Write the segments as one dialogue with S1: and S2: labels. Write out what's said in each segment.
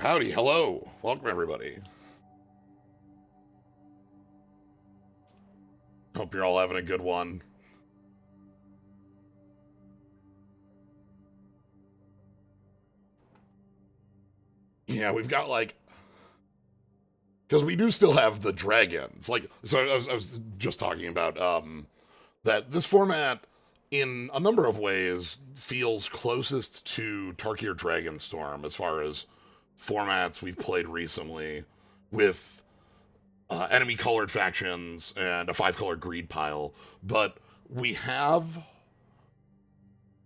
S1: Howdy, hello. Welcome, everybody. Hope you're all having a good one. Yeah, we've got because we do still have the dragons. I was just talking about that this format, in a number of ways, feels closest to Tarkir Dragonstorm as far as formats we've played recently, with enemy colored factions and a 5 color greed pile. But we have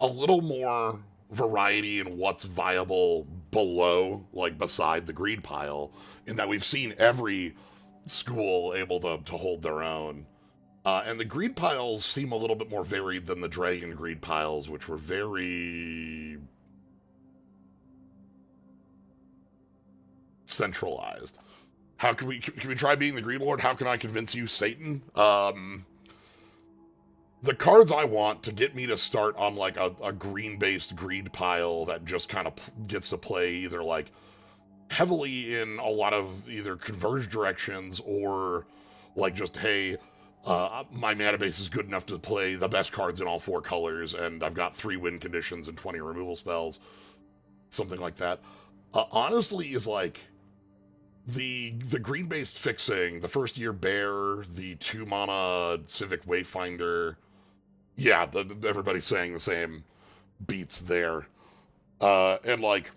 S1: a little more variety in what's viable below, like beside the greed pile, in that we've seen every school able to hold their own. And the greed piles seem a little bit more varied than the dragon greed piles, which were very centralized. How can we try being the greed lord? How can I convince you, Satan? The cards I want to get me to start on like a green based greed pile that just kind of gets to play either like heavily in a lot of either converged directions or like just, hey, my mana base is good enough to play the best cards in all 4 colors, and I've got 3 win conditions and 20 removal spells, something like that. Honestly, is like the green based fixing, the first year bear, the 2 mana civic wayfinder. Yeah, everybody's saying the same beats there. And like,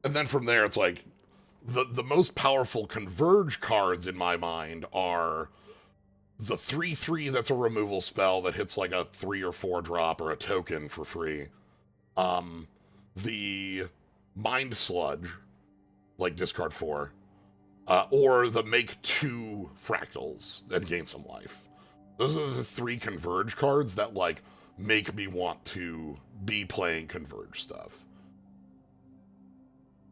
S1: and then from there, it's like the most powerful converge cards in my mind are the 3/3 that's a removal spell that hits like a 3 or 4 drop or a token for free. The Mind Sludge, like discard 4, or the make 2 fractals and gain some life. Those are the 3 converge cards that like make me want to be playing converge stuff.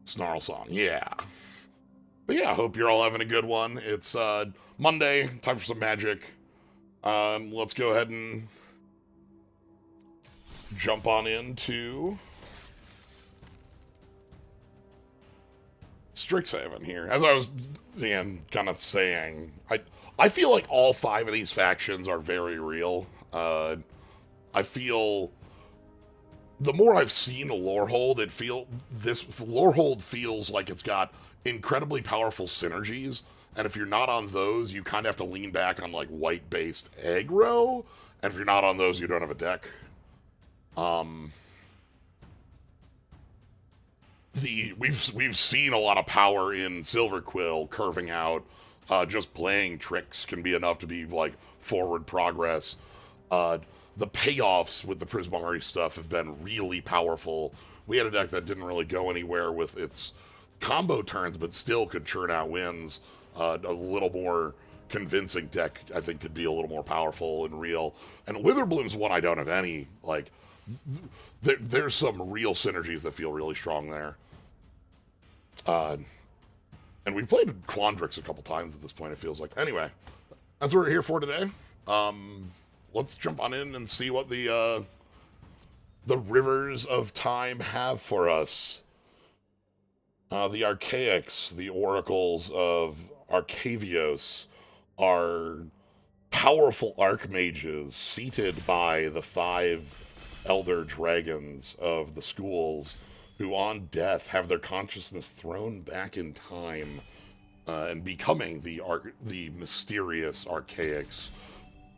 S1: Snarl Song, yeah. But yeah, hope you're all having a good one. It's Monday, time for some magic. Let's go ahead and jump on into Strixhaven here. As I was kind of saying, I feel like all 5 of these factions are very real. I feel the more I've seen a Lorehold, this Lorehold feels like it's got incredibly powerful synergies. And if you're not on those, you kind of have to lean back on like white-based aggro. And if you're not on those, you don't have a deck. We've seen a lot of power in Silver Quill curving out. Just playing tricks can be enough to be like forward progress. The payoffs with the Prismari stuff have been really powerful. We had a deck that didn't really go anywhere with its combo turns, but still could churn out wins. A little more convincing deck, I think, could be a little more powerful and real. And Witherbloom's one I don't have any. Like, there's some real synergies that feel really strong there. And we've played Quandrix a couple times at this point, it feels like. Anyway, that's what we're here for today. Let's jump on in and see what the rivers of time have for us. The Archaics, the oracles of Arcavios, are powerful archmages seated by the 5 elder dragons of the schools, who on death have their consciousness thrown back in time, and becoming the mysterious Archaics,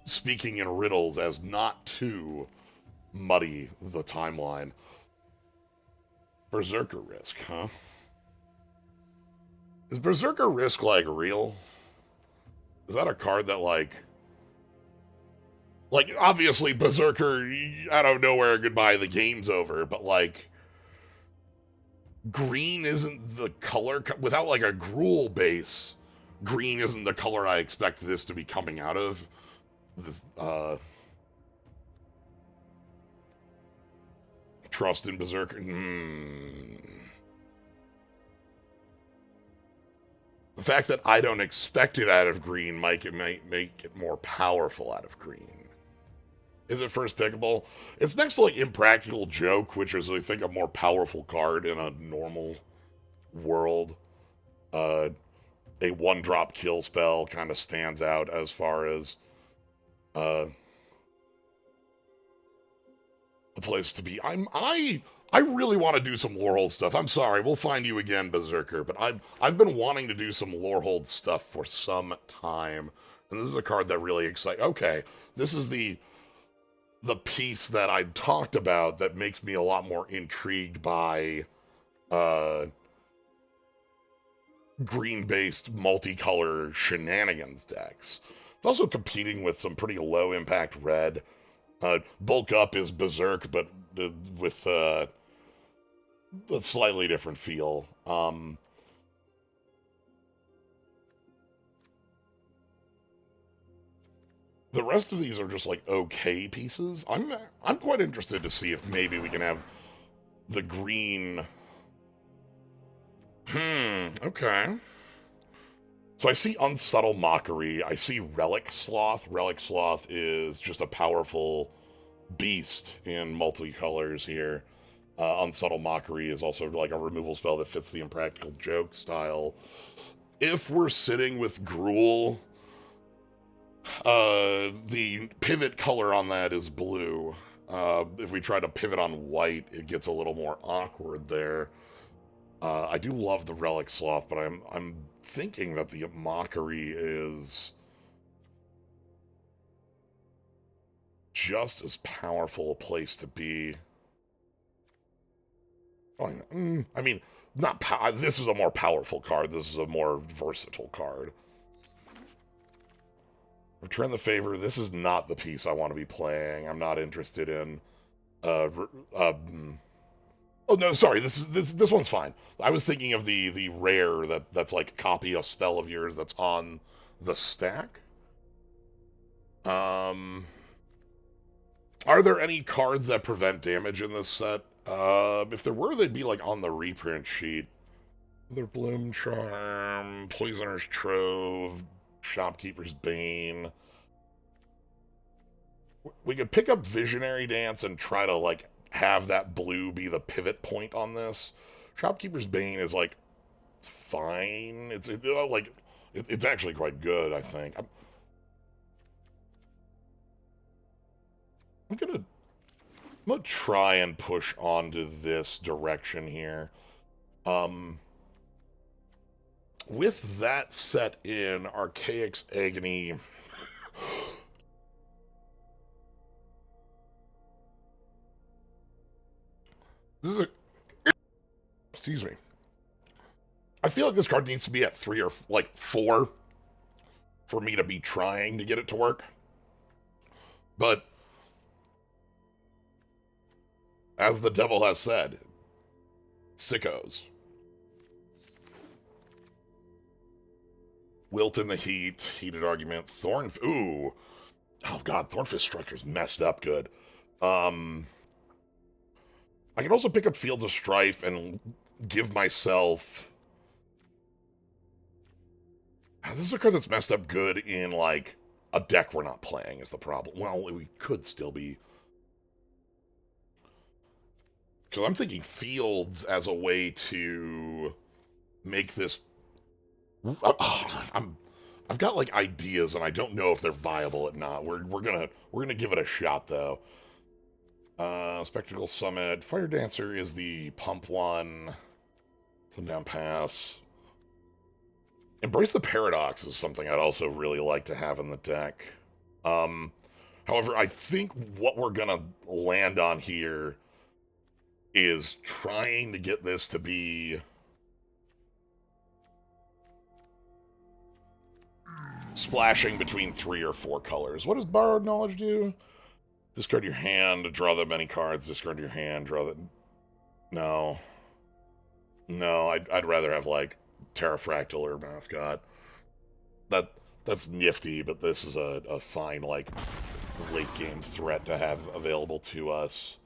S1: speaking in riddles as not to muddy the timeline. Berserker Risk, huh? Is Berserker Risk, like, real? Is that a card that, like, obviously, Berserker, out of nowhere, goodbye, the game's over, but, like, green isn't the color, without, like, a Gruul base, green isn't the color I expect this to be coming out of. This, trust in Berserker. The fact that I don't expect it out of green might make it more powerful out of green. Is it first pickable? It's next to like Impractical Joke, which is I think a more powerful card in a normal world. Uh, a one-drop kill spell kind of stands out as far as uh, a place to be. I really want to do some Lorehold stuff. I'm sorry, we'll find you again, Berserker, but I've been wanting to do some Lorehold stuff for some time, and this is a card that really excites. Okay, this is the piece that I talked about that makes me a lot more intrigued by uh, green-based multicolor shenanigans decks. It's also competing with some pretty low-impact red. Bulk Up is Berserk, but with a slightly different feel. The rest of these are just like okay pieces. I'm quite interested to see if maybe we can have the green. Okay. So I see Unsubtle Mockery. I see Relic Sloth. Relic Sloth is just a powerful beast in multicolors here. Unsubtle Mockery is also like a removal spell that fits the Impractical Joke style. If we're sitting with Gruul, the pivot color on that is blue. If we try to pivot on white, it gets a little more awkward there. I do love the Relic Sloth, but I'm thinking that the Mockery is just as powerful a place to be. I mean, not this is a more powerful card. This is a more versatile card. Return the Favor. This is not the piece I want to be playing. I'm not interested in. Oh no, sorry. This one's fine. I was thinking of the rare that's like copy a spell of yours that's on the stack. Are there any cards that prevent damage in this set? If there were, they'd be like on the reprint sheet. Their Bloom Charm, Poisoner's Trove, Shopkeeper's Bane. We could pick up Visionary Dance and try to like have that blue be the pivot point on this. Shopkeeper's Bane is like fine. It's actually quite good, I think. I'm gonna try and push onto this direction here. With that set in, Archaic's Agony. This is a. Excuse me. I feel like this card needs to be at 3 or like 4 for me to be trying to get it to work. But as the devil has said, sickos. Wilt in the Heat, Heated Argument, ooh. Oh god, Thornfist Striker's messed up good. I can also pick up Fields of Strife and give myself. This is a card that's messed up good in, like, a deck we're not playing is the problem. Well, we could still be. Because I'm thinking Fields as a way to make this. I've got, like, ideas, and I don't know if they're viable or not. We're gonna give it a shot, though. Spectacle Summit. Fire Dancer is the pump one. Sundown Pass. Embrace the Paradox is something I'd also really like to have in the deck. However, I think what we're gonna land on here is trying to get this to be splashing between 3 or 4 colors. What does Borrowed Knowledge do? Discard your hand, draw that many cards, discard your hand, draw that. No. No, I'd rather have, like, Terrafractal or Mascot. That's nifty, but this is a fine, like, late game threat to have available to us.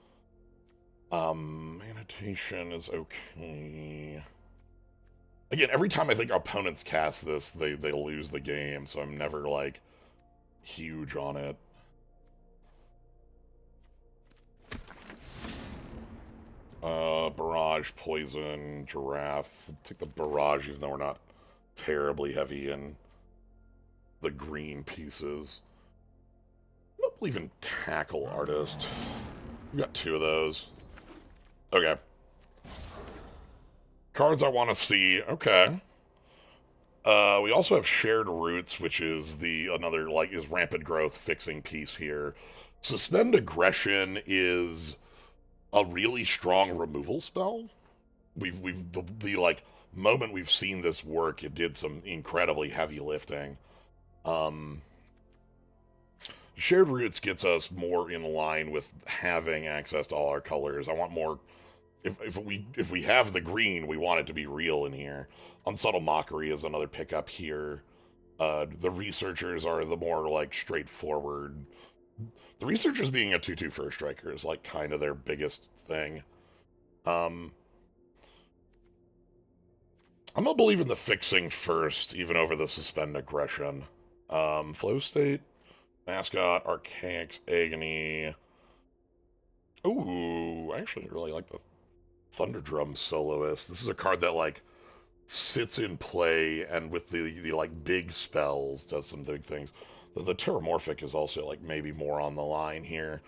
S1: Annotation is okay. Again, every time I think opponents cast this, they lose the game, so I'm never, like, huge on it. Barrage, Poison, Giraffe. We'll take the Barrage, even though we're not terribly heavy in the green pieces. I don't believe in Tackle Artist. We got 2 of those. Okay. Cards I want to see. Okay. We also have Shared Roots, which is another is rampant growth fixing piece here. Suspend Aggression is a really strong removal spell. The moment we've seen this work, it did some incredibly heavy lifting. Shared Roots gets us more in line with having access to all our colors. I want more. If we have the green, we want it to be real in here. Unsubtle Mockery is another pickup here. The Researchers are the more straightforward. The Researchers being a 2/2 first striker is kind of their biggest thing. I'm gonna believe in the fixing first, even over the Suspend Aggression. Flow State, Mascot, Archaics, Agony. Ooh, I actually really like the Thunderdrum Soloist. This is a card that sits in play and with the big spells does some big things. The Terramorphic is also maybe more on the line here.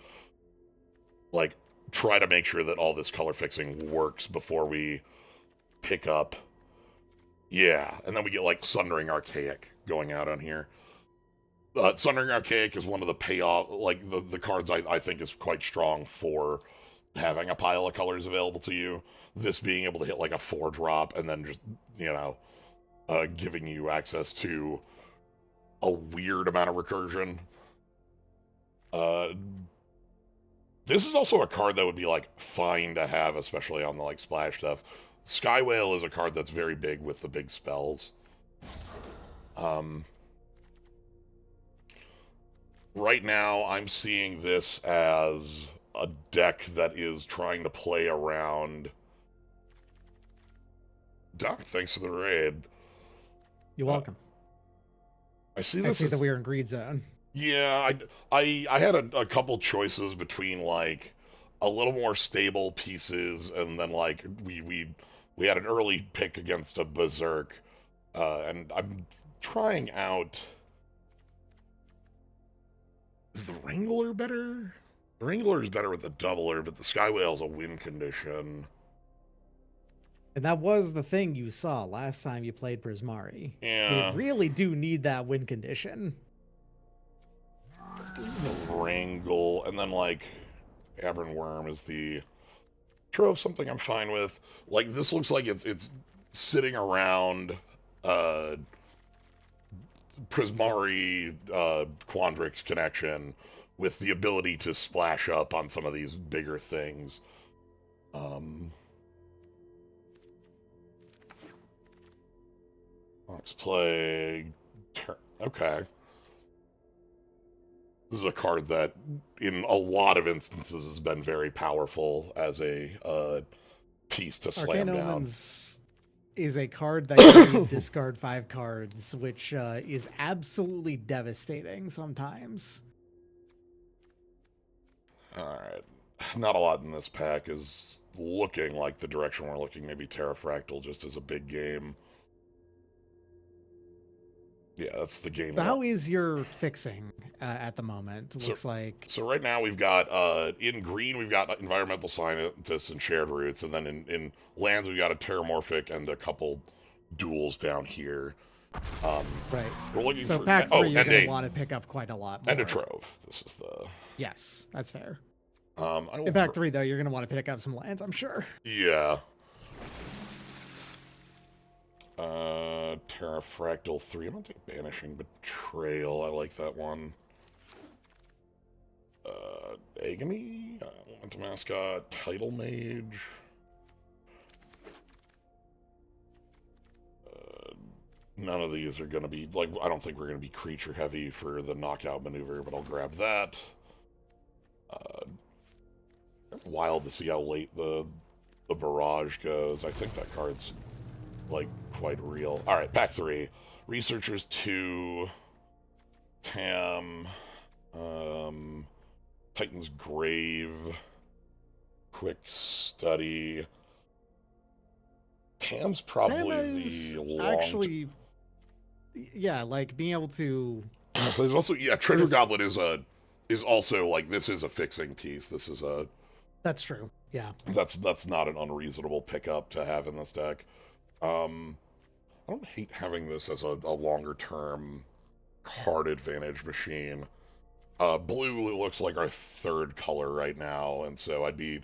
S1: Try to make sure that all this color fixing works before we pick up. Yeah, and then we get Sundering Archaic going out on here. Sundering Archaic is one of the payoff, the cards I think is quite strong for having a pile of colors available to you. This being able to hit a 4-drop and then just, giving you access to a weird amount of recursion. This is also a card that would be fine to have, especially on the splash stuff. Sky Whale is a card that's very big with the big spells. Right now, I'm seeing this as a deck that is trying to play around. Doc, thanks for the raid.
S2: You're welcome.
S1: I see this.
S2: I see that we're in greed zone.
S1: Yeah, I had a couple choices between a little more stable pieces, and then we had an early pick against a Berserk, and I'm trying out. Is the Wrangler better? The Wrangler is better with the Doubler, but the Sky Whale's a win condition.
S2: And that was the thing you saw last time you played Prismari.
S1: Yeah.
S2: They really do need that win condition.
S1: The Wrangle, and then Aberrant Worm is the Trove, something I'm fine with. This looks like it's sitting around Prismari Quandrix connection with the ability to splash up on some of these bigger things. Ox Plague. Okay. This is a card that, in a lot of instances, has been very powerful as a piece to slam
S2: Arcane
S1: down.
S2: Omens is a card that you discard 5 cards, which is absolutely devastating sometimes.
S1: Alright. Not a lot in this pack is looking like the direction we're looking. Maybe Terrafractal just as a big game. Yeah, that's the game.
S2: So how is your fixing at the moment? Looks like.
S1: So right now we've got, in green, we've got Environmental Scientists and Shared Roots, and then in lands we've got a Terramorphic and a couple duels down here.
S2: Right.
S1: We're looking
S2: so
S1: for...
S2: pack 3, you're going to want to pick up quite a lot more.
S1: And a Trove. This is the...
S2: Yes, that's fair.
S1: In
S2: In pack 3, though, you're going to want to pick up some lands, I'm sure.
S1: Yeah. Terrafractal 3. I'm gonna take Banishing Betrayal. I like that one. Agony? Elemental Mascot. Title Mage. None of these are gonna be, I don't think we're gonna be creature heavy for the knockout maneuver, but I'll grab that. Wild to see how late the barrage goes. I think that card's quite real. Alright, pack 3. Researchers 2. Tam. Titan's Grave. quick study. Tam's probably
S2: Tama's
S1: the long.
S2: actually, yeah, like being able to.
S1: There's also Treasure Goblet is also like this is a fixing piece. This is a
S2: That's true. Yeah.
S1: that's not an unreasonable pickup to have in this deck. I don't hate having this as a longer term card advantage machine. Blue looks like our third color right now, and so I'd be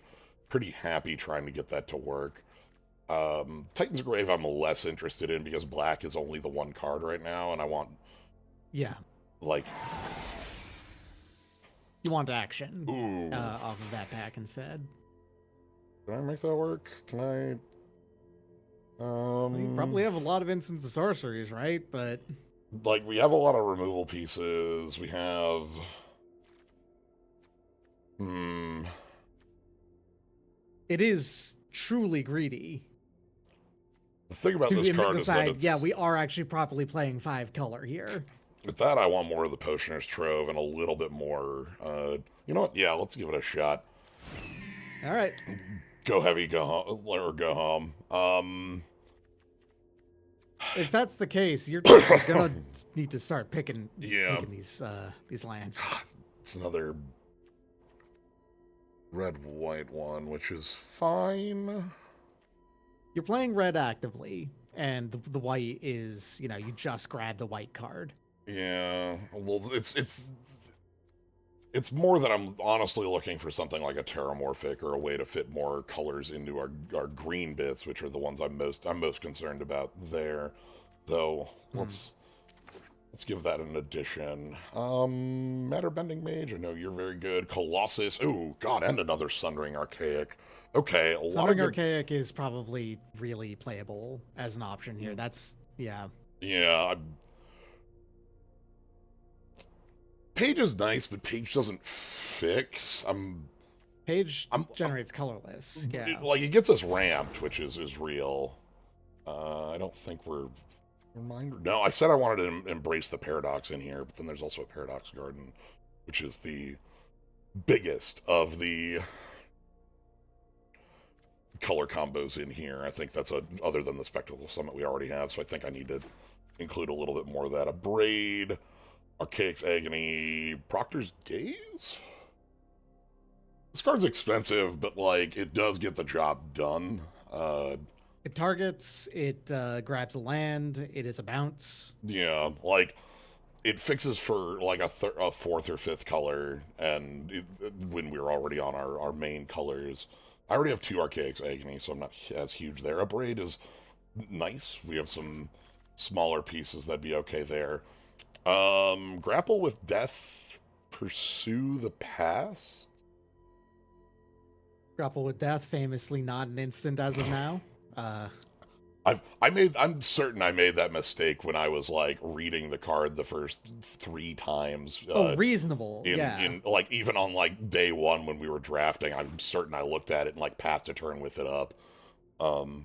S1: pretty happy trying to get that to work. Titan's Grave I'm less interested in because black is only the one card right now, and I want
S2: Yeah.
S1: like
S2: You want action
S1: ooh.
S2: off of that pack instead.
S1: Can I make that work? Can I?
S2: You probably have a lot of instants of sorceries, right? But
S1: like we have a lot of removal pieces. We have
S2: it is truly greedy.
S1: the thing about this card is that it's,
S2: yeah, we are actually properly playing 5 color here.
S1: with that I want more of the Potioner's Trove and a little bit more. You know what? Yeah, let's give it a shot.
S2: All right.
S1: Go heavy, go home, or go home.
S2: If that's the case, you're gonna need to start picking these lands.
S1: It's another red-white one, which is fine.
S2: You're playing red actively, and the white is, you just grab the white card.
S1: Yeah, well, it's more that I'm honestly looking for something like a Terramorphic or a way to fit more colors into our green bits, which are the ones I'm most concerned about there. Though let's give that an addition. Matter Bending Mage. I know you're very good. Colossus. Ooh, God, and another Sundering Archaic. Okay,
S2: Sundering Archaic is probably really playable as an option here. That's
S1: yeah. Page is nice, but Page doesn't fix.
S2: Page generates colorless. Yeah.
S1: Like, it gets us ramped, which is real. I don't think we're... Reminder? No, I said I wanted to embrace the Paradox in here, but then there's also a Paradox Garden, which is the biggest of the color combos in here. I think that's other than the Spectacle Summit we already have, so I think I need to include a little bit more of that. A Braid... Archaic's Agony, Proctor's Gaze? This card's expensive, but, like, it does get the job done.
S2: It targets, it grabs a land, it is a bounce.
S1: Yeah, like, it fixes for, like, a fourth or fifth color, and when we're already on our main colors. I already have 2 Archaic's Agony, so I'm not as huge there. A Braid is nice. We have some smaller pieces that'd be okay there. Grapple with Death, Pursue the Past?
S2: Grapple with Death, famously not an instant as of now.
S1: I'm certain I made that mistake when I was, like, reading the card the first 3 times.
S2: Reasonable,
S1: in like, even on, like, day 1 when we were drafting, I'm certain I looked at it and, like, passed a turn with it up. I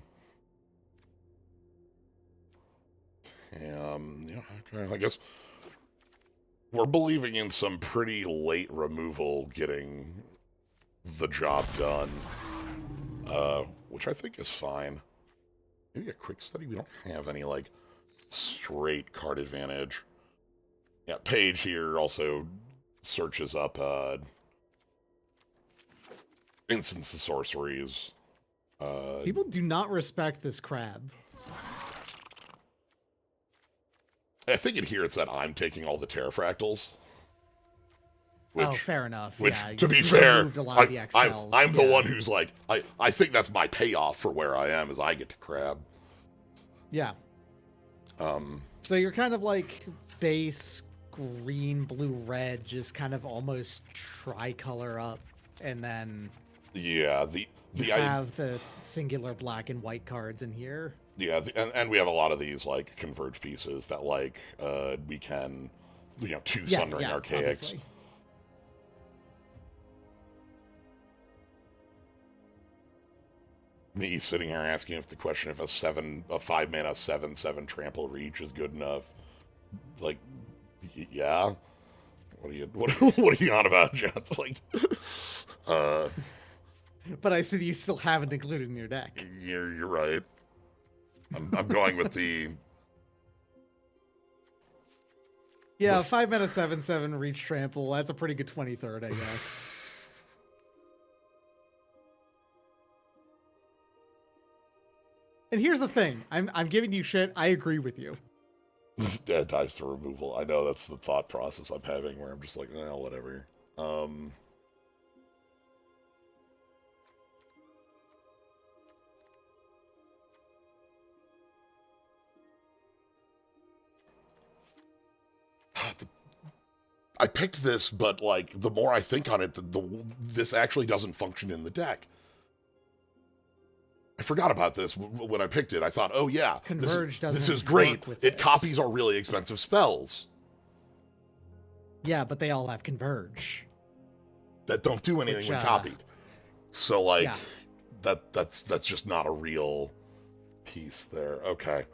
S1: guess we're believing in some pretty late removal getting the job done, which I think is fine. Maybe a quick study. We don't have any, like, straight card advantage. Yeah, Paige here also searches up instants of sorceries.
S2: People do not respect this crab.
S1: I think in here it's that I'm taking all the Terrafractals. Which,
S2: fair enough.
S1: Which,
S2: yeah,
S1: to be fair,
S2: I'm
S1: the one who's like, I think that's my payoff for where I am, is I get to crab.
S2: Yeah. So you're kind of like base green, blue, red, just kind of almost tricolor up, and then
S1: yeah,
S2: you have the singular black and white cards in here.
S1: Yeah, and we have a lot of these, like, converge pieces that, like, we can, 2 Sundering Archaics. Obviously. Me sitting here asking if the question if a 5-mana 7/7 trample reach is good enough. Like, yeah. What are you on about, Jets? Like,
S2: But I see that you still haven't included in your deck.
S1: You're right. I'm going with the...
S2: Yeah,
S1: This-
S2: 5 mana 7/7 reach trample. That's a pretty good 23rd, I guess. And here's the thing. I'm giving you shit. I agree with you.
S1: Yeah, dies to removal. I know that's the thought process I'm having where I'm just like, well, whatever. I picked this, but like the more I think on it, this actually doesn't function in the deck. I forgot about this when I picked it. I thought, oh yeah,
S2: Converge
S1: this
S2: doesn't
S1: is great.
S2: work with
S1: It
S2: this.
S1: copies our really expensive spells
S2: Yeah, but they all have Converge.
S1: that don't do anything
S2: Which,
S1: when copied. So like
S2: yeah.
S1: that's just not a real piece there. Okay,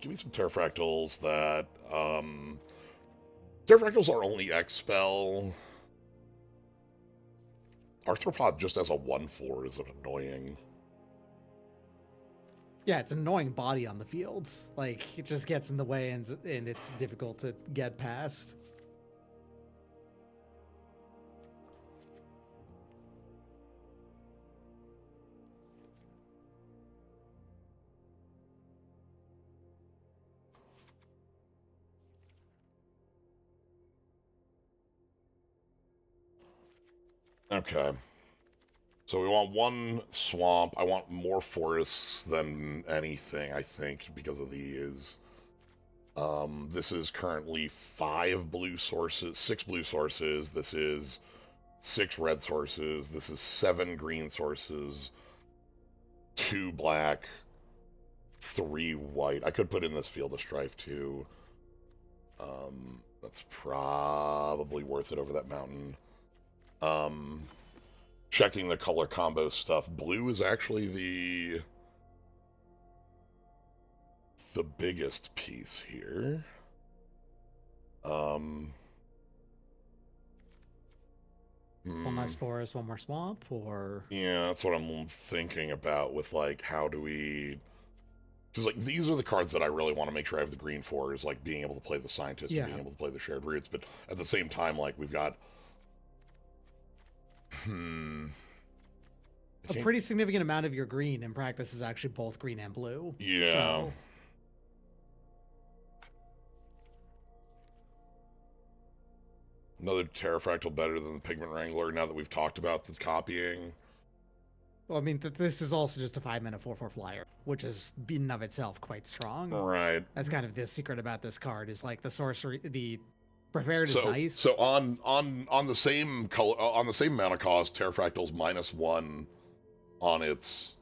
S1: give me some Pterofractals that Pterofractals are only X spell. Arthropod just as a 1/4 is annoying.
S2: Yeah, it's an annoying body on the field. Like, it just gets in the way and it's difficult to get past.
S1: Okay. So we want one swamp. I want more forests than anything, I think, because of these. This is currently 5 blue sources, 6 blue sources. This is 6 red sources. This is 7 green sources, 2 black, 3 white. I could put in this Field of Strife too. That's probably worth it over that mountain. Checking the color combo stuff. Blue is actually the biggest piece here.
S2: One less forest, one more swamp, or...
S1: Yeah, that's what I'm thinking about with, like, how do we... Because, like, these are the cards that I really want to make sure I have the green for, is, like, being able to play the Scientist and being able to play the Shared Roots, but at the same time, like, we've got...
S2: A pretty significant amount of your green in practice is actually both green and blue.
S1: Yeah.
S2: So...
S1: Another Pterofractal better than the Pigment Wrangler, now that we've talked about the copying.
S2: Well, I mean, this is also just a 5 mana 4/4 flyer, which is in and of itself quite strong.
S1: Right.
S2: That's kind of the secret about this card, is like the sorcery, the prepared is nice.
S1: So on the same color, on the same mana cost, Pterofractal's -1 on its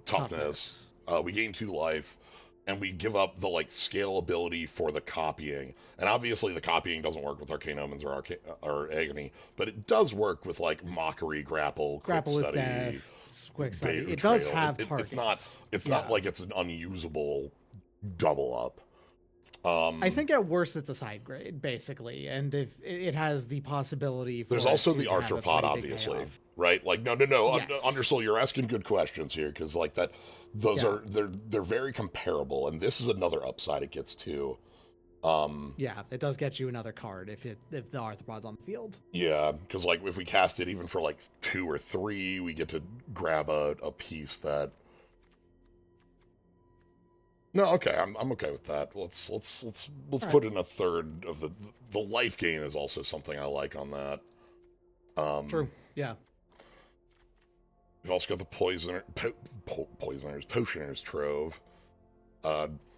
S1: toughness. We gain 2 life, and we give up the like scalability for the copying. And obviously, the copying doesn't work with Arcane Omens or Agony, but it does work with like Mockery, Grapple, Quick
S2: with
S1: Study,
S2: Death, Quick Study. It
S1: Betrayal.
S2: does have targets.
S1: It's not like it's an unusable double up.
S2: I think at worst it's a side grade, basically, and if it has the possibility for
S1: there's also the Arthropod, obviously, right? Like, no,
S2: Yes.
S1: Undersoul, you're asking good questions here, because like that, those are they're very comparable, and this is another upside it gets too.
S2: Yeah, it does get you another card if the Arthropod's on the field.
S1: Yeah, because like if we cast it even for like 2 or 3, we get to grab a piece that. No, okay, I'm okay with that. Let's put in a third of the life gain is also something I like on that.
S2: True. Yeah.
S1: We've also got the Potioner's Trove.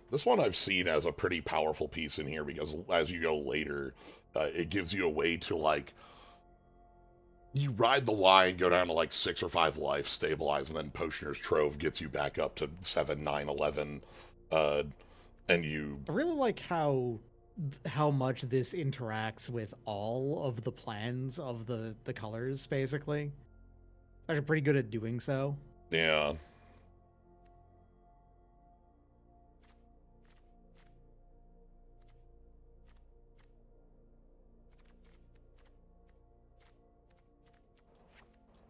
S1: This one I've seen as a pretty powerful piece in here because as you go later, it gives you a way to like you ride the line, go down to like 6 or 5 life, stabilize, and then Potioner's Trove gets you back up to 7, 9, 11. And you...
S2: I really like how much this interacts with all of the plans of the colors, basically. They're pretty good at doing so.
S1: Yeah.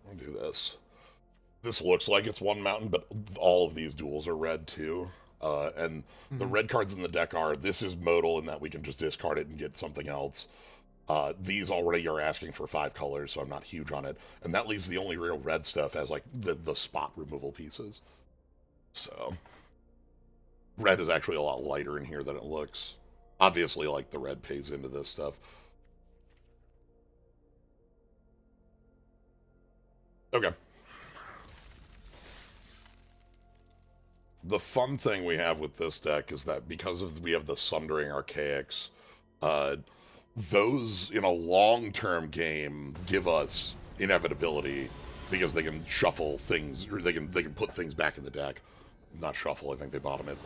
S1: I'll do this. This looks like it's one mountain, but all of these duels are red too. And the red cards in the deck are, this is modal in that we can just discard it and get something else. These already are asking for 5 colors, so I'm not huge on it. And that leaves the only real red stuff as like the spot removal pieces. So red is actually a lot lighter in here than it looks. Obviously, like, the red pays into this stuff. Okay. The fun thing we have with this deck is that because we have the Sundering Archaics, those in a long-term game give us inevitability because they can shuffle things, or they can put things back in the deck. Not shuffle, I think they bottom it.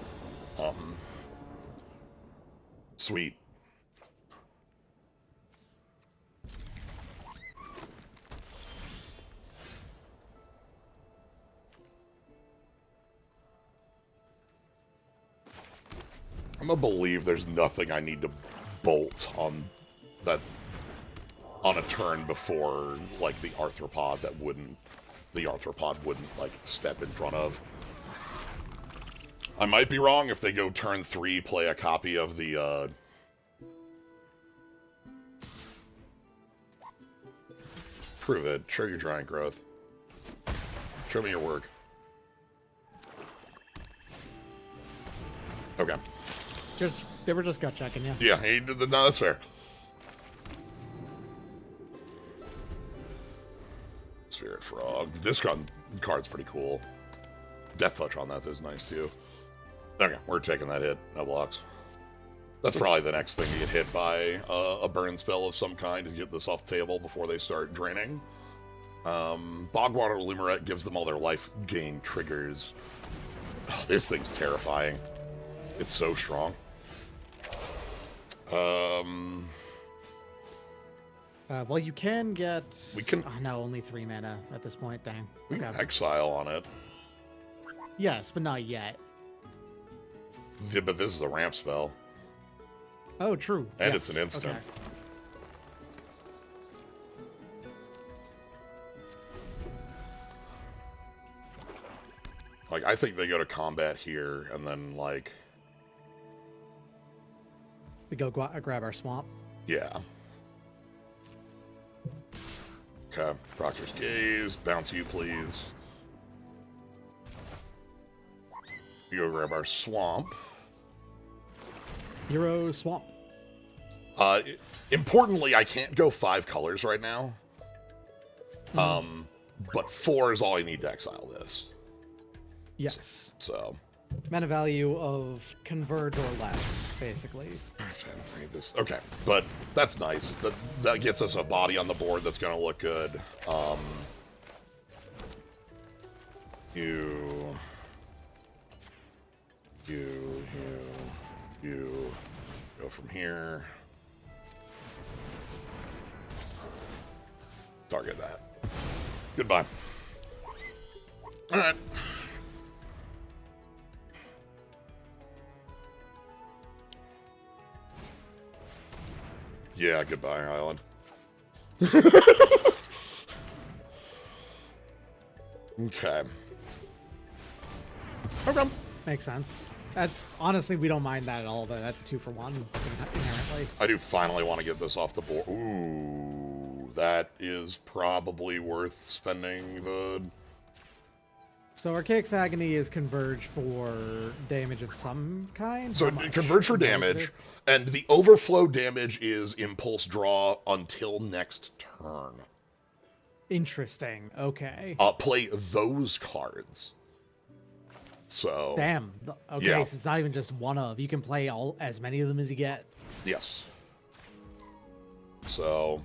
S1: Sweet. I'm gonna believe there's nothing I need to bolt on that on a turn before, like, the arthropod wouldn't like step in front of. I might be wrong. If they go turn 3, play a copy of the prove it. Show your giant growth. Show me your work. Okay.
S2: They were just gut checking, yeah.
S1: Yeah, no, that's fair. Spirit Frog. This card's pretty cool. Death Touch on that is nice too. Okay, we're taking that hit. No blocks. That's probably the next thing to get hit by a burn spell of some kind to get this off the table before they start draining. Bogwater Limerette gives them all their life gain triggers. Oh, this thing's terrifying. It's so strong.
S2: Well, you can get...
S1: We can...
S2: Oh, no, only 3 mana at this point. Dang.
S1: We can exile on it.
S2: Yes, but not yet.
S1: Yeah, but this is a ramp spell.
S2: Oh, true.
S1: And
S2: yes.
S1: it's an instant.
S2: Okay.
S1: Like, I think they go to combat here, and then, like...
S2: We go grab our swamp.
S1: Yeah. Okay, Proctor's Gaze, bounce you, please. We go grab our swamp.
S2: Hero swamp.
S1: Importantly, I can't go 5 colors right now. But 4 is all I need to exile this.
S2: Yes.
S1: So.
S2: Mana value of converge or less, basically.
S1: I have to read this. Okay, but that's nice. That gets us a body on the board that's going to look good. You go from here. Target that. Goodbye. All right. Yeah, goodbye, Island. Okay. Okay.
S2: Makes sense. That's honestly, we don't mind that at all. That's a 2 for 1 inherently.
S1: I do finally want to get this off the board. Ooh, that is probably worth spending the...
S2: So Archaic's Agony is converge for damage of some kind?
S1: So converge for damage, and the overflow damage is impulse draw until next turn.
S2: Interesting. Okay.
S1: Play those cards. So...
S2: Damn. Okay,
S1: yeah.
S2: so it's not even just one of. You can play as many of them as you get.
S1: Yes. So...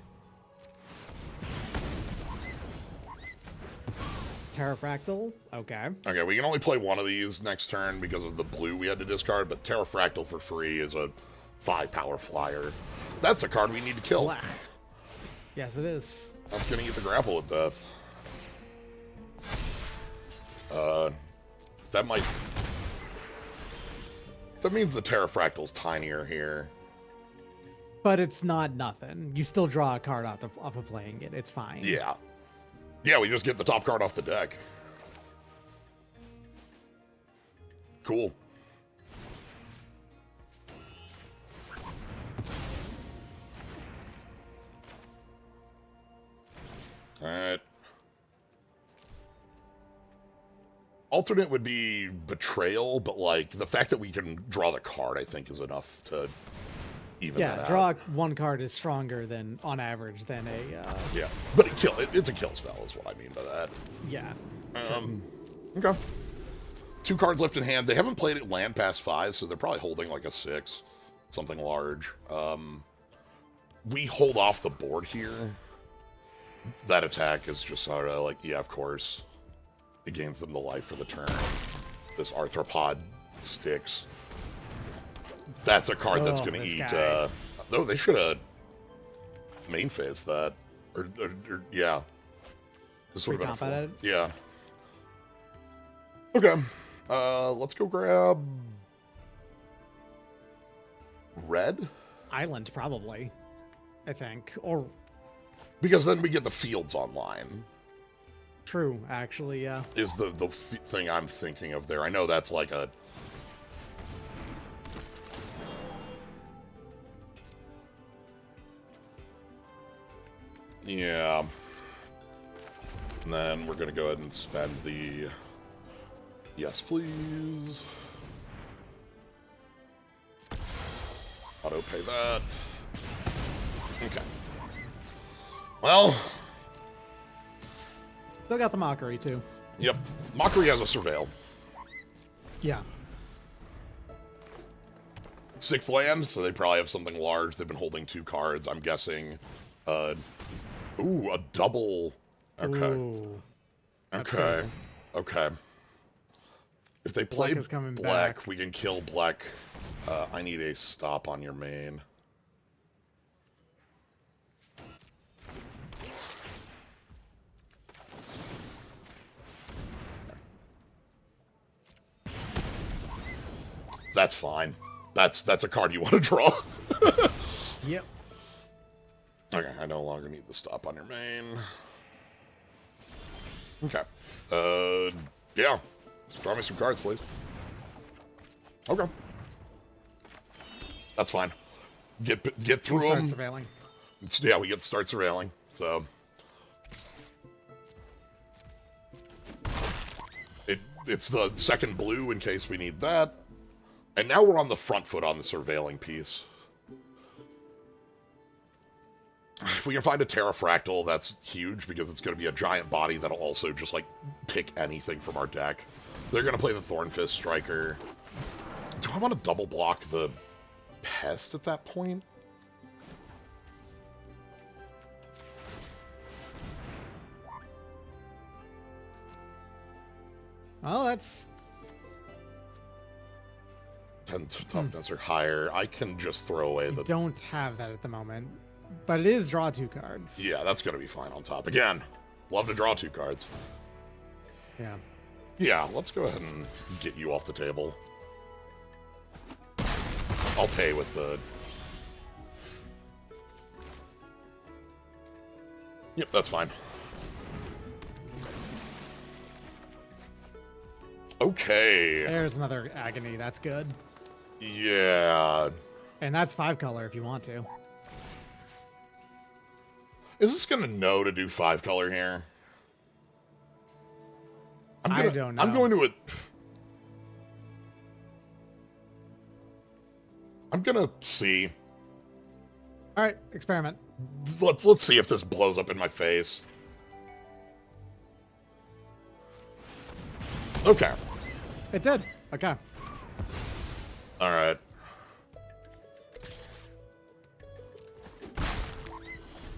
S2: Terrafractal? Okay.
S1: Okay, we can only play one of these next turn because of the blue we had to discard, but Terrafractal for free is a 5-power flyer. That's a card we need to kill.
S2: Black. Yes, it is.
S1: That's gonna get the grapple with death. That might... That means the Terrafractal's tinier here.
S2: But it's not nothing. You still draw a card off of playing it. It's fine.
S1: Yeah. Yeah, we just get the top card off the deck. Cool. All right. Alternate would be Betrayal, but, like, the fact that we can draw the card, I think, is enough to even that out.
S2: Draw one card is stronger than, on average, than a...
S1: Yeah, but it's a kill spell is what I mean by that.
S2: Yeah.
S1: Okay. 2 cards left in hand. They haven't played it land past 5, so they're probably holding, like, a 6. Something large. We hold off the board here. That attack is just sort of like, yeah, of course. It gains them the life for the turn. This arthropod sticks. That's a card that's going to eat... no, they should have main phase that. Or yeah. This would have been a 4. Yeah. Okay. Let's go grab... red?
S2: Island, probably. I think. Or...
S1: Because then we get the fields online.
S2: True, actually, yeah.
S1: Is the thing I'm thinking of there. I know that's like a... Yeah. And then we're going to go ahead and spend the... Yes, please. Auto pay that. Okay. Well...
S2: Still got the Mockery, too.
S1: Yep. Mockery has a Surveil.
S2: Yeah.
S1: 6th land, so they probably have something large. They've been holding 2 cards, I'm guessing. Ooh, a double... Okay.
S2: Ooh.
S1: Okay. Okay. If they play black, we can kill black. I need a stop on your main. That's fine. That's a card you want to draw.
S2: Yep.
S1: Okay, I no longer need the stop on your main. Okay. Yeah. Draw me some cards, please. Okay. That's fine. Get through them.
S2: Surveilling.
S1: Yeah, we get to start surveilling. So it's the second blue in case we need that. And now we're on the front foot on the surveilling piece. If we can find a Terrafractal, that's huge because it's going to be a giant body that'll also just, like, pick anything from our deck. They're going to play the Thornfist Striker. Do I want to double block the Pest at that point?
S2: Well, that's...
S1: 10 toughness or higher. I can just throw away the...
S2: don't have that at the moment. But it is draw 2 cards.
S1: Yeah, that's going to be fine on top. Again, love to draw 2 cards.
S2: Yeah.
S1: Yeah, let's go ahead and get you off the table. I'll pay with the... Yep, that's fine. Okay.
S2: There's another Agony. That's good.
S1: Yeah.
S2: And that's 5 color if you want to.
S1: Is this going to know to do 5 color here?
S2: I don't know.
S1: I'm going to... I'm going to see.
S2: All right, experiment.
S1: Let's see if this blows up in my face. Okay.
S2: It did. Okay.
S1: All right.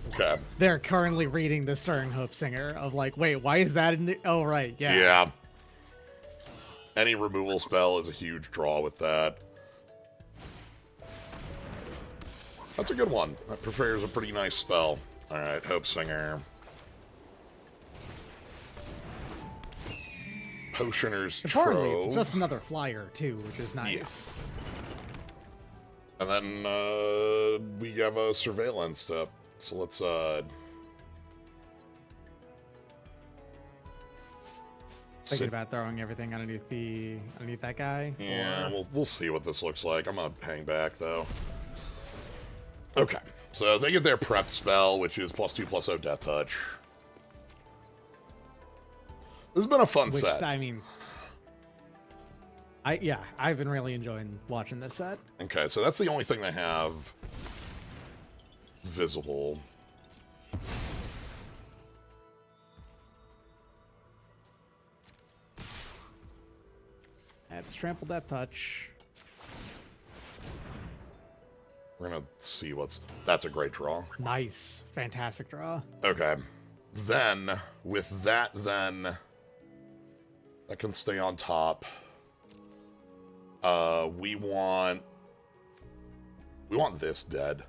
S1: Okay.
S2: They're currently reading the Stirring Hope Singer of like, wait, why is that in the... Oh, right, yeah.
S1: Yeah. Any removal spell is a huge draw with that. That's a good one. That prefers a pretty nice spell. All right, Hope Singer. Potioner's
S2: Importantly,
S1: Trove.
S2: it's just another flyer, too, which is nice.
S1: Yeah. And then we have a surveillance step. So let's
S2: Thinking about throwing everything underneath that guy.
S1: Yeah, we'll see what this looks like. I'm gonna hang back though. Okay, so they get their prep spell, which is +2/+0 Death Touch. This has been a fun set.
S2: I mean, I've been really enjoying watching this set.
S1: Okay, so that's the only thing they have visible.
S2: That's Trample Death Touch.
S1: We're gonna see what's... That's a great draw.
S2: Nice. Fantastic draw.
S1: Okay. Then, with that then... That can stay on top. We want this dead.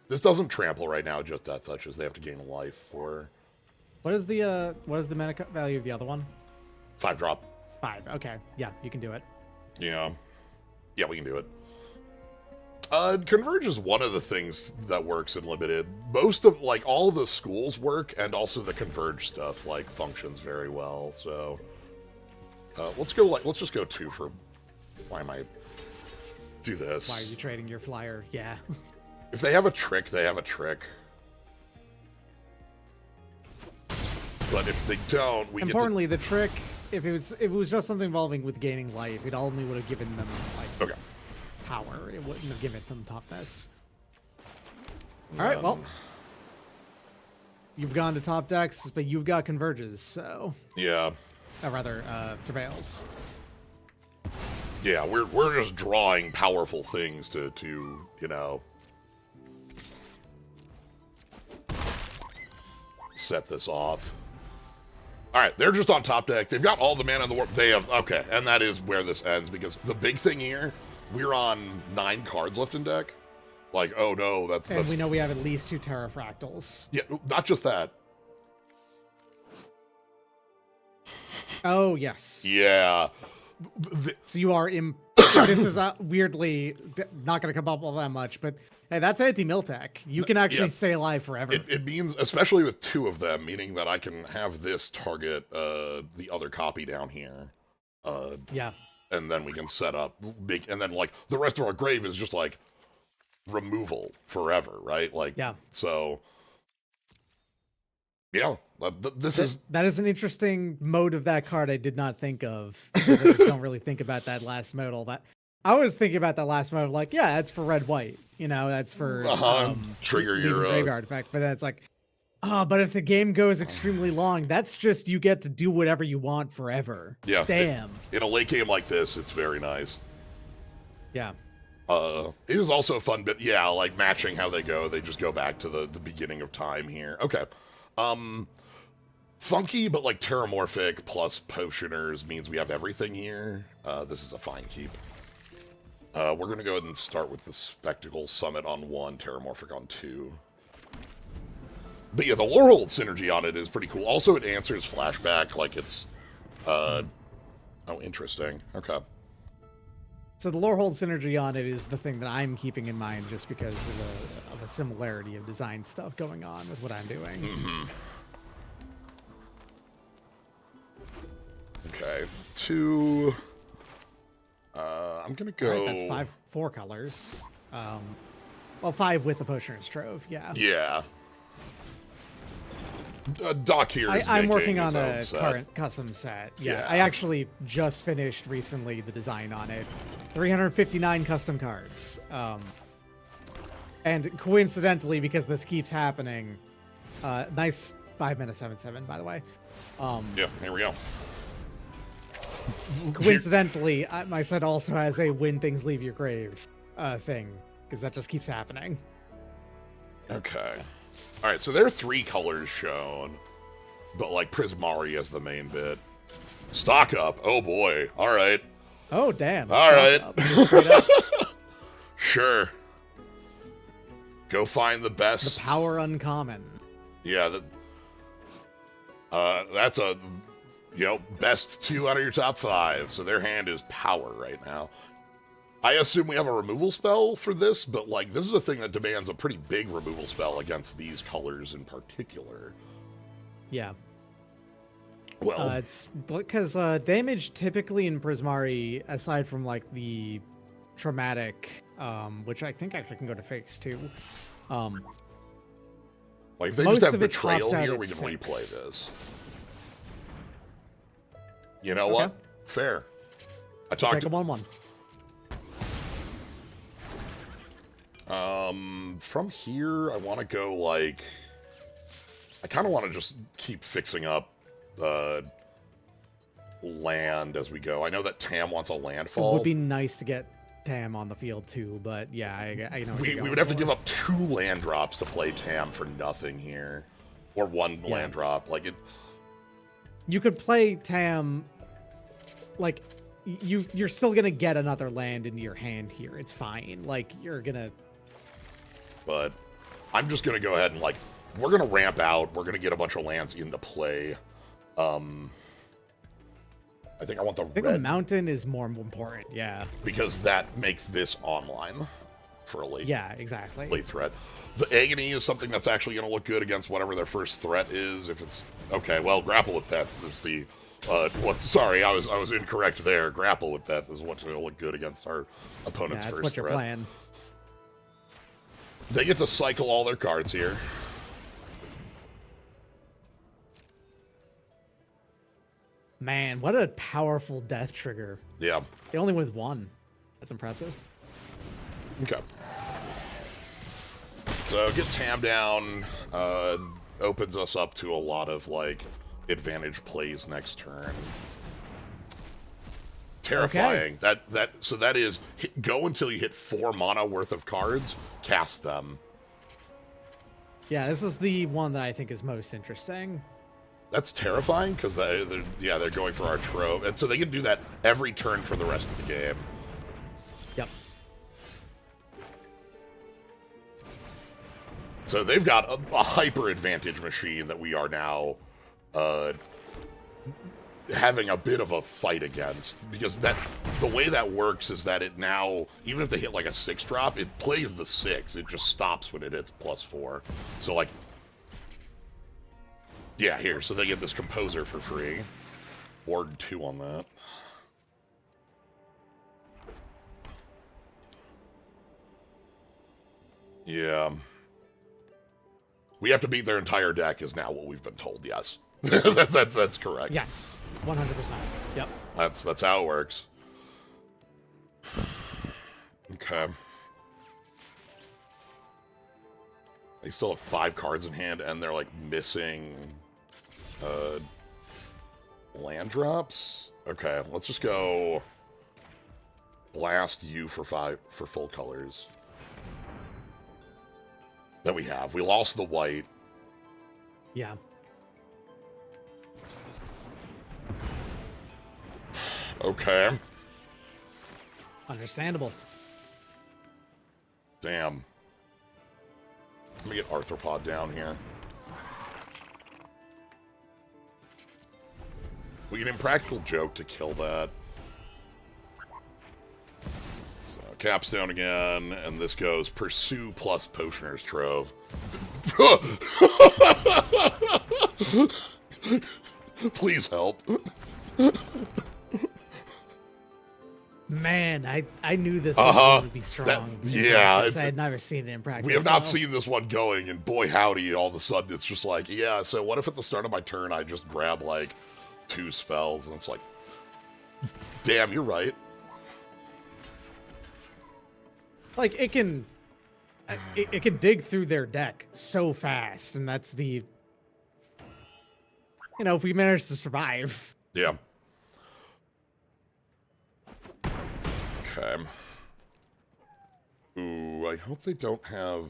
S1: This doesn't trample right now, just Death Touches. They have to gain a life for...
S2: What is the mana value of the other one?
S1: 5-drop.
S2: 5. Okay. Yeah, you can do it.
S1: Yeah. Yeah, we can do it. Converge is one of the things that works in Limited. Most of, like, all the schools work, and also the Converge stuff, like, functions very well, so... let's just go 2 for... Why am I... Do this.
S2: Why are you trading your flyer? Yeah.
S1: If they have a trick, they have a trick. But if they don't, we
S2: Importantly, the trick... If it was just something involving with gaining life, it only would have given them like power. It wouldn't have given them toughness. All right, well, you've gone to top decks, but you've got converges, so
S1: yeah.
S2: Or rather, surveils.
S1: Yeah, we're just drawing powerful things to you know set this off. All right, they're just on top deck. They've got all the mana in the world. They have, okay, and that is where this ends, because the big thing here, we're on 9 cards left in deck. Like, oh no, that's...
S2: And we know we have at least 2 Terrafractals.
S1: Yeah, not just that.
S2: Oh, yes.
S1: Yeah.
S2: So you are... This is weirdly not going to come up all that much, but... Hey, that's anti-Miltech. You can actually stay alive forever.
S1: It means, especially with 2 of them, meaning that I can have this target the other copy down here.
S2: Yeah.
S1: And then we can set up big, and then like the rest of our grave is just like removal forever, right? Like,
S2: yeah.
S1: So, yeah, that
S2: is an interesting mode of that card I did not think of. I just don't really think about that last mode all that. I was thinking about that last mode, like, yeah, that's for red-white. You know, that's for
S1: trigger your
S2: graveyard effect. But that's like, but if the game goes extremely long, that's just you get to do whatever you want forever.
S1: Yeah.
S2: Damn.
S1: In a late game like this, it's very nice.
S2: Yeah.
S1: It is also a fun bit. Yeah, like matching how they go. They just go back to the beginning of time here. Okay. Funky, but like terramorphic plus potioners means we have everything here. This is a fine keep. We're going to go ahead and start with the Spectacle Summit on 1, Terramorphic on 2. But yeah, the Lorehold synergy on it is pretty cool. Also, it answers flashback like it's... oh, interesting. Okay.
S2: So the Lorehold synergy on it is the thing that I'm keeping in mind just because of a similarity of design stuff going on with what I'm doing.
S1: Mm-hmm. Okay. 2... I'm gonna go...
S2: All right, that's 4 colors. Well, 5 with the Potioner's Trove, yeah.
S1: Yeah. Doc here is
S2: I'm working
S1: on
S2: a current custom set. Yeah, I actually just finished recently the design on it. 359 custom cards. And coincidentally, because this keeps happening, nice 5-mana 7/7, by the way.
S1: Yeah, here we go.
S2: Coincidentally, my set also has a when things leave your grave thing, because that just keeps happening.
S1: Okay. Alright, so there are 3 colors shown, but like Prismari as the main bit. Stock up. Oh boy. Alright.
S2: Oh, damn.
S1: Alright. Sure. Go find the best.
S2: The power uncommon.
S1: Yeah, that's a... You know, best 2 out of your top 5. So their hand is power right now. I assume we have a removal spell for this, but like this is a thing that demands a pretty big removal spell against these colors in particular.
S2: Yeah.
S1: Well,
S2: It's because damage typically in Prismari, aside from like the traumatic, which I think actually can go to fix too.
S1: like if they
S2: most
S1: just have
S2: of it tops
S1: betrayal
S2: out
S1: here,
S2: at
S1: we can
S2: 6.
S1: replay this. You know
S2: Okay.
S1: what? Fair. I talked
S2: Take
S1: to
S2: a 1/1.
S1: From here, I want to go, like... I kind of want to just keep fixing up land as we go. I know that Tam wants a
S2: It
S1: landfall.
S2: would be nice to get Tam on the field too, but yeah, I know. What
S1: We
S2: you're
S1: would
S2: going
S1: have to
S2: for.
S1: give up 2 land drops to play Tam for nothing here. Or 1
S2: Yeah.
S1: land drop. Like, it...
S2: You could play Tam, like, you're still gonna get another land into your hand here. It's fine. Like, you're gonna...
S1: But I'm just going to go ahead and, like, we're going to ramp out. We're going to get a bunch of lands into play. I think I want the
S2: I think
S1: red...
S2: the mountain is more important, yeah.
S1: because that makes this online for a late,
S2: Yeah, exactly.
S1: late threat. The Agony is something that's actually going to look good against whatever their first threat is. If it's... Okay, well, Grapple with Death is the... sorry, I was incorrect there. Grapple with Death is what's going to look good against our opponent's
S2: Yeah, that's
S1: first
S2: what you're
S1: threat.
S2: playing.
S1: They get to cycle all their cards here.
S2: Man, what a powerful death trigger.
S1: Yeah.
S2: Only with 1. That's impressive.
S1: Okay. So get Tam down, opens us up to a lot of, like, advantage plays next turn. Terrifying.
S2: Okay.
S1: So that is, go until you hit 4 mana worth of cards, cast them.
S2: Yeah, this is the one that I think is most interesting.
S1: That's terrifying, because they're going for our trope. And so they can do that every turn for the rest of the game.
S2: Yep.
S1: So they've got a hyper advantage machine that we are now having a bit of a fight against, because the way that works is that it now, even if they hit like a 6-drop, it plays the 6. It just stops when it hits +4. So like, yeah, here. So they get this Composer for free. Ward 2 on that. Yeah. We have to beat their entire deck is now what we've been told, yes. that's correct.
S2: Yes, 100%. Yep.
S1: That's how it works. Okay. They still have 5 cards in hand, and they're, like, missing land drops? Okay, let's just go blast you for full colors. That we have. We lost the white.
S2: Yeah.
S1: Okay.
S2: Understandable.
S1: Damn. Let me get Arthropod down here. We can Impractical Joke to kill that. So, Capstone again, and this goes Pursue plus Potioner's Trove. Please help.
S2: Man, I knew this was going to be strong.
S1: Yeah,
S2: I had never seen it in practice.
S1: We have not
S2: though.
S1: seen this one going, and boy howdy, all of a sudden it's just like, yeah, so what if at the start of my turn I just grab, like, 2 spells, and it's like, damn, you're right.
S2: Like, it can dig through their deck so fast, and that's the... You know, if we manage to survive.
S1: Yeah. Okay. Ooh, I hope they don't have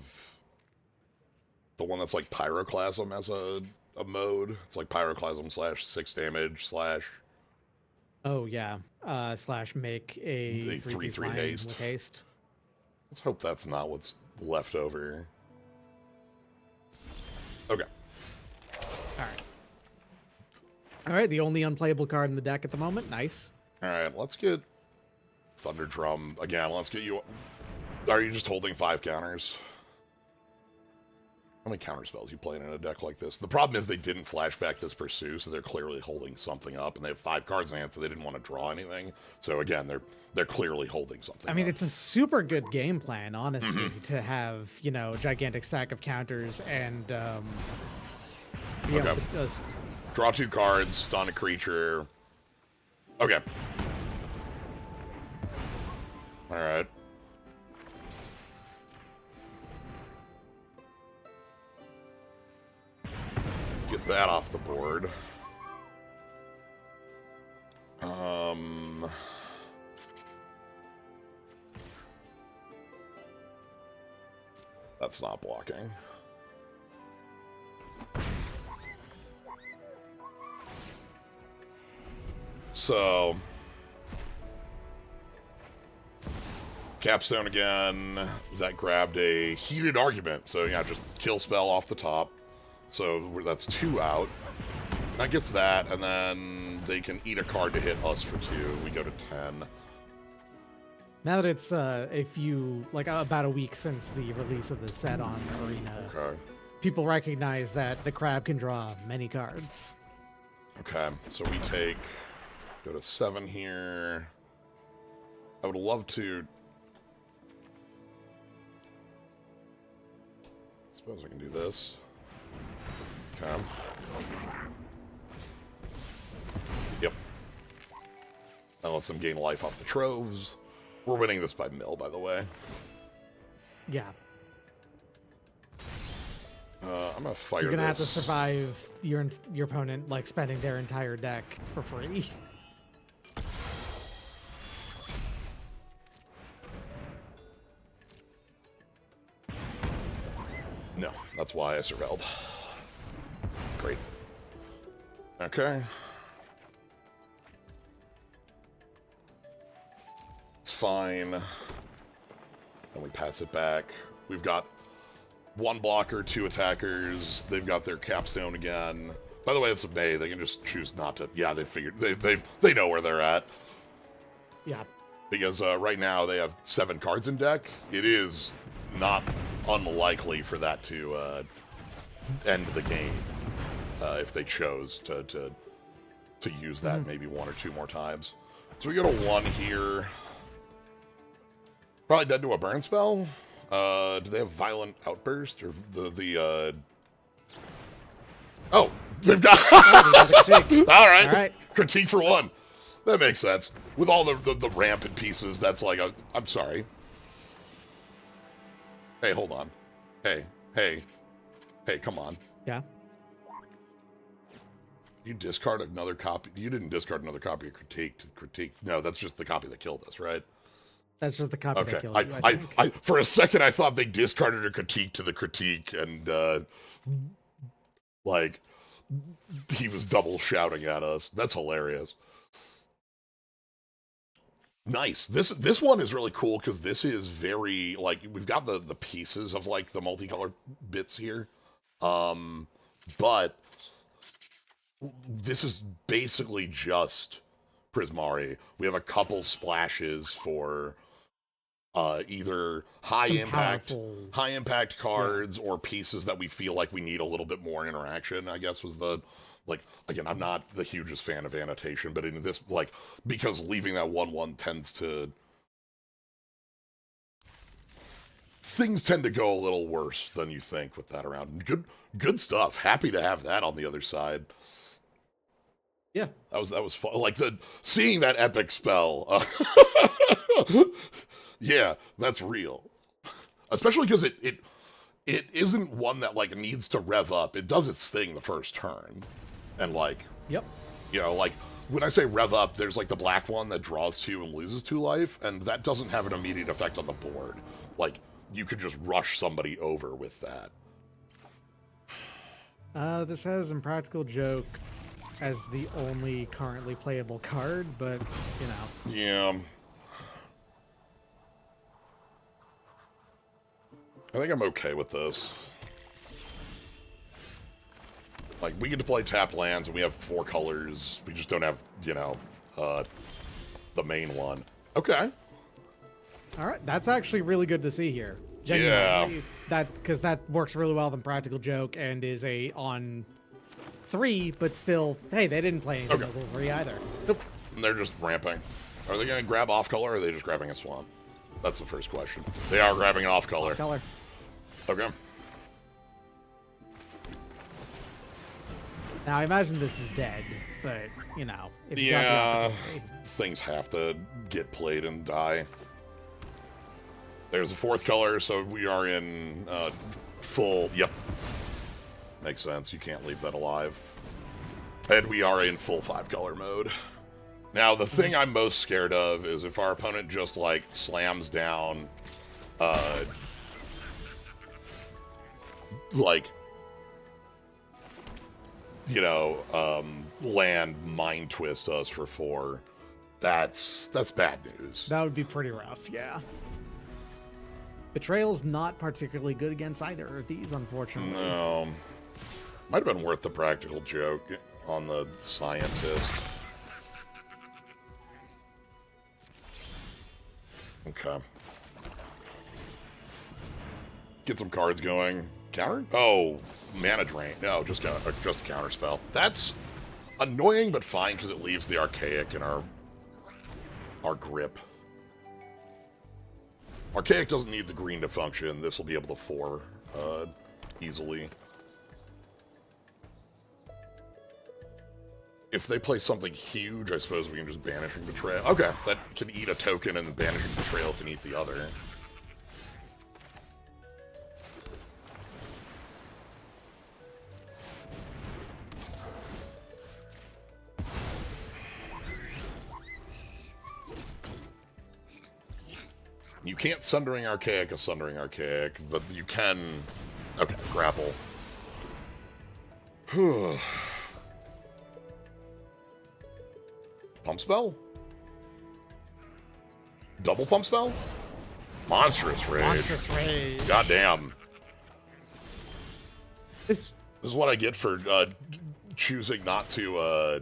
S1: the one that's like Pyroclasm as a mode. It's like Pyroclasm / 6 damage /
S2: Oh, yeah. Slash make a
S1: 3/3 haste.
S2: With haste.
S1: Let's hope that's not what's left over. Okay.
S2: Alright. Alright, the only unplayable card in the deck at the moment. Nice.
S1: Alright, let's get Thunder Drum. Again, let's get you... Are you just holding 5 counters? How many counter spells you playing in a deck like this? The problem is they didn't flashback this Pursue, so they're clearly holding something up, and they have 5 cards in hand, so they didn't want to draw anything. So again, they're clearly holding something.
S2: I mean,
S1: up.
S2: it's a super good game plan, honestly, to have, you know, a gigantic stack of counters and be able to just
S1: draw 2 cards, stun a creature. Okay. All right. Get that off the board. That's not blocking. So, Capstone again. That grabbed a Heated Argument. So yeah, just kill spell off the top. So that's 2 out. That gets that, and then they can eat a card to hit us for 2. We go to 10.
S2: Now that it's about a week since the release of the set on Arena,
S1: Okay.
S2: people recognize that the crab can draw many cards.
S1: Okay, so we go to 7 here. I would love to. I suppose I can do this. Okay. Yep. That lets them gain life off the troves. We're winning this by mill, by the way.
S2: Yeah.
S1: I'm gonna fire
S2: You're gonna have to
S1: this.
S2: survive your opponent like spending their entire deck for free.
S1: No, that's why I surveilled. Great. Okay. It's fine. Then we pass it back. We've got 1 blocker, 2 attackers. They've got their capstone again. By the way, it's a May. They can just choose not to. Yeah, they figured they know where they're at.
S2: Yeah.
S1: Because right now they have 7 cards in deck. It is not unlikely for that to end the game if they chose to use that maybe 1 or 2 more times. So we go to 1 here. Probably dead to a burn spell. Do they have Violent Outburst or the Oh, they've got. All right, critique for 1. That makes sense. With all the rampant pieces, that's like I'm sorry. Hey, hold on. Hey, come on.
S2: Yeah.
S1: You discard another copy. You didn't discard another copy of critique to critique. No, that's just the copy that killed us, right?
S2: That's just the copy that killed you,
S1: I for a second I thought they discarded a critique to the critique, and like he was double shouting at us. That's hilarious. Nice. This one is really cool because this is very like we've got the pieces of like the multicolored bits here, but this is basically just Prismari. We have a couple splashes for either high impact cards or pieces that we feel like we need a little bit more interaction, I guess was the like again, I'm not the hugest fan of annotation, but in this like because leaving that 1/1 tends to things tend to go a little worse than you think with that around. Good stuff. Happy to have that on the other side.
S2: Yeah,
S1: that was fun. Like seeing that epic spell. Yeah, that's real. Especially because it isn't one that like needs to rev up. It does its thing the first turn, and like
S2: yep,
S1: you know, like when I say rev up, there's like the black one that draws 2 and loses 2 life, and that doesn't have an immediate effect on the board. Like you could just rush somebody over with that.
S2: This has Impractical Joke as the only currently playable card, but, you know.
S1: Yeah. I think I'm okay with this. Like, we get to play tapped lands, and we have 4 colors. We just don't have, you know, the main one. Okay.
S2: All right, that's actually really good to see here. Genuinely. Because that works really well than Practical Joke and is a on 3, but still, hey, they didn't play anything level 3 either.
S1: Yep. And they're just ramping. Are they going to grab off color, or are they just grabbing a swamp? That's the first question. They are grabbing an off color.
S2: Color.
S1: Okay.
S2: Now, I imagine this is dead, but, you know. If you got the opportunity.
S1: Things have to get played and die. There's a 4th color, so we are in full... Yep. Makes sense. You can't leave that alive. And we are in full 5-color mode. Now, the thing I'm most scared of is if our opponent just, like, slams down, like, you know, land mind twist us for 4. That's bad news.
S2: That would be pretty rough, yeah. Betrayal's not particularly good against either of these, unfortunately.
S1: No. Might have been worth the Practical Joke on the Scientist. Okay. Get some cards going. Counter? Oh, mana drain. No, just counter spell. That's annoying, but fine because it leaves the Archaic in our grip. Archaic doesn't need the green to function. This will be able to 4 easily. If they play something huge, I suppose we can just Banishing Betrayal. Okay, that can eat a token, and the Banishing Betrayal can eat the other. You can't Sundering Archaic a Sundering Archaic, but you can... Okay, grapple. Pump spell? Double pump spell? Monstrous Rage.
S2: Monstrous Rage.
S1: Goddamn.
S2: This
S1: is what I get for choosing not to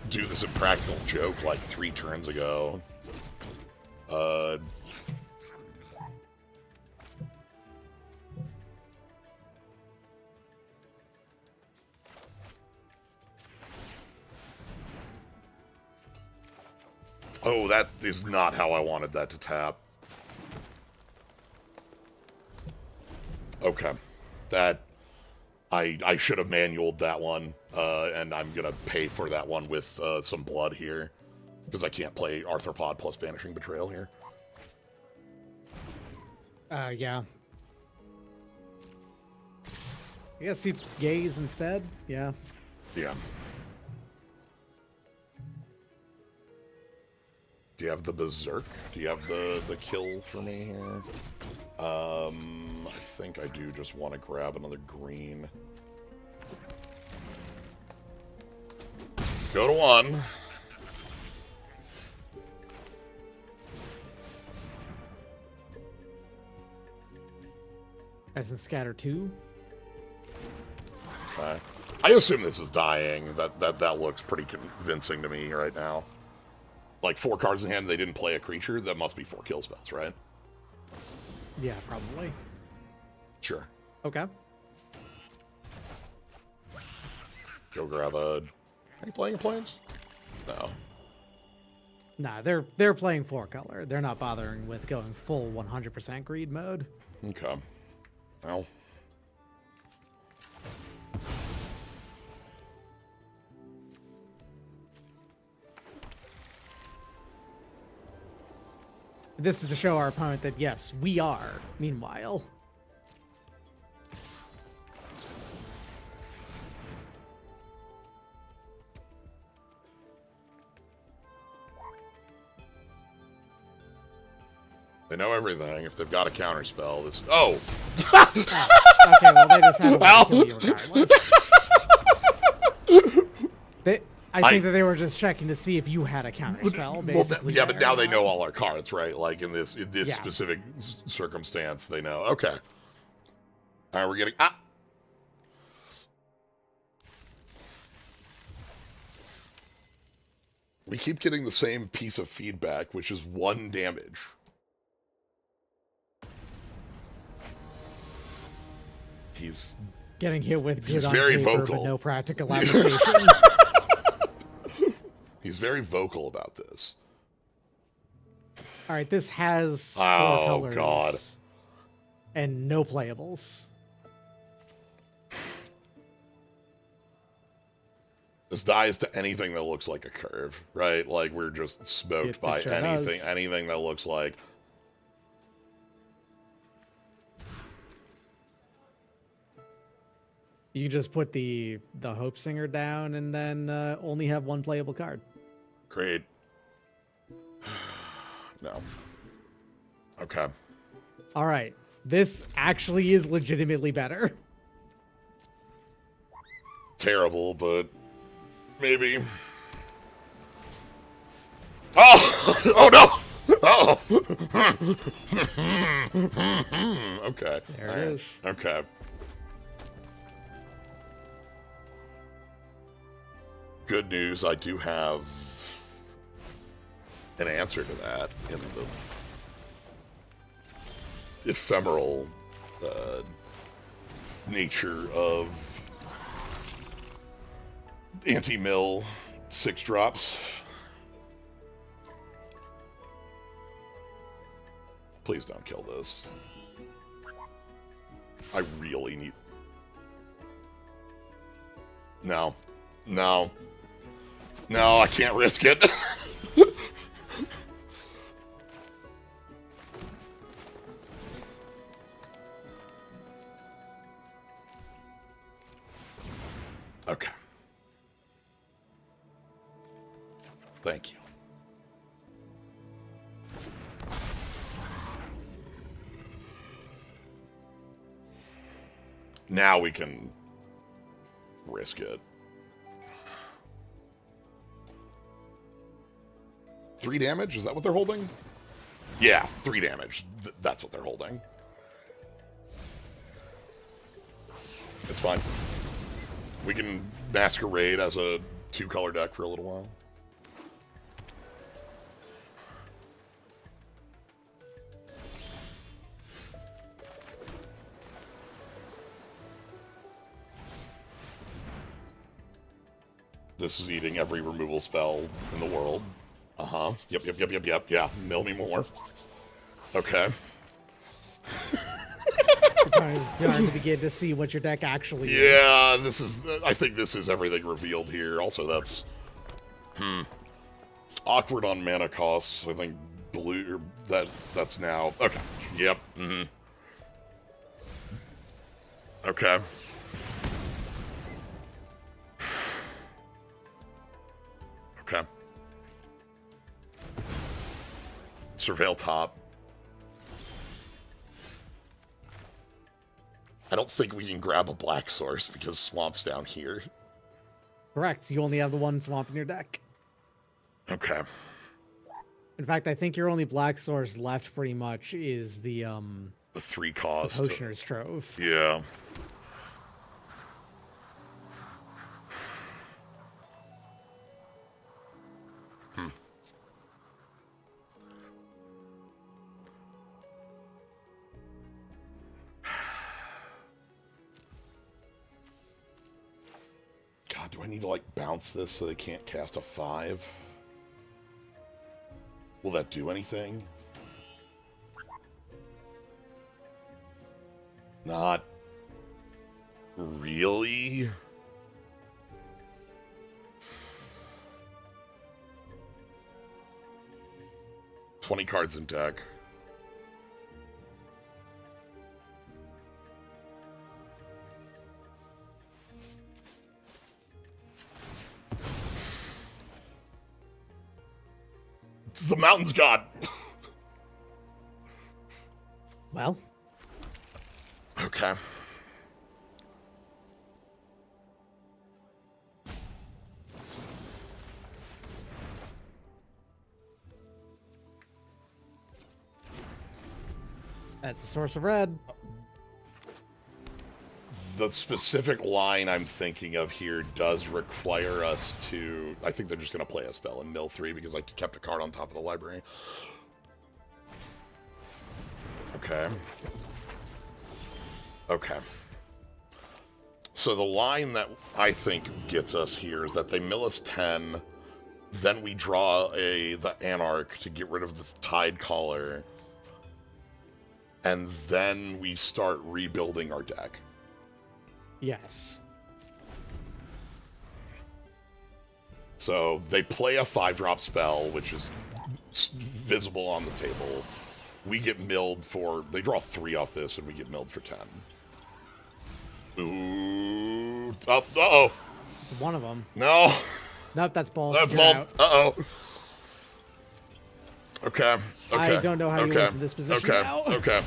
S1: do this Impractical Joke like 3 turns ago. Oh, that is not how I wanted that to tap. Okay. That... I should have manualed that one, and I'm gonna pay for that one with some blood here. Because I can't play Arthropod plus Banishing Betrayal here.
S2: Yeah. I guess you gaze instead? Yeah.
S1: Yeah. Do you have the Berserk? Do you have the kill for me here? I think I do just want to grab another green. Go to 1.
S2: As in Scatter 2?
S1: Okay. I assume this is dying. That looks pretty convincing to me right now. Like 4 cards in hand, they didn't play a creature. That must be 4 kill spells, right?
S2: Yeah, probably.
S1: Sure.
S2: Okay.
S1: Go grab a... Are you playing a Plains? No.
S2: Nah, they're playing 4-color. They're not bothering with going full 100% greed mode.
S1: Okay. Well...
S2: This is to show our opponent that, yes, we are, meanwhile.
S1: They know everything. If they've got a counter spell, this... Oh!
S2: Okay, well, they just had to kill you regardless. I think that they were just checking to see if you had a counter spell, basically.
S1: Well, yeah, but now they know all our cards, right? Like, in this specific circumstance, they know. Okay. All right, we're getting... Ah! We keep getting the same piece of feedback, which is 1 damage. He's
S2: getting hit with good
S1: he's
S2: on
S1: very
S2: paper,
S1: vocal.
S2: but no practical application.
S1: He's very vocal about this.
S2: All right, this has 4
S1: Oh,
S2: colors.
S1: God.
S2: And no playables.
S1: This dies to anything that looks like a curve, right? Like, we're just smoked
S2: It
S1: by
S2: sure
S1: anything,
S2: does.
S1: anything that looks like...
S2: You just put the Hope Singer down and then only have 1 playable card.
S1: Great. No. Okay.
S2: All right. This actually is legitimately better.
S1: Terrible, but maybe. Oh! Oh, no! Oh! Okay.
S2: There
S1: All
S2: it
S1: right.
S2: is.
S1: Okay. Good news, I do have an answer to that in the ephemeral nature of anti-mill 6 drops. Please don't kill this. I really need... No. No. No, I can't risk it. Okay. Thank you. Now we can risk it. 3 damage? Is that what they're holding? Yeah, 3 damage. That's what they're holding. It's fine. We can masquerade as a 2-color deck for a little while. This is eating every removal spell in the world. Uh-huh. Yep. Yeah, mill me more. Okay.
S2: Starting to begin to see what your deck actually is.
S1: Yeah, this is... I think this is everything revealed here. Also, that's... awkward on mana costs. I think blue... That's now... Okay. Yep. Okay. Okay. Surveil top. I don't think we can grab a black source because Swamp's down here.
S2: Correct. You only have the 1 swamp in your deck.
S1: Okay.
S2: In fact, I think your only black source left pretty much is the
S1: 3 cost.
S2: Potioner's Trove.
S1: Yeah. God, do I need to, like, bounce this so they can't cast a 5? Will that do anything? Not really. $20 cards in deck. The mountain's god.
S2: Well.
S1: Okay.
S2: That's the source of red.
S1: The specific line I'm thinking of here does require us to... I think they're just going to play a spell in mill 3 because I kept a card on top of the library. Okay. Okay. So the line that I think gets us here is that they mill us 10, then we draw the Anarch to get rid of the Tide Caller, and then we start rebuilding our deck.
S2: Yes.
S1: So they play a 5-drop spell, which is visible on the table. We get milled for... They draw 3 off this, and we get milled for 10. Ooh. Oh, uh-oh.
S2: It's one of them.
S1: No.
S2: Nope, that's balls.
S1: That's
S2: You're
S1: balls.
S2: out.
S1: Uh-oh. Okay.
S2: I don't know how you went from this position now.
S1: Okay.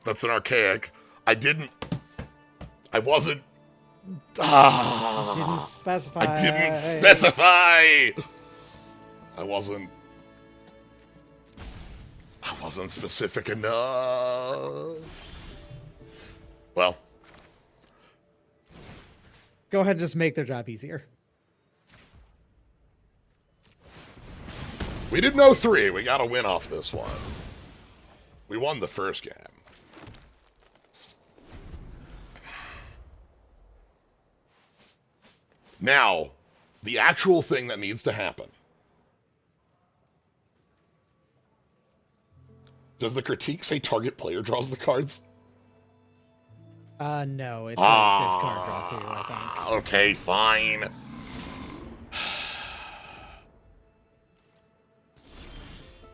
S1: That's an archaic. I wasn't...
S2: Didn't specify.
S1: I didn't specify! I wasn't specific enough. Well.
S2: Go ahead and just make their job easier.
S1: We did know 3. We got to win off this one. We won the first game. Now, the actual thing that needs to happen. Does the critique say target player draws the cards?
S2: No, it says discard draw 2, I think.
S1: Okay, fine.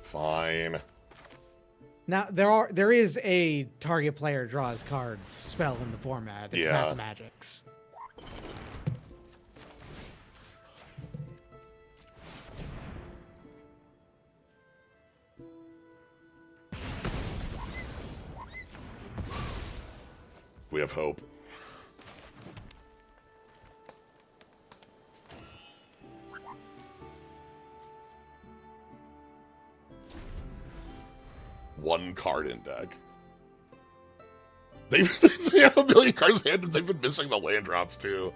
S1: Fine.
S2: Now there is a target player draws cards spell in the format. It's Mathemagics.
S1: We have hope. One card in deck. They have a million cards in hand. They've been missing the land drops too.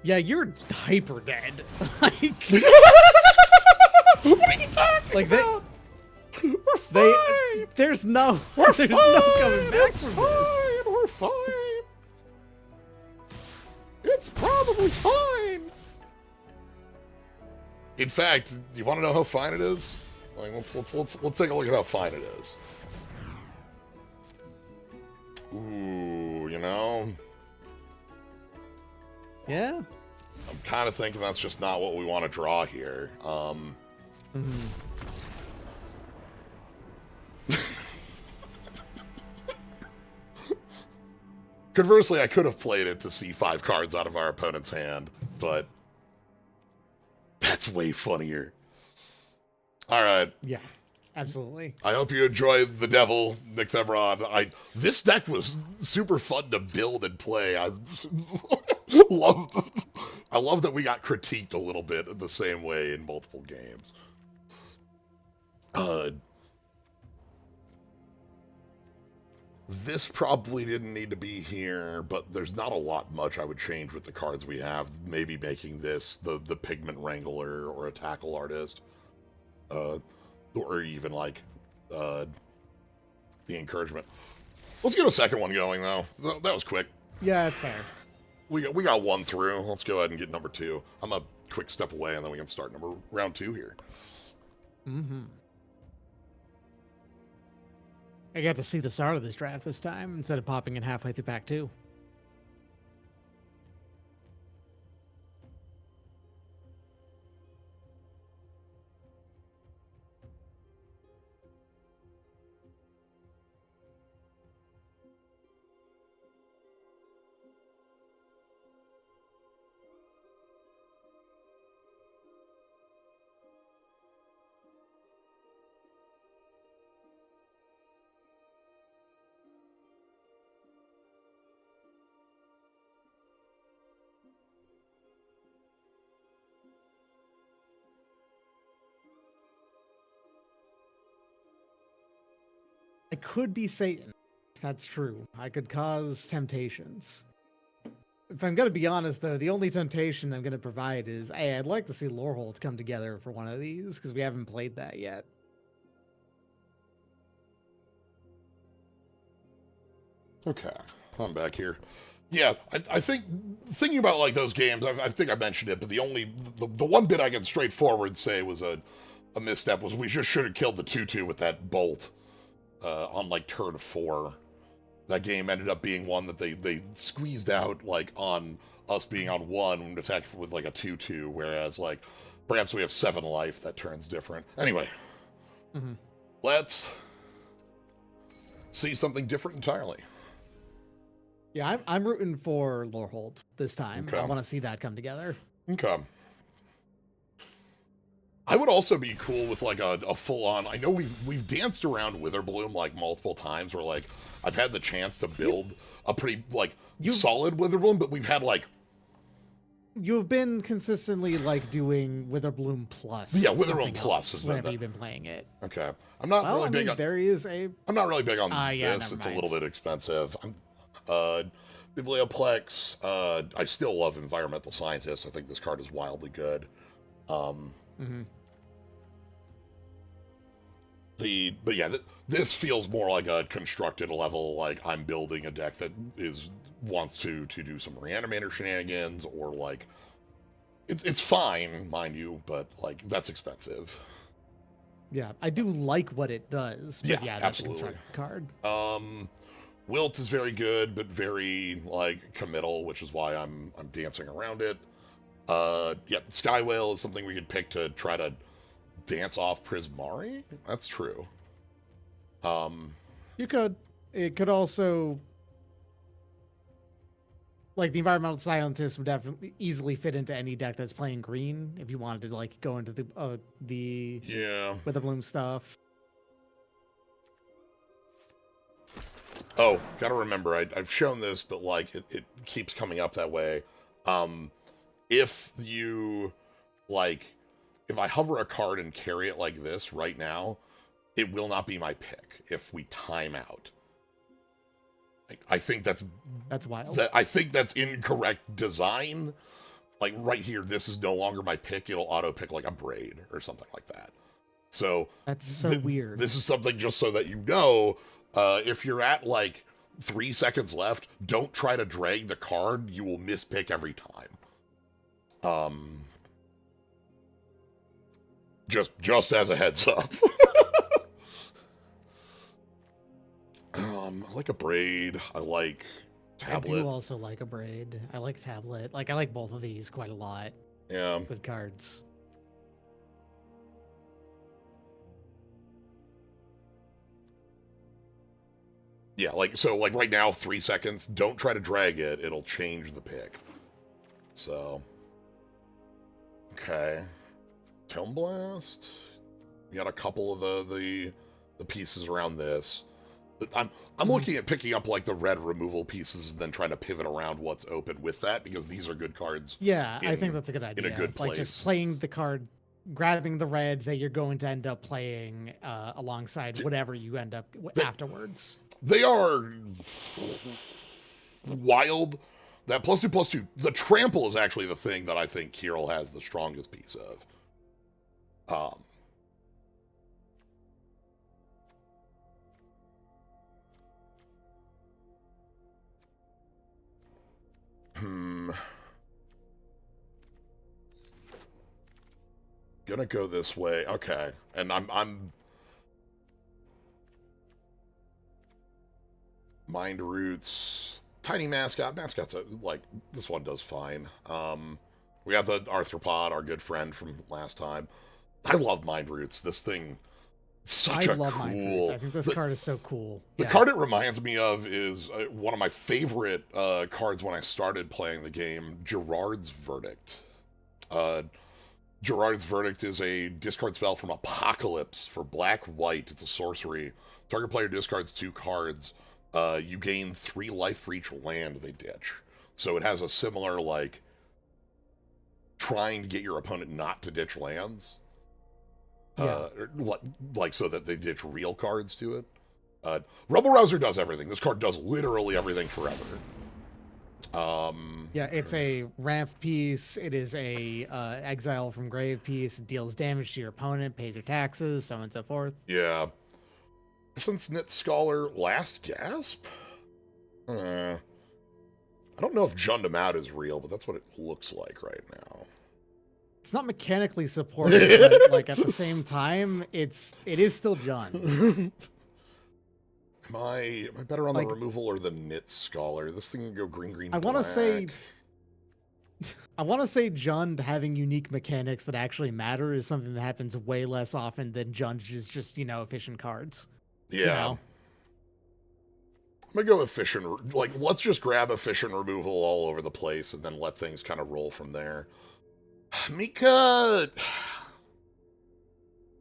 S2: Yeah, you're hyper dead. Like,
S1: what are you talking about? We're fine.
S2: There's no
S1: We're
S2: coming back
S1: it's
S2: from
S1: fine.
S2: this.
S1: We're fine. It's probably fine. In fact, do you want to know how fine it is? Like, let's take a look at how fine it is. Ooh, you know.
S2: Yeah.
S1: I'm kind of thinking that's just not what we want to draw here. Conversely, I could have played it to see 5 cards out of our opponent's hand, but that's way funnier. All right.
S2: Yeah, absolutely.
S1: I hope you enjoyed the Devil, Nick Thebron. This deck was super fun to build and play. I love that we got critiqued a little bit in the same way in multiple games. This probably didn't need to be here, but there's not a lot much I would change with the cards we have. Maybe making this the Pigment Wrangler or a Tackle Artist. Or even like the Encouragement. Let's get a second one going though. That was quick.
S2: Yeah, it's fair.
S1: We got 1 through. Let's go ahead and get number 2. I'm a quick step away, and then we can start round 2 here.
S2: I got to see the start of this draft this time instead of popping in halfway through pack 2. I could be Satan. That's true. I could cause temptations. If I'm gonna be honest, though, the only temptation I'm gonna provide is, hey, I'd like to see Lorehold come together for one of these because we haven't played that yet.
S1: Okay, I'm back here. Yeah, I think thinking about like those games, I think I mentioned it, but the one bit I can straightforward say was a misstep was we just should have killed the 2/2 with that bolt on like turn 4. That game ended up being one that they squeezed out like on us being on 1 when we attacked with like a 2/2, whereas like perhaps we have 7 life, that turns different. Anyway, let's see something different entirely.
S2: Yeah, I'm rooting for Lorehold this time.
S1: Okay.
S2: I want to see that come together.
S1: Okay. I would also be cool with like a full-on. I know we've danced around Witherbloom like multiple times, where like I've had the chance to build a pretty like solid Witherbloom, but we've had like
S2: you've been consistently like doing Witherbloom Plus.
S1: Yeah, Witherbloom Plus.
S2: Whenever you've been playing it.
S1: Okay, I'm not really big on.
S2: There is a.
S1: I'm not really big on
S2: yeah,
S1: this. It's a little bit expensive. Biblioplex. I still love Environmental Scientist. I think this card is wildly good. But yeah, this feels more like a constructed level. Like I'm building a deck that wants to do some reanimator shenanigans, or like it's fine, mind you, but like that's expensive.
S2: Yeah, I do like what it does. But yeah, that's
S1: absolutely.
S2: A constructed card.
S1: Wilt is very good, but very like committal, which is why I'm dancing around it. Yeah, Skywhale is something we could pick to try to dance off Prismari. That's true.
S2: You could. It could also, like, the Environmental Scientist would definitely easily fit into any deck that's playing green if you wanted to like go into the Witherbloom stuff.
S1: Oh, gotta remember, I've shown this, but like it keeps coming up that way. If you like, if I hover a card and carry it like this right now, it will not be my pick if we time out. I think that's
S2: wild.
S1: I think that's incorrect design. Like right here, this is no longer my pick. It'll auto pick like a Braid or something like that. So
S2: that's so weird.
S1: This is something just so that you know. If you're at like 3 seconds left, don't try to drag the card. You will mispick every time. Just as a heads up. I like a Braid. I like Tablet.
S2: I do also like a Braid. I like Tablet. Like I like both of these quite a lot.
S1: Yeah.
S2: Good cards.
S1: Yeah, like, so, like, right now, 3 seconds, don't try to drag it, it'll change the pick. So. Okay. Tome Blast. We got a couple of the pieces around this. I'm looking at picking up, like, the red removal pieces and then trying to pivot around what's open with that, because these are good cards.
S2: Yeah, I think that's a good idea.
S1: In a good place.
S2: Like, just playing the card, grabbing the red that you're going to end up playing alongside whatever you end up afterwards.
S1: They are wild. That +2/+2. The trample is actually the thing that I think Kirill has the strongest piece of. Gonna go this way. Okay. And I'm Mind Roots, Tiny Mascot. Mascot's like, this one does fine. We got the Arthropod, our good friend from last time. I love Mind Roots. This thing, I love Mind Roots.
S2: I think this card is so cool.
S1: The card it reminds me of is one of my favorite cards when I started playing the game, Gerard's Verdict. Gerard's Verdict is a discard spell from Apocalypse for black-white. It's a sorcery. Target player discards 2 cards. You gain 3 life for each land they ditch. So it has a similar, like, trying to get your opponent not to ditch lands. Like, so that they ditch real cards to it. Rebel Rouser does everything. This card does literally everything forever.
S2: Yeah, it's a ramp piece. It is a exile from grave piece. It deals damage to your opponent, pays your taxes, so on and so forth.
S1: Yeah. Since Knit Scholar last gasp? I don't know if Jund Out is real, but that's what it looks like right now.
S2: It's not mechanically supported, but like at the same time, it is still Jund.
S1: Am I better on the removal or the Knit Scholar? This thing can go green,
S2: I want to say Jund having unique mechanics that actually matter is something that happens way less often than Jund is just, efficient cards.
S1: Yeah. I'm gonna go efficient. Like, let's just grab efficient removal all over the place and then let things kind of roll from there. Mika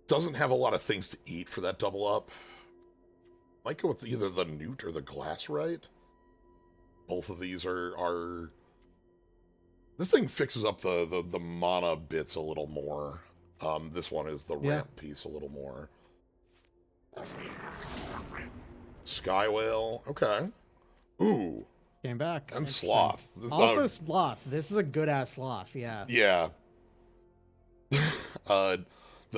S1: doesn't have a lot of things to eat for that double up. Might go with either the Newt or the Glassrite. Both of these are... This thing fixes up the mana bits a little more. This one is the ramp piece a little more. Skywhale, okay. Ooh.
S2: Came back.
S1: And Sloth.
S2: Also Sloth. This is a good-ass Sloth, yeah.
S1: Yeah. The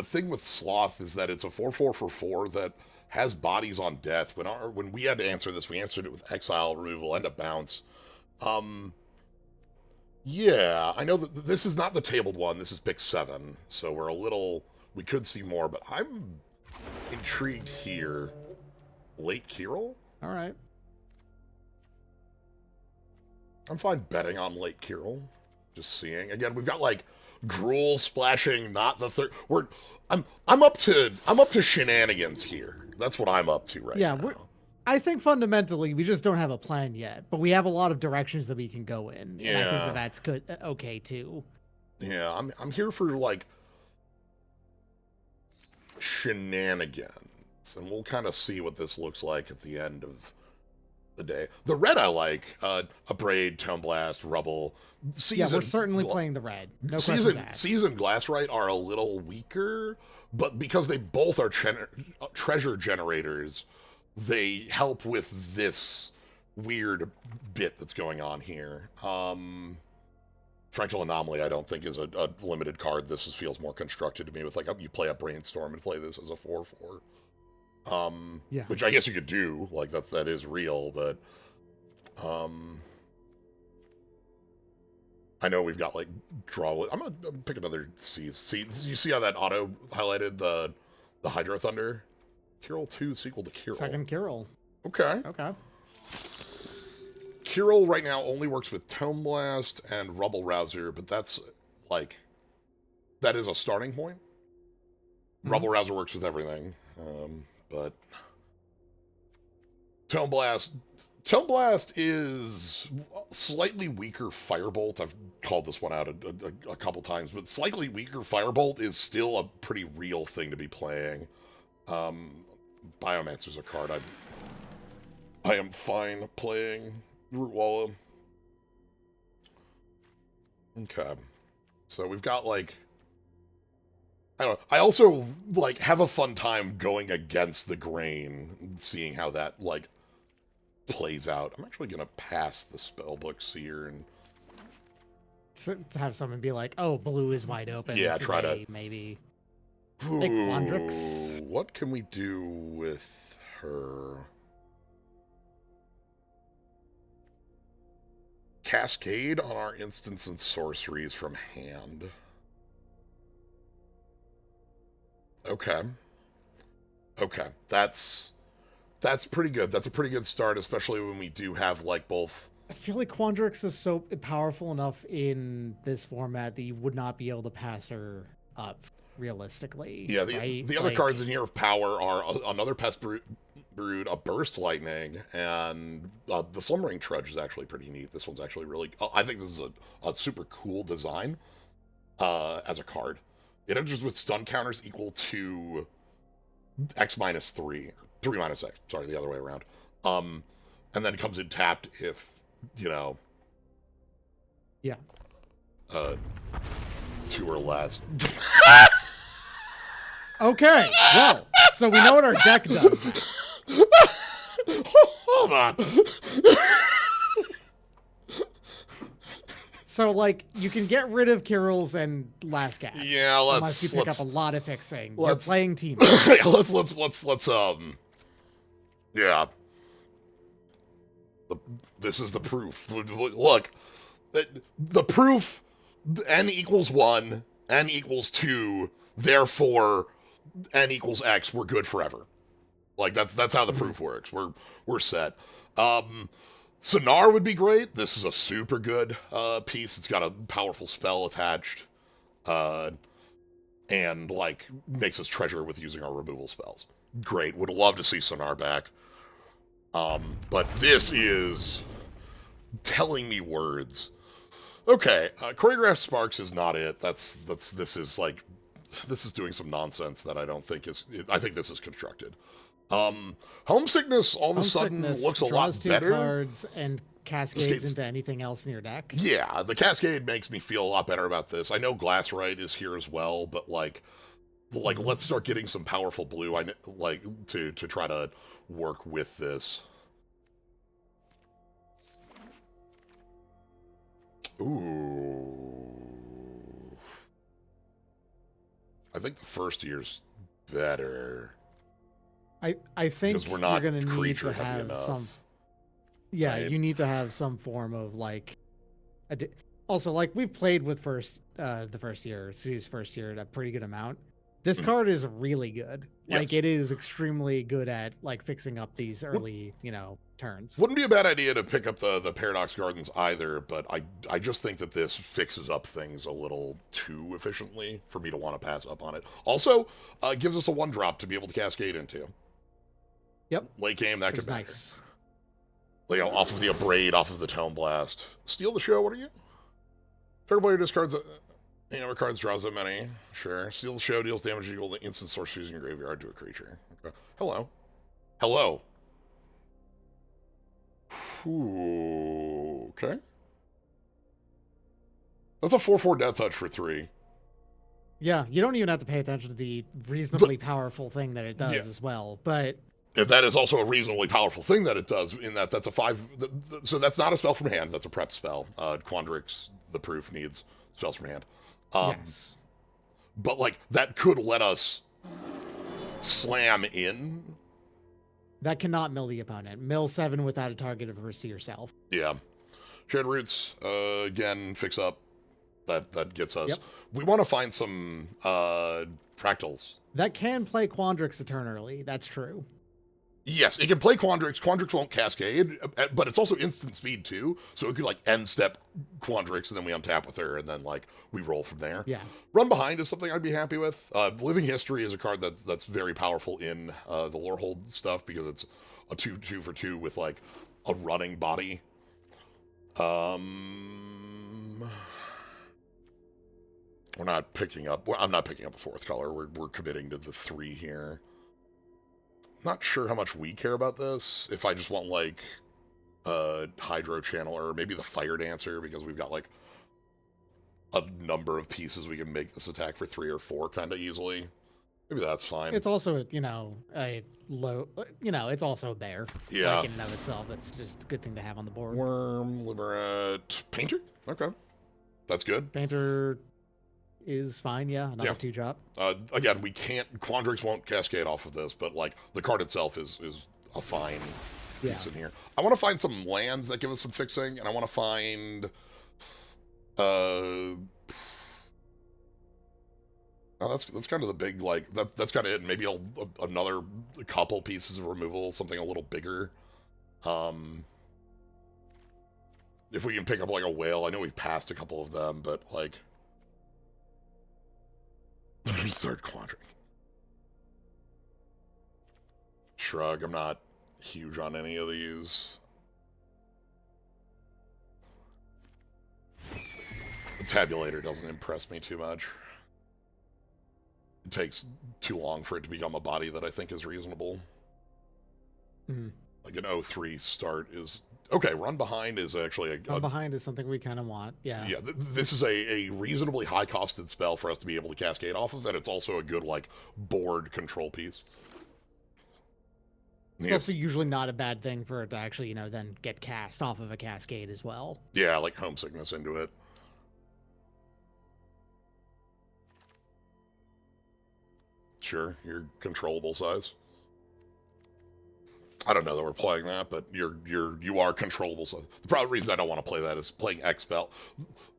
S1: thing with Sloth is that it's a 4/4 for 4 that has bodies on death. When we had to answer this, we answered it with exile, removal, and a bounce. Yeah, I know that this is not the tabled one. This is pick 7, so we could see more, but I'm intrigued here. Late Kirill?
S2: All right.
S1: I'm fine betting on late Kirill. Just seeing. Again, we've got like Gruul splashing, not the third. I'm up to shenanigans here. That's what I'm up to right now.
S2: I think fundamentally we just don't have a plan yet, but we have a lot of directions that we can go in.
S1: Yeah.
S2: And I think that's good. Okay, too.
S1: Yeah, I'm here for like shenanigans, and we'll kind of see what this looks like at the end of the day. The red I like, Abrade, Tome Blast, Rubble.
S2: Yeah, we're certainly playing the red. No questions asked.
S1: Seasoned Glassrite are a little weaker, but because they both are treasure generators, they help with this weird bit that's going on here. Fractal Anomaly, I don't think is a limited card. This feels more constructed to me with like you play a Brainstorm and play this as a 4/4. Which I guess you could do. Like that is real, but I know we've got like draw. I'm gonna pick another C. You see how that auto highlighted the Hydro Thunder? Kirill 2 is equal to Kirill.
S2: Second Kirill.
S1: Okay. Kirill right now only works with Tome Blast and Rubble Rouser, but that is a starting point. Rubble Rouser works with everything, but Tome Blast is slightly weaker Firebolt. I've called this one out a couple times, but slightly weaker Firebolt is still a pretty real thing to be playing. Biomancer's a card I am fine playing. Rootwalla. Okay. So we've got like I don't know. I also like have a fun time going against the grain and seeing how that like plays out. I'm actually gonna pass the spellbooks here and
S2: to have someone be like, "Oh, blue is wide open."
S1: Yeah, try to
S2: maybe.
S1: Ooh,
S2: Quandrix.
S1: what can we do with her? Cascade on our instants and sorceries from hand. Okay. That's pretty good. That's a pretty good start, especially when we do have like both.
S2: I feel like Quandrix is so powerful enough in this format that you would not be able to pass her up realistically.
S1: Yeah,
S2: right?
S1: the other cards in here of power are another Pest Brood, a Burst Lightning, and the Slumbering Trudge is actually pretty neat. This one's actually really... I think this is a super cool design as a card. It enters with stun counters equal to X minus 3, or 3 minus X, sorry, the other way around. And then it comes in tapped if,
S2: Yeah.
S1: 2 or less.
S2: Okay, well, so we know what our deck does now.
S1: Hold on.
S2: So, like, you can get rid of Kirill's and Last Gasp.
S1: Yeah,
S2: unless you pick up a lot of fixing. You're
S1: let's-
S2: playing team.
S1: let's yeah. This is the proof. Look, the proof, n equals 1, n equals 2, therefore n equals x, we're good forever. Like, that's how the proof works. We're set. Sonar would be great. This is a super good piece. It's got a powerful spell attached. And, like, makes us treasure with using our removal spells. Great. Would love to see Sonar back. But this is telling me words. Okay, choreographed sparks is not it. This is doing some nonsense that I don't think is. I think this is constructed. Homesickness all of a sudden looks a lot better.
S2: Cards and cascades into anything else in your deck.
S1: Yeah, the cascade makes me feel a lot better about this. I know Glassrite is here as well, but like let's start getting some powerful blue. I like to try to work with this. Ooh. I think the first year's better.
S2: I think
S1: because we're not
S2: you're gonna need
S1: creature
S2: to
S1: heavy
S2: have
S1: enough.
S2: some. Yeah,
S1: right?
S2: you need to have some form of like. Also, like we've played with the first year, Sue's first year, a pretty good amount. This card is really good.
S1: Yes.
S2: Like it is extremely good at like fixing up these early, turns.
S1: Wouldn't be a bad idea to pick up the Paradox Gardens either, but I just think that this fixes up things a little too efficiently for me to want to pass up on it. Also, gives us a 1-drop to be able to cascade into.
S2: Yep.
S1: Late game, that
S2: It
S1: could
S2: was
S1: be
S2: nice.
S1: off of the Abrade, off of the Tome Blast. Steal the show, what are you? Target player discards cards draws that many. Sure. Steal the show deals damage equal to instant source using graveyard to a creature. Okay. Hello. Hello. Ooh, okay. That's a 4/4 Death Touch for 3.
S2: Yeah, you don't even have to pay attention to the reasonably powerful thing that it does as well. But
S1: if that is also a reasonably powerful thing that it does, in that that's a 5. So that's not a spell from hand. That's a prep spell. Quandrix, the proof, needs spells from hand.
S2: yes.
S1: But like that could let us slam in.
S2: That cannot mill the opponent. Mill 7 without a target of Mercy yourself.
S1: Yeah. Shared Roots, again, fix up. That gets us.
S2: Yep.
S1: We want to find some fractals.
S2: That can play Quandrix a turn early. That's true.
S1: Yes, it can play Quandrix. Quandrix won't cascade, but it's also instant speed too. So it could like end step Quandrix, and then we untap with her, and then like we roll from there.
S2: Yeah.
S1: Run Behind is something I'd be happy with. Living History is a card that's very powerful in the Lorehold stuff because it's a 2/2 for 2 with like a running body. We're not picking up. I'm not picking up a 4th color. We're committing to the 3 here. Not sure how much we care about this. If I just want like a Hydro Channel or maybe the Fire Dancer because we've got like a number of pieces we can make this attack for 3 or 4 kind of easily. Maybe that's fine.
S2: It's also, a low, it's also a bear.
S1: Yeah.
S2: Like in and of itself, that's just a good thing to have on the board.
S1: Worm, Liberate, Painter? Okay. That's good.
S2: Painter is fine, yeah. Another 2-drop.
S1: Again, we can't, Quandrix won't cascade off of this, but like the card itself is a fine piece in here. I want to find some lands that give us some fixing, and I want to find that's kind of the big, like, that's kind of it. Maybe another couple pieces of removal, something a little bigger. If we can pick up, like, a whale. I know we've passed a couple of them, but, like, maybe 3rd quadrant. Shrug, I'm not huge on any of these. The tabulator doesn't impress me too much. It takes too long for it to become a body that I think is reasonable.
S2: Mm-hmm.
S1: Like an 0-3 start is... Okay, Run Behind is actually
S2: Run Behind is something we kind of want, yeah.
S1: Yeah, this is a reasonably high-costed spell for us to be able to cascade off of, and it's also a good, like, board control piece.
S2: It's also usually not a bad thing for it to actually, then get cast off of a cascade as well.
S1: Yeah, like Homesickness into it. Sure, your controllable size. I don't know that we're playing that, but you are controllable. So the probably reason I don't want to play that is playing X-Spell.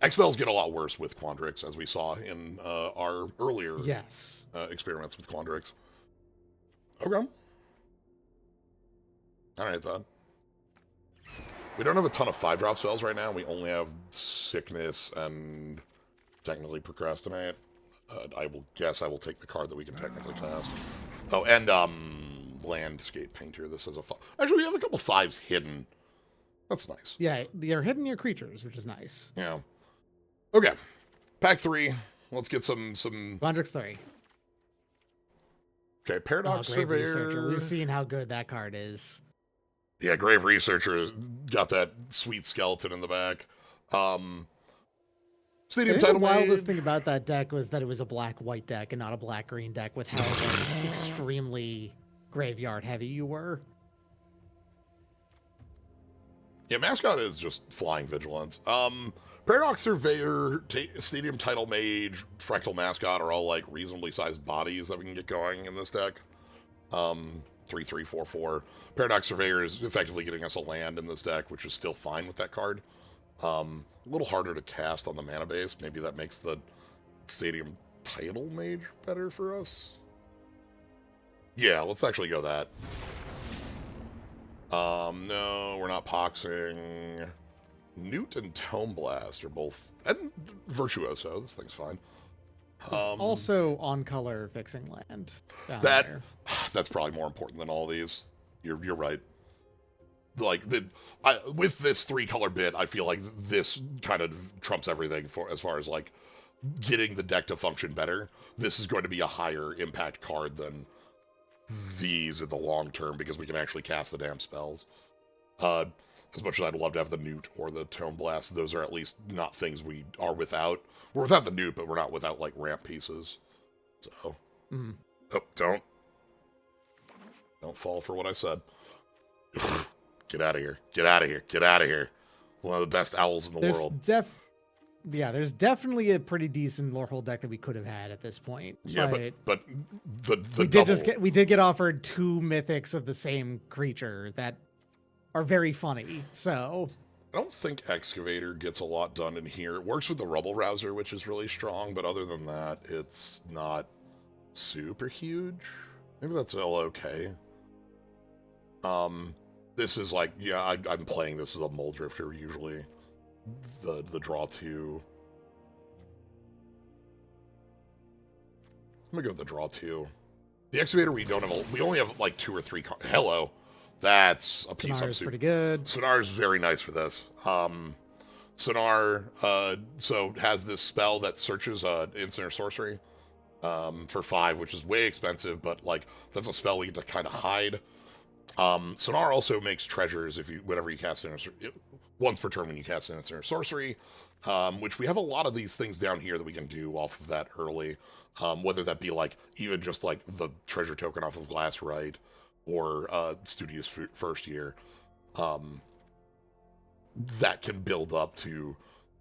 S1: X-Spells get a lot worse with Quandrix, as we saw in our earlier experiments with Quandrix. Okay. All right, then. We don't have a ton of 5-drop spells right now. We only have Sickness and technically Procrastinate. I will guess I will take the card that we can technically cast. Oh, and Landscape Painter. This is a actually we have a couple 5s hidden. That's nice.
S2: Yeah, they're hidden near creatures, which is nice.
S1: Yeah. Okay. Pack 3. Let's get some
S2: Quandrix 3.
S1: Okay, Paradox Surveyor.
S2: Researcher. We've seen how good that card is.
S1: Yeah, Grave Researcher got that sweet skeleton in the back. Stadium Title
S2: The wildest
S1: Mage.
S2: thing about that deck was that it was a black-white deck and not a black-green deck with how like, extremely graveyard heavy you were.
S1: Yeah, mascot is just flying vigilance. Paradox Surveyor, Stadium Title Mage, Fractal Mascot are all like reasonably sized bodies that we can get going in this deck. 3/3/4/4. Paradox Surveyor is effectively getting us a land in this deck, which is still fine with that card. A little harder to cast on the mana base. Maybe that makes the Stadium Title Mage better for us. Yeah, let's actually go that. No, we're not poxing. Newt and Tome Blast are both, and Virtuoso. This thing's fine.
S2: Also on color fixing land.
S1: That's probably more important than all these. You're right. Like with this 3-color bit, I feel like this kind of trumps everything for as far as like getting the deck to function better. This is going to be a higher impact card than these in the long term because we can actually cast the damn spells. As much as I'd love to have the Newt or the Tome Blast, those are at least not things we are without. We're without the Newt, but we're not without like ramp pieces. So, Oh, don't fall for what I said. Get out of here! Get out of here! Get out of here! One of the best owls in the world.
S2: There's definitely a pretty decent Lorehold deck that we could have had at this point.
S1: Yeah, but
S2: we did get offered 2 mythics of the same creature that are very funny. So
S1: I don't think Excavator gets a lot done in here. It works with the Rubble Rouser, which is really strong, but other than that, it's not super huge. Maybe that's all okay. This is like, yeah, I'm playing this as a Mold Drifter usually. The draw 2. I'm gonna go with the draw 2. The Excavator we only have like 2 or 3 cards. Hello. That's a piece
S2: Sonar's pretty good.
S1: Sonar is very nice for this. Sonar so has this spell that searches instant or sorcery for 5, which is way expensive, but like that's a spell we get to kind of hide. Sonar also makes treasures whenever you cast once per turn when you cast an instant or sorcery, which we have a lot of these things down here that we can do off of that early, whether that be like even just like the treasure token off of Glassrite or Studious First Year, that can build up to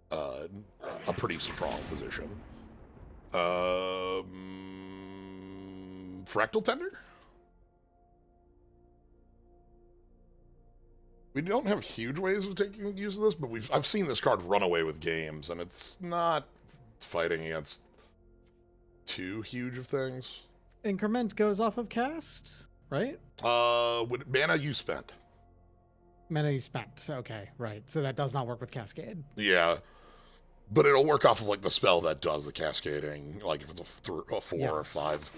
S1: a pretty strong position. Fractal Tender? We don't have huge ways of taking use of this, but I've seen this card run away with games, and it's not fighting against too huge of things.
S2: Increment goes off of cast, right?
S1: Mana you spent.
S2: Mana you spent. Okay, right. So that does not work with Cascade.
S1: Yeah. But it'll work off of like the spell that does the cascading, like if it's a 4 or a 5.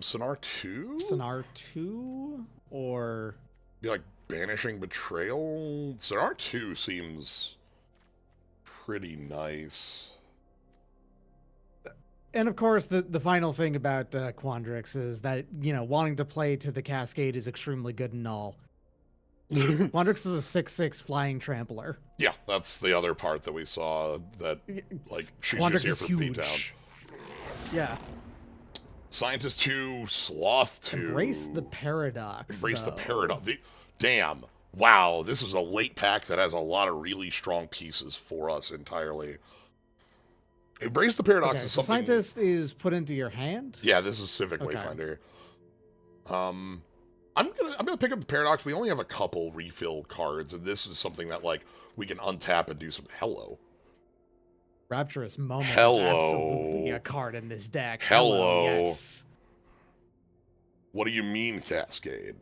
S1: Sonar 2?
S2: Sonar 2 or
S1: be like Banishing Betrayal. Sonar 2 seems pretty nice.
S2: And of course, the final thing about Quandrix is that, wanting to play to the Cascade is extremely good and all. Quandrix is a 6/6 flying trampler.
S1: Yeah, that's the other part that we saw, that like she's
S2: Quandrix
S1: just here for beatdown.
S2: Yeah.
S1: Scientist 2, Sloth 2.
S2: Embrace the Paradox.
S1: Embrace the Paradox. Damn. Wow, this is a late pack that has a lot of really strong pieces for us entirely. Embrace the Paradox
S2: Okay,
S1: is
S2: so
S1: something...
S2: Scientist is put into your hand?
S1: Yeah, this is Civic
S2: Okay.
S1: Wayfinder. I'm gonna pick up the Paradox. We only have a couple refill cards, and this is something that like we can untap and do some. Hello.
S2: Rapturous Moment is
S1: Hello.
S2: absolutely a card in this deck.
S1: Hello.
S2: Yes.
S1: What do you mean, Cascade?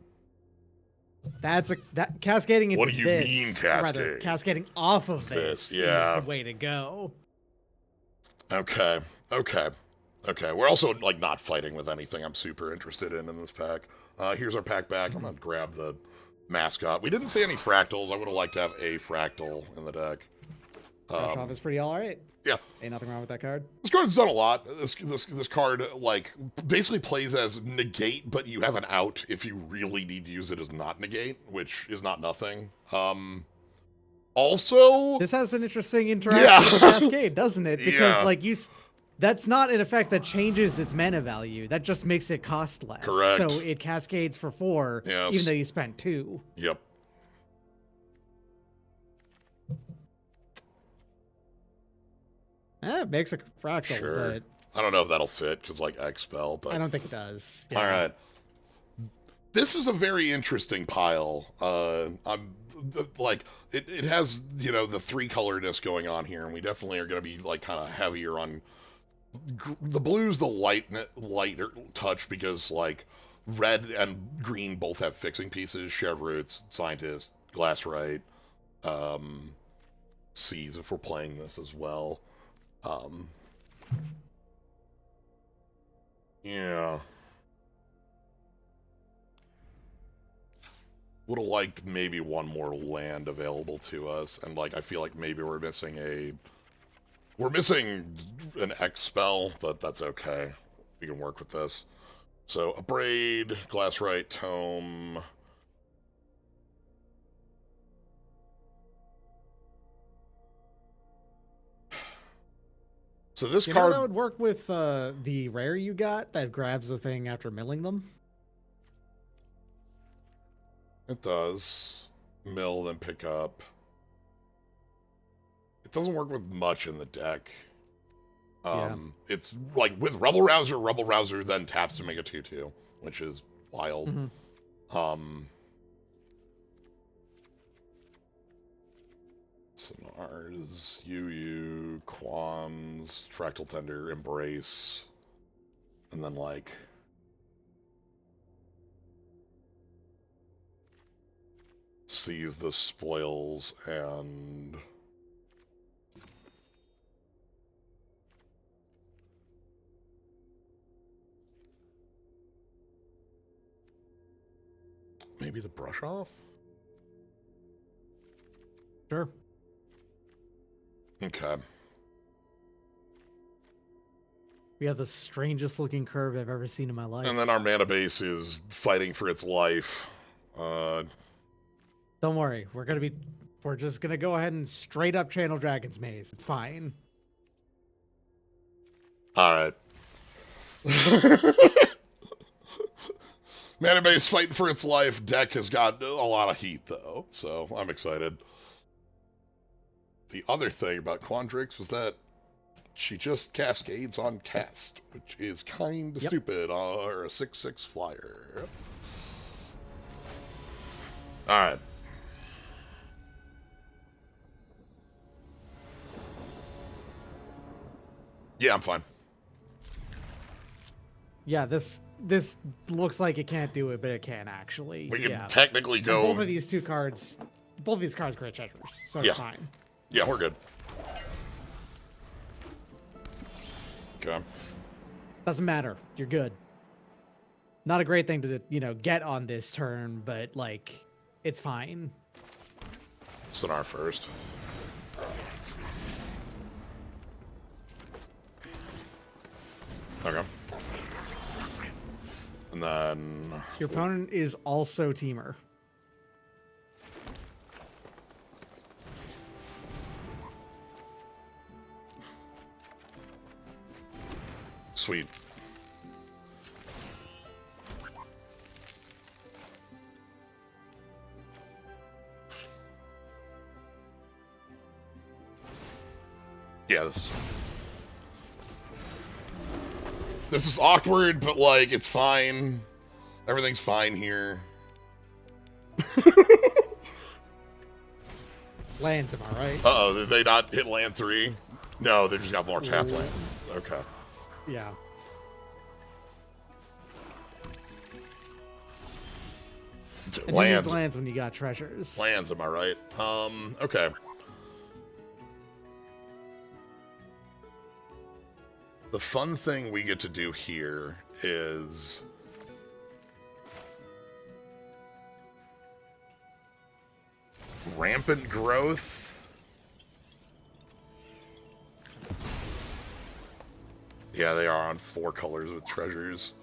S2: That cascading into
S1: What do you
S2: this,
S1: mean,
S2: or rather,
S1: cascade?
S2: cascading off of this
S1: yeah.
S2: is the way to go.
S1: Okay. We're also like not fighting with anything I'm super interested in this pack. Here's our pack back. I'm gonna grab the mascot. We didn't see any fractals. I would have liked to have a fractal in the deck.
S2: Fresh off is pretty all right.
S1: Yeah.
S2: Ain't nothing wrong with that card.
S1: This card's done a lot. This card like basically plays as negate, but you have an out if you really need to use it as not negate, which is not nothing. Also,
S2: this has an interesting interaction with Cascade, doesn't it? Because like that's not an effect that changes its mana value. That just makes it cost less.
S1: Correct.
S2: So it cascades for 4, even though you spent 2.
S1: Yep.
S2: It makes a fractal,
S1: Sure.
S2: but
S1: I don't know if that'll fit because like X-Spell, but
S2: I don't think it does. Yeah.
S1: all right. This is a very interesting pile. Like it has the 3-colorness going on here, and we definitely are going to be like kind of heavier on the blues, the lighter touch because like red and green both have fixing pieces, shared roots, scientist, glassrite, seas if we're playing this as well. Yeah. Would have liked maybe one more land available to us, and like I feel like maybe we're missing an X spell, but that's okay. We can work with this. So a braid, glassrite, tome. So this card
S2: that would work with the rare you got that grabs the thing after milling them.
S1: It does. Mill, then pick up. It doesn't work with much in the deck. It's like with Rebel Rouser then taps to make a 2/2, which is wild. Sonars, Yu, Quans, Fractal Tender, Embrace, and then like seize the spoils and maybe the brush off?
S2: Sure.
S1: Okay.
S2: We have the strangest looking curve I've ever seen in my life.
S1: And then our mana base is fighting for its life.
S2: Don't worry, we're just gonna go ahead and straight up channel Dragon's Maze. It's fine.
S1: Alright. Mana base fighting for its life. Deck has got a lot of heat though, so I'm excited. The other thing about Quandrix was that she just cascades on cast, which is kind of stupid, or a 6/6 flyer. Alright. Yeah, I'm fine.
S2: Yeah, this looks like it can't do it, but it can actually.
S1: We can technically go...
S2: And both of these cards create treasures, so it's fine.
S1: Yeah, we're good. Okay.
S2: Doesn't matter. You're good. Not a great thing to, get on this turn, but, like, it's fine.
S1: Sonar first. Okay. And then...
S2: Your opponent is also Teamer.
S1: Sweet. Yeah, this is... This is awkward, but, like, it's fine. Everything's fine here.
S2: Lands, am I right?
S1: Uh-oh, did they not hit land 3? No, they just got more tap land. Okay.
S2: Yeah. And
S1: Lands.
S2: Lands when you got treasures.
S1: Lands, am I right? Okay. The fun thing we get to do here is... rampant growth. Yeah, they are on 4 colors with treasures.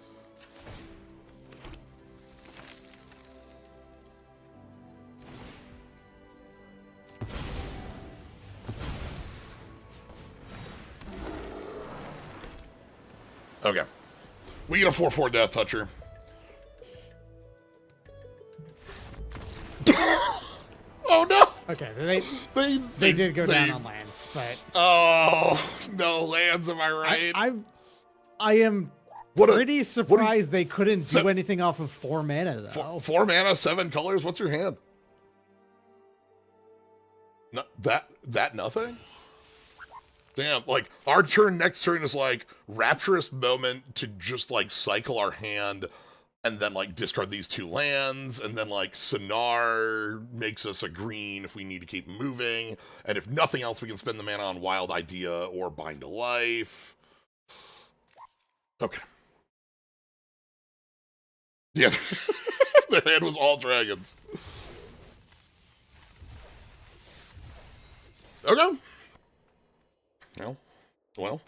S1: Okay. We get a 4/4 Death Toucher. Oh no!
S2: Okay, they did go down on lands, but
S1: oh no, lands! Am I right?
S2: I am pretty surprised they couldn't do anything off of 4 mana though.
S1: 4 mana, 7 colors. What's your hand? No, that nothing. Damn, like our turn next turn is like Rapturous Moment to just like cycle our hand. And then, like, discard these 2 lands, and then, like, Sonar makes us a green if we need to keep moving, and if nothing else, we can spend the mana on Wild Idea or Bind to Life. Okay. Yeah, their hand was all dragons. Okay. Well.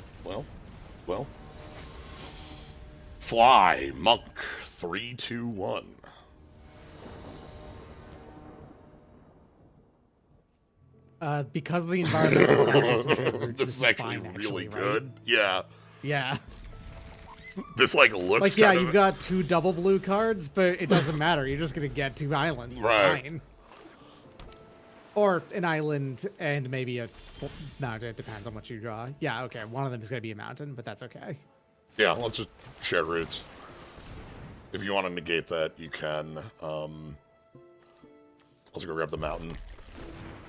S1: Fly, Monk. 3, 2, 1.
S2: Because of the environment,
S1: this is actually
S2: fine,
S1: really
S2: right?
S1: good. Yeah.
S2: Yeah.
S1: This like looks
S2: like yeah, you've got 2 double blue cards, but it doesn't matter. You're just gonna get 2 islands. It's
S1: right.
S2: Fine. Or an island and maybe a. No, it depends on what you draw. Yeah, okay. One of them is gonna be a mountain, but that's okay.
S1: Yeah, let's just share roots. If you want to negate that, you can. Let's go grab the mountain.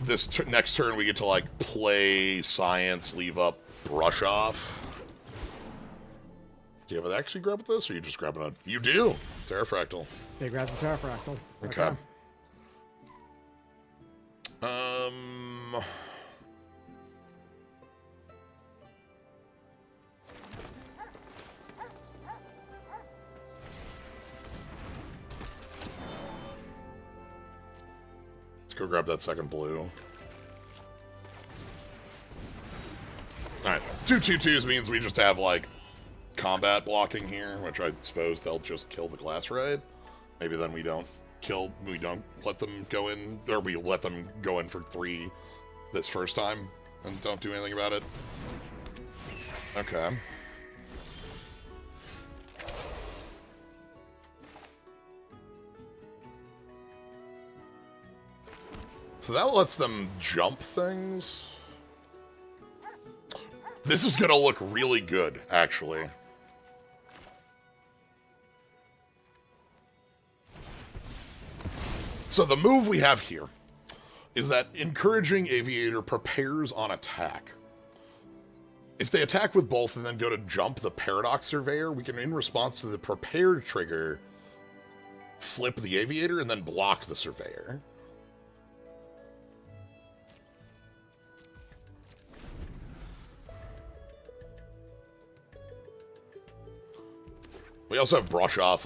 S1: This next turn, we get to, like, play science, leave up, brush off. Do you have an actually grab with this, or are you just grabbing a... You do! Terrafractal.
S2: They grab the Terrafractal.
S1: Okay. Go grab that second blue. Alright, 2 2/2s means we just have, like, combat blocking here, which I suppose they'll just kill the glass ride. Maybe then we don't let them go in, or we let them go in for 3 this first time and don't do anything about it. Okay. So that lets them jump things. This is gonna look really good, actually. So the move we have here is that encouraging Aviator prepares on attack. If they attack with both and then go to jump the Paradox Surveyor, we can, in response to the prepared trigger, flip the Aviator and then block the Surveyor. We also have Brush Off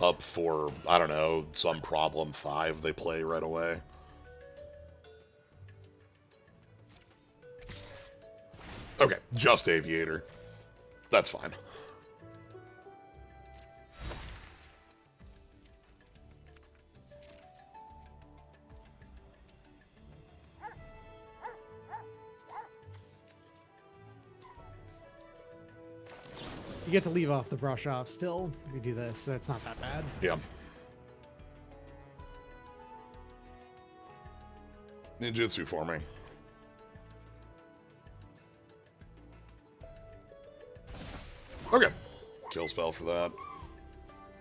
S1: up for, I don't know, some problem 5 they play right away. Okay, just Aviator. That's fine.
S2: You get to leave off the brush off still if you do this, so it's not that bad.
S1: Yeah. Ninjutsu for me. Okay. Kill spell for that.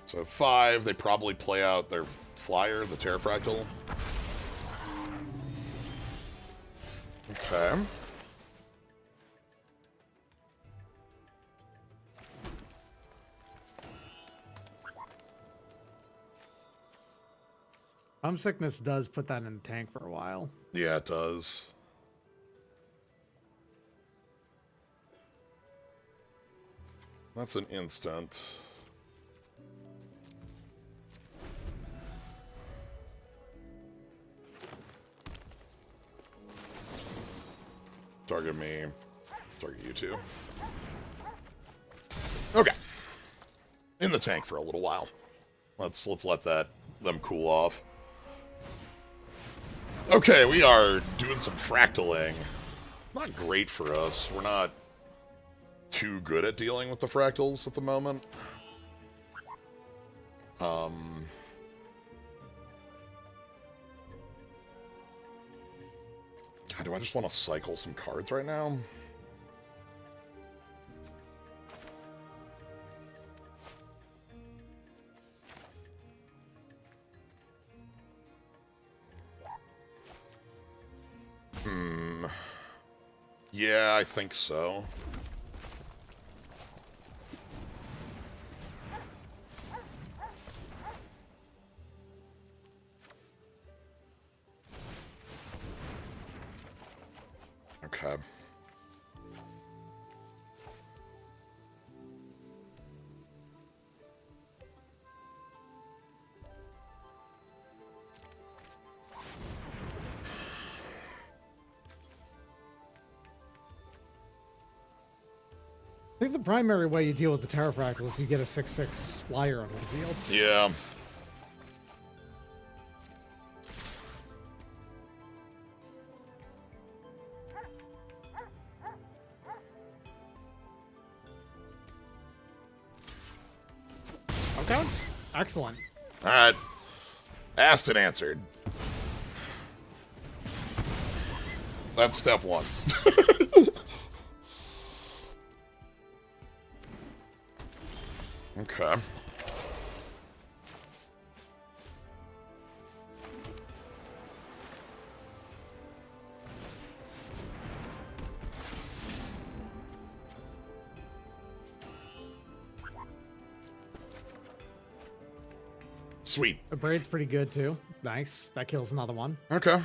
S1: So 5, they probably play out their flyer, the Terrafractal. Okay.
S2: Sickness does put that in the tank for a while.
S1: Yeah, it does. That's an instant. Target me. Target you too. Okay. In the tank for a little while. Let's let them cool off. Okay, we are doing some fractaling. Not great for us. We're not too good at dealing with the fractals at the moment. God, do I just want to cycle some cards right now? Yeah, I think so. Okay.
S2: I think the primary way you deal with the Terrafractal is you get a 6/6 flyer on the field.
S1: Yeah.
S2: Okay. Excellent.
S1: Alright. Asked and answered. That's step 1. Okay. Sweet.
S2: The braid's pretty good too. Nice. That kills another one.
S1: Okay.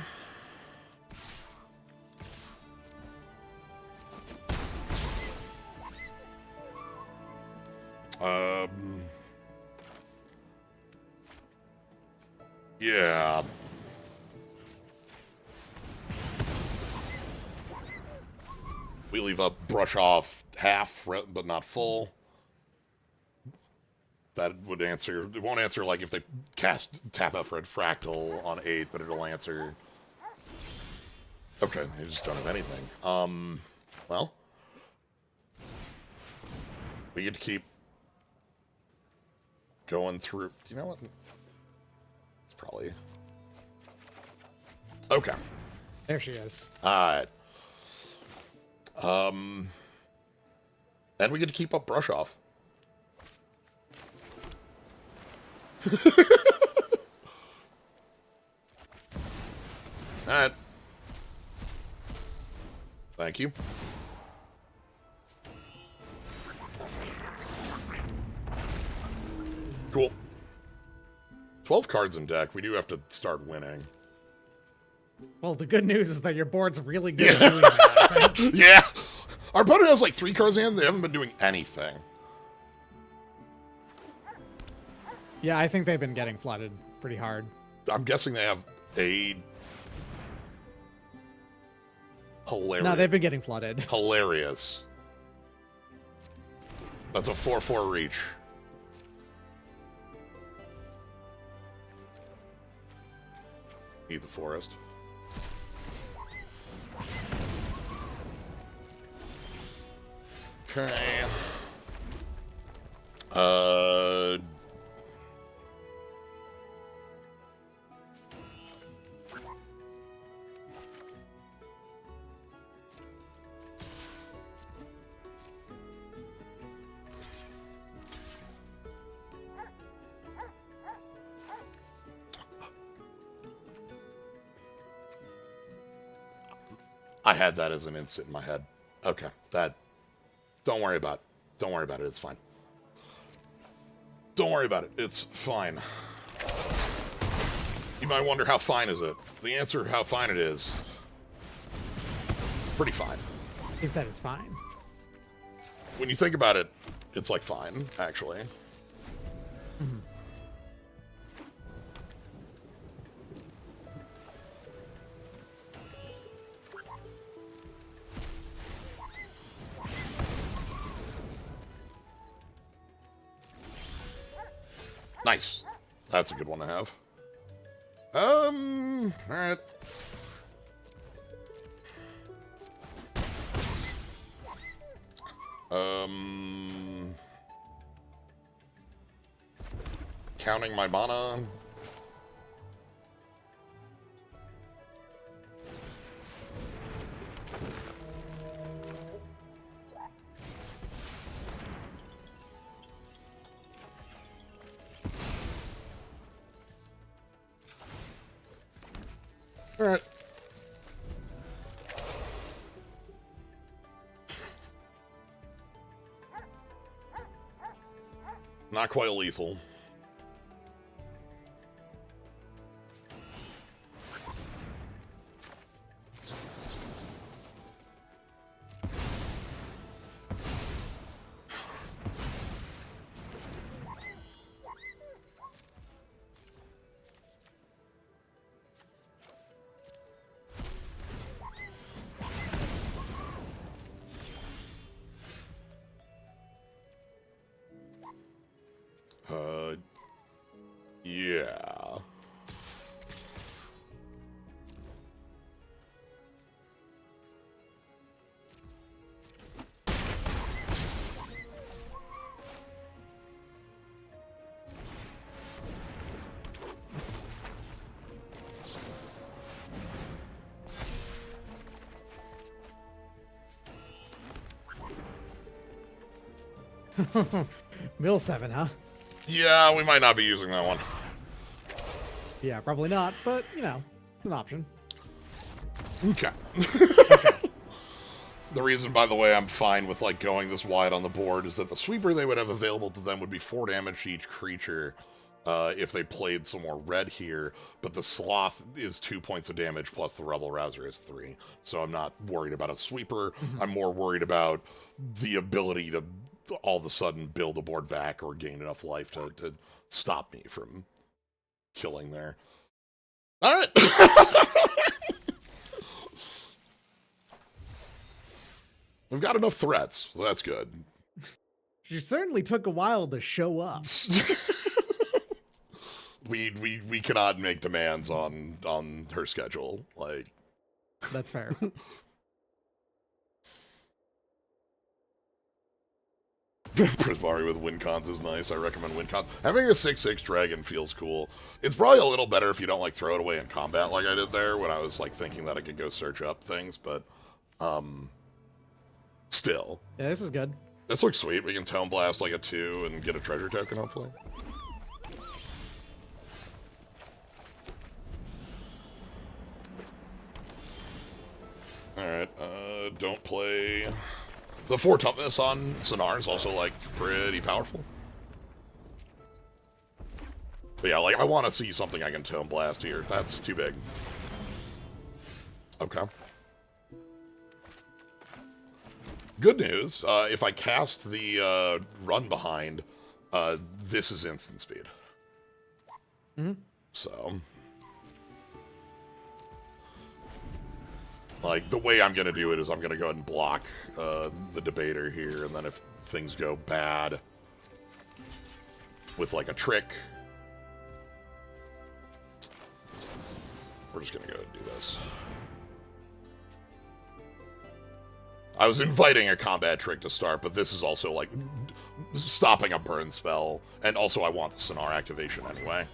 S1: Yeah. We leave a brush off half, but not full. That would answer. It won't answer like if they tap out for a fractal on 8, but it'll answer. Okay, they just don't have anything. Well, we get to keep going through. You know what? It's probably okay.
S2: There she is.
S1: All right. And we get to keep up brush off. Alright. Thank you. Cool. 12 cards in deck. We do have to start winning.
S2: Well, the good news is that your board's really good at doing that. I think.
S1: Yeah! Our opponent has like 3 cards in. They haven't been doing anything.
S2: Yeah, I think they've been getting flooded pretty hard.
S1: I'm guessing they have a hilarious.
S2: No, they've been getting flooded.
S1: Hilarious. That's a 4/4 reach. Eat the forest. Okay. I had that as an instant in my head. Okay, that... Don't worry about it. Don't worry about it, it's fine. Don't worry about it, it's fine. You might wonder, how fine is it? The answer, how fine it is... pretty fine.
S2: Is that it's fine?
S1: When you think about it, it's like fine, actually.
S2: Mm-hmm.
S1: Nice. That's a good one to have. Alright. Counting my mana. All right. Not quite lethal. Yeah.
S2: Mill 7, huh?
S1: Yeah, we might not be using that one.
S2: Yeah, probably not, but, you know, it's an option.
S1: Okay. The reason, by the way, I'm fine with, like, going this wide on the board is that the sweeper they would have available to them would be 4 damage to each creature if they played some more red here, but the sloth is 2 points of damage plus the rebel rouser is 3. So I'm not worried about a sweeper. I'm more worried about the ability to all of a sudden build the board back or gain enough life to stop me from killing there. All right. We've got enough threats, so that's good.
S2: She certainly took a while to show up.
S1: we cannot make demands on her schedule. Like,
S2: that's fair.
S1: Prismari with win cons is nice. I recommend win cons. Having a 6/6 dragon feels cool. It's probably a little better if you don't like throw it away in combat like I did there when I was like thinking that I could go search up things, but still.
S2: Yeah, this is good.
S1: This looks sweet. We can Tome Blast like a 2 and get a treasure token, hopefully. Alright, don't play... The 4 toughness on Sonar is also, like, pretty powerful. But yeah, like, I want to see something I can Tome Blast here. That's too big. Okay. Good news, if I cast the run behind, this is instant speed.
S2: Mm-hmm.
S1: So... Like, the way I'm going to do it is I'm going to go ahead and block the debater here, and then if things go bad with, like, a trick, we're just going to go ahead and do this. I was inviting a combat trick to start, but this is also, like, stopping a burn spell, and also I want the Sonar activation anyway.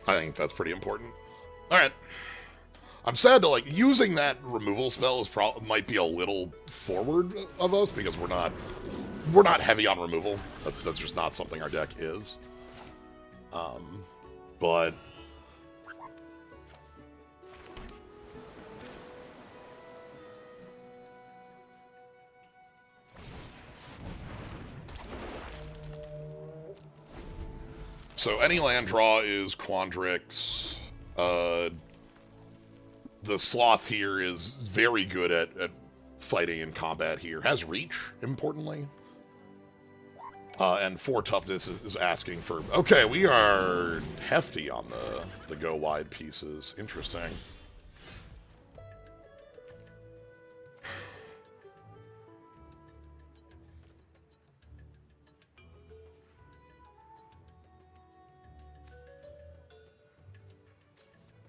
S1: I think that's pretty important. Alright. I'm sad to, like, using that removal spell is might be a little forward of us, because we're not heavy on removal. That's just not something our deck is. but so any land draw is Quandrix. The Sloth here is very good at fighting in combat here. Has reach, importantly. And 4 toughness is asking for... Okay, we are hefty on the go-wide pieces. Interesting.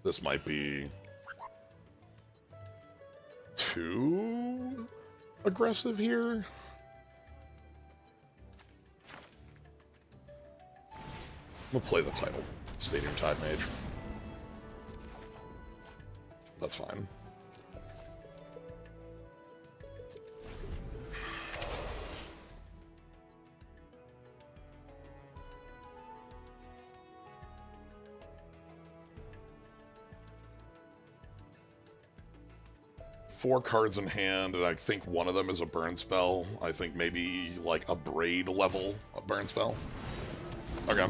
S1: This might be too aggressive here. We'll play the title, Stadium Tide Mage. That's fine. Four cards in hand, and I think one of them is a burn spell. I think maybe like a braid level burn spell. Okay.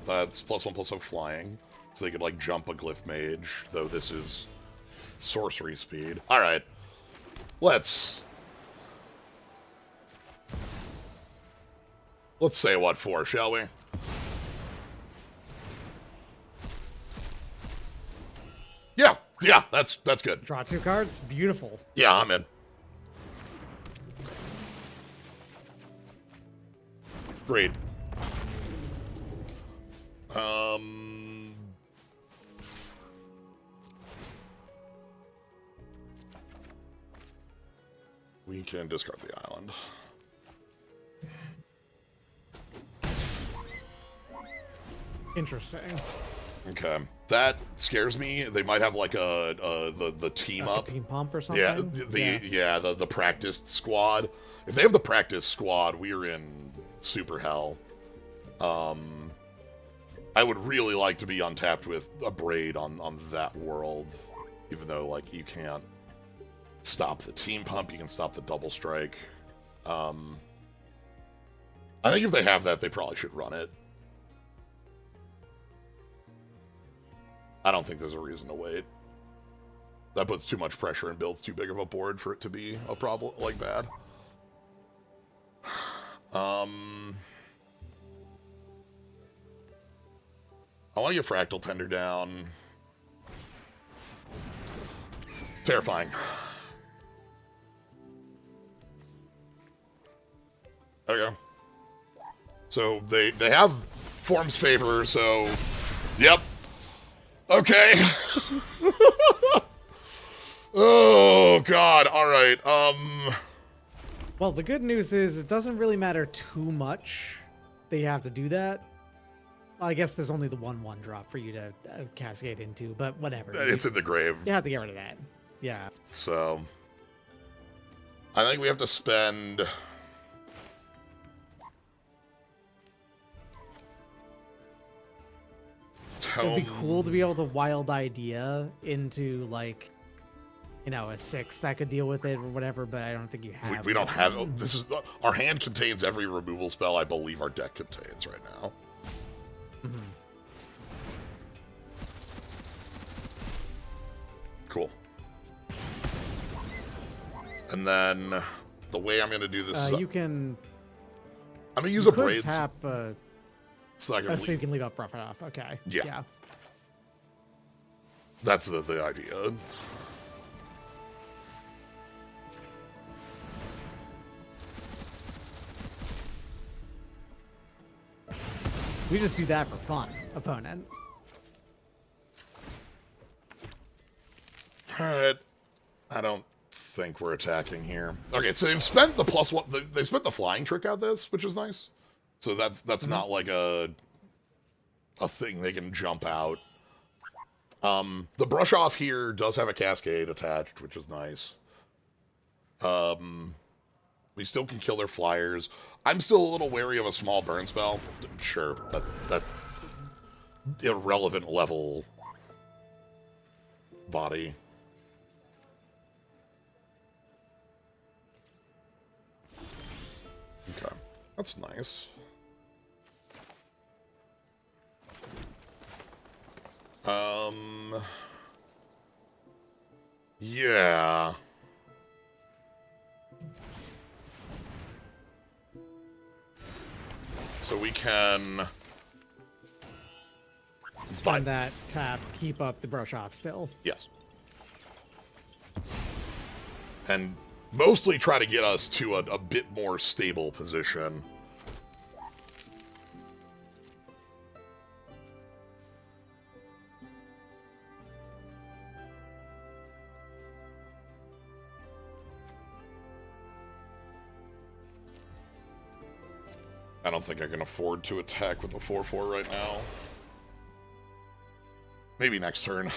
S1: That's +1/+0 flying. So they could like jump a glyph mage, though this is sorcery speed. Alright. Let's say what for, shall we? Yeah, that's good.
S2: Draw 2 cards. Beautiful.
S1: Yeah, I'm in. Great. We can discard the island.
S2: Interesting.
S1: Okay, that scares me. They might have like the team
S2: Like
S1: up,
S2: a team pump or something.
S1: yeah, the practiced squad. If they have the practice squad, we're in super hell. I would really like to be untapped with a braid on that world, even though like you can't stop the team pump, you can stop the double strike. I think if they have that, they probably should run it. I don't think there's a reason to wait. That puts too much pressure and builds too big of a board for it to be a problem, like, bad. I want to get Fractal Tender down. Terrifying. There we go. So they have Form's Favor, so... Yep. Okay. Oh, God. All right.
S2: Well, the good news is it doesn't really matter too much that you have to do that. Well, I guess there's only the 1/1 drop for you to cascade into, but whatever.
S1: It's in the grave.
S2: You have to get rid of that. Yeah.
S1: So, I think we have to spend...
S2: It'd be cool to be able to wild idea into, like, you know, a 6 that could deal with it or whatever, but I don't think you have.
S1: We don't have... This is... Our hand contains every removal spell I believe our deck contains right now.
S2: Mm-hmm.
S1: Cool. And then the way I'm going to do this is...
S2: You can...
S1: I'm going to use a braid.
S2: Tap...
S1: so
S2: you can leave up rough it off. Okay.
S1: Yeah. That's the idea.
S2: We just do that for fun, opponent.
S1: Alright. I don't think we're attacking here. Okay, so they've spent the +1... They spent the flying trick out this, which is nice. So that's not like a thing they can jump out. The brush off here does have a cascade attached, which is nice. We still can kill their flyers. I'm still a little wary of a small burn spell. Sure, that's irrelevant level body. Okay, that's nice. Yeah. So we can
S2: spend that tap, keep up the brush off still.
S1: Yes. And mostly try to get us to a bit more stable position. I don't think I can afford to attack with the 4/4 right now. Maybe next turn.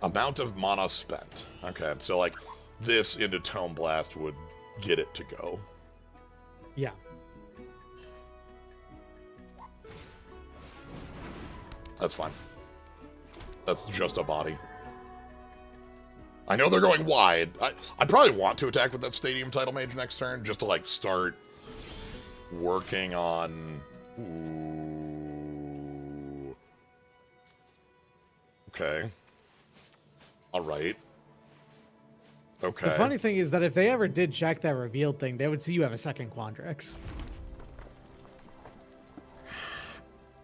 S1: Amount of mana spent. Okay, so like this into Tome Blast would get it to go.
S2: Yeah.
S1: That's fine. That's just a body. I know they're going wide. I'd probably want to attack with that Stadium Title Mage next turn, just to, like, start working on... Ooh. Okay. Alright. Okay.
S2: The funny thing is that if they ever did check that revealed thing, they would see you have a second Quandrix.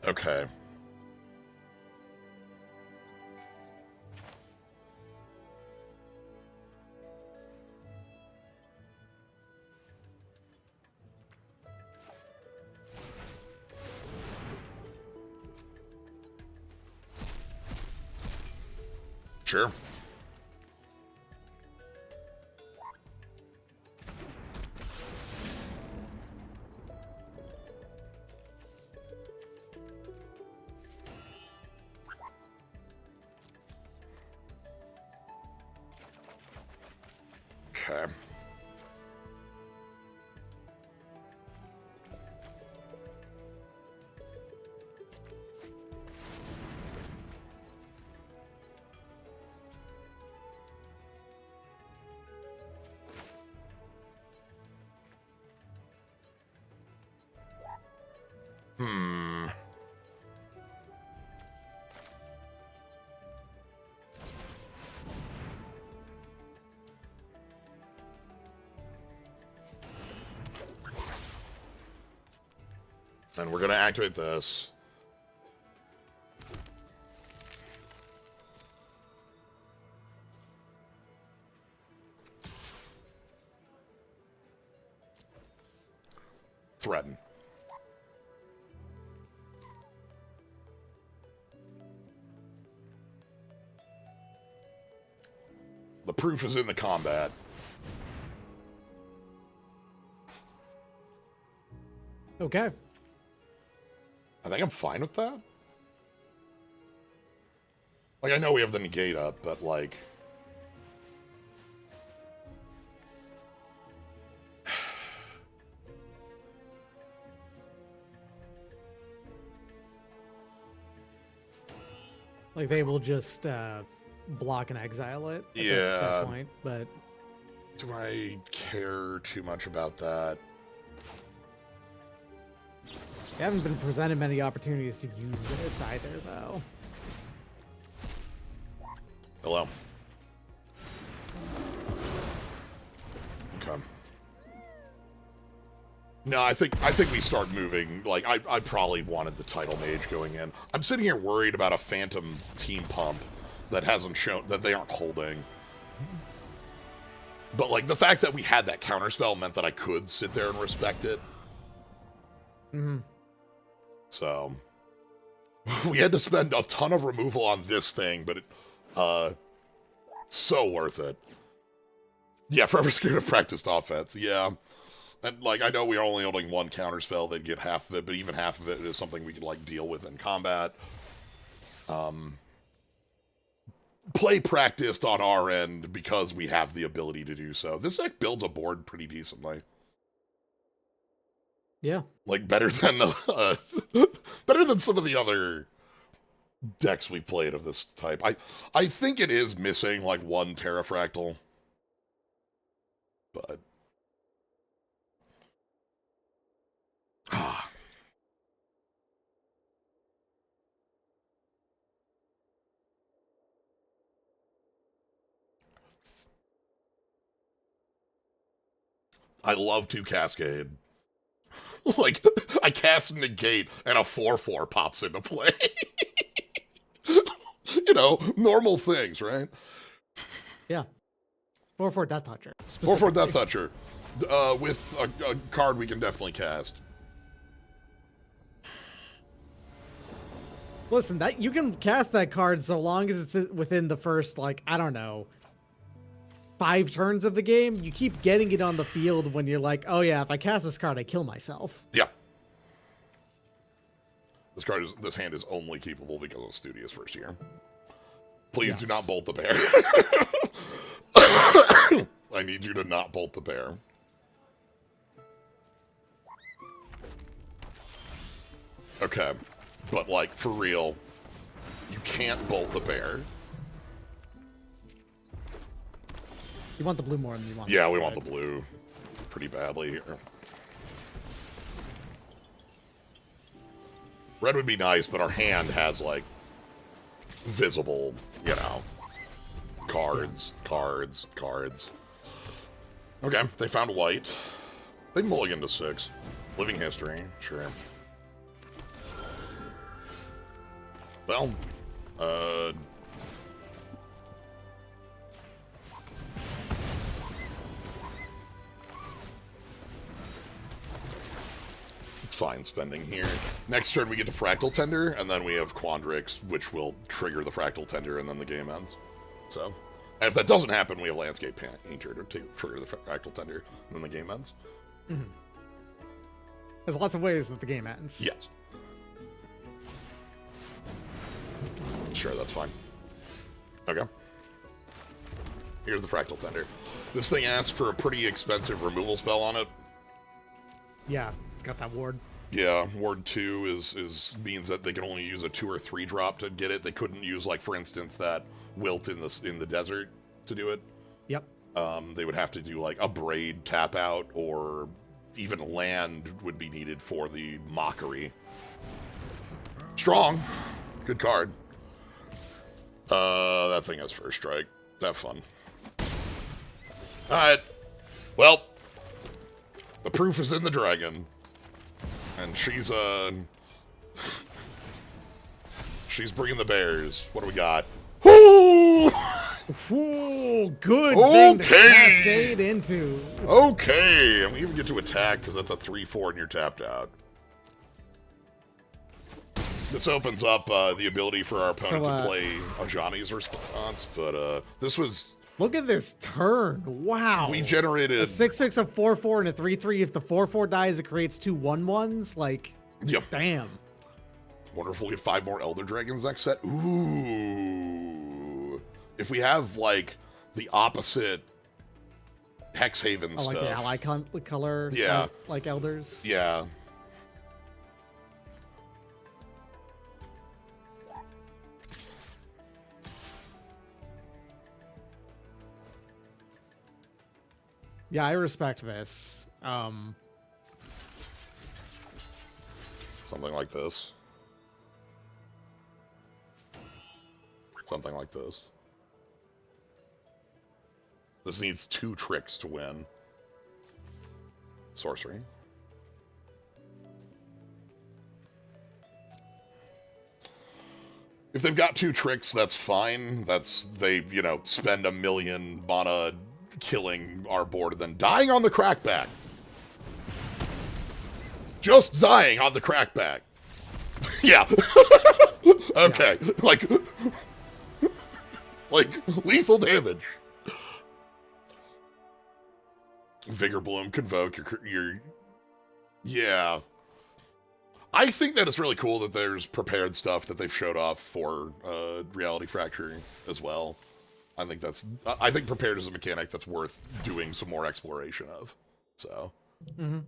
S1: Okay. Sure. Okay. And we're going to activate this. Threaten. The proof is in the combat.
S2: Okay.
S1: I think I'm fine with that. Like, I know we have the negate up, but, like...
S2: Like, they will just block and exile it at
S1: Yeah.
S2: that point, but...
S1: Do I care too much about that?
S2: They haven't been presented many opportunities to use this either, though.
S1: Hello. Okay. No, I think we start moving. Like, I probably wanted the Title Mage going in. I'm sitting here worried about a Phantom Team Pump that hasn't shown, that they aren't holding. But, like, the fact that we had that counterspell meant that I could sit there and respect it.
S2: Mm-hmm.
S1: So, we had to spend a ton of removal on this thing, but it, so worth it. Yeah, forever scared of practiced offense, yeah. And, like, I know we are only holding one counterspell, they'd get half of it, but even half of it is something we could, like, deal with in combat. Play practiced on our end because we have the ability to do so. This deck builds a board pretty decently.
S2: Yeah.
S1: Like better than better than some of the other decks we played of this type. I think it is missing like one Terrafractal, but I love to Cascade. Like I cast Negate and a 4/4 pops into play. You know, normal things, right?
S2: Yeah. 4/4 Death Toucher.
S1: 4/4 Death Toucher. With a card we can definitely cast.
S2: Listen, that you can cast that card so long as it's within the first, like, I don't know, 5 turns of the game. You keep getting it on the field when you're like, oh yeah, if I cast this card, I kill myself.
S1: Yeah. This hand is only keepable because of Studious first year. Please do not bolt the bear. I need you to not bolt the bear. Okay. But, like, for real, you can't bolt the bear.
S2: You want the blue more than you want.
S1: Yeah, we want the blue pretty badly here. Red would be nice, but our hand has, like, visible, you know, cards. Okay, they found white. They mulliganed to 6. Living history, sure. Well, fine spending here. Next turn we get to Fractal Tender, and then we have Quandrix, which will trigger the Fractal Tender, and then the game ends. So, and if that doesn't happen, we have Landscape Painter to trigger the Fractal Tender, and then the game ends.
S2: Mm-hmm. There's lots of ways that the game ends.
S1: Yes. Sure, that's fine. Okay. Here's the Fractal Tender. This thing asks for a pretty expensive removal spell on it.
S2: Yeah, it's got that ward.
S1: Yeah, ward 2 means that they can only use a 2 or 3 drop to get it. They couldn't use, like, for instance, that wilt in the desert to do it.
S2: Yep.
S1: They would have to do, like, a braid tap out, or even land would be needed for the mockery. Strong. Good card. That thing has first strike. Have fun. Alright. Well, the proof is in the dragon. And she's bringing the bears. What do we got? Woo!
S2: Ooh, good thing to cascade into.
S1: Okay, I'm gonna even get to attack because that's a 3/4 and you're tapped out. This opens up the ability for our opponent to play Ajani's response, but this was...
S2: Look at this turn. Wow.
S1: We generated...
S2: a 6/6, a 4/4, and a 3/3. If the 4/4 dies, it creates 2 1/1s. Like,
S1: yeah.
S2: Damn.
S1: Wonder if we'll get 5 more Elder Dragons next set. Ooh. If we have, like, the opposite Hexhaven stuff.
S2: Like the ally color?
S1: Yeah.
S2: Like Elders?
S1: Yeah.
S2: Yeah, I respect this.
S1: Something like this. Something like this. This needs 2 tricks to win. Sorcery. If they've got 2 tricks, that's fine. They, you know, spend 1 million mana killing our board and then dying on the crackback. Just dying on the crackback. Yeah. Okay. Yeah. Like lethal damage. Vigor Bloom, Convoke, your yeah. I think that it's really cool that there's prepared stuff that they've showed off for Reality Fracture as well. I think prepared is a mechanic that's worth doing some more exploration of. So. Mm-hmm.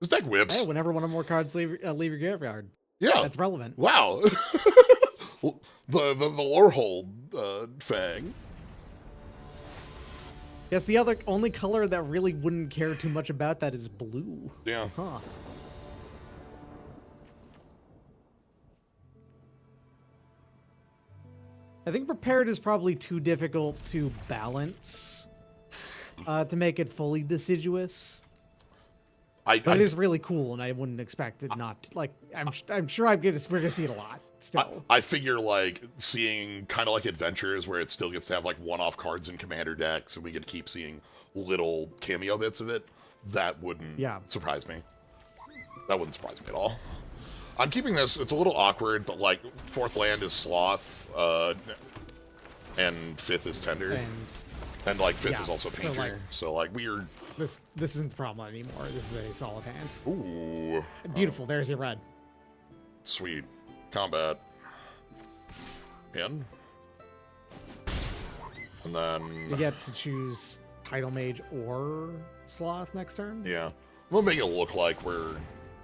S1: deck whips.
S2: Hey, whenever one or more cards leave your graveyard.
S1: Yeah.
S2: That's relevant.
S1: Wow. the lore hold Fang.
S2: Yes, the only color that really wouldn't care too much about that is blue.
S1: Yeah.
S2: Huh. I think prepared is probably too difficult to balance to make it fully deciduous. But it is really cool, and I wouldn't expect it not. Like, I'm sure we're gonna see it a lot still.
S1: I figure like seeing kind of like adventures where it still gets to have like one-off cards in commander decks, and we get to keep seeing little cameo bits of it. That wouldn't surprise me. That wouldn't surprise me at all. I'm keeping this. It's a little awkward, but like 4th land is Sloth, and 5th is Tender, and like 5th is also Painter. So like weird.
S2: This isn't the problem anymore. This is a solid hand.
S1: Ooh.
S2: Beautiful. There's your red.
S1: Sweet. Combat. In. And then...
S2: You get to choose Tidal Mage or Sloth next turn?
S1: Yeah. We'll make it look like we're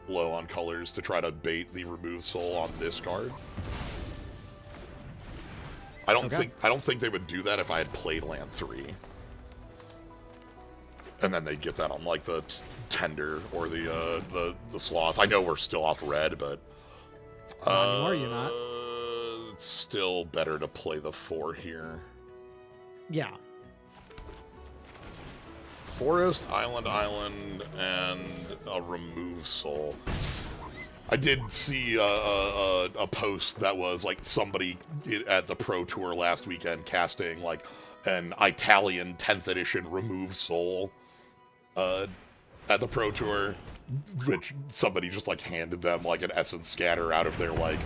S1: low on colors to try to bait the Remove Soul on this card. I don't think they would do that if I had played land 3. And then they'd get that on like the Tender or the Sloth. I know we're still off red, but
S2: are you not?
S1: It's still better to play the 4 here.
S2: Yeah.
S1: Forest, Island, and a Remove Soul. I did see a post that was like somebody at the Pro Tour last weekend casting like an Italian 10th edition Remove Soul at the Pro Tour, which somebody just like handed them like an Essence Scatter out of their like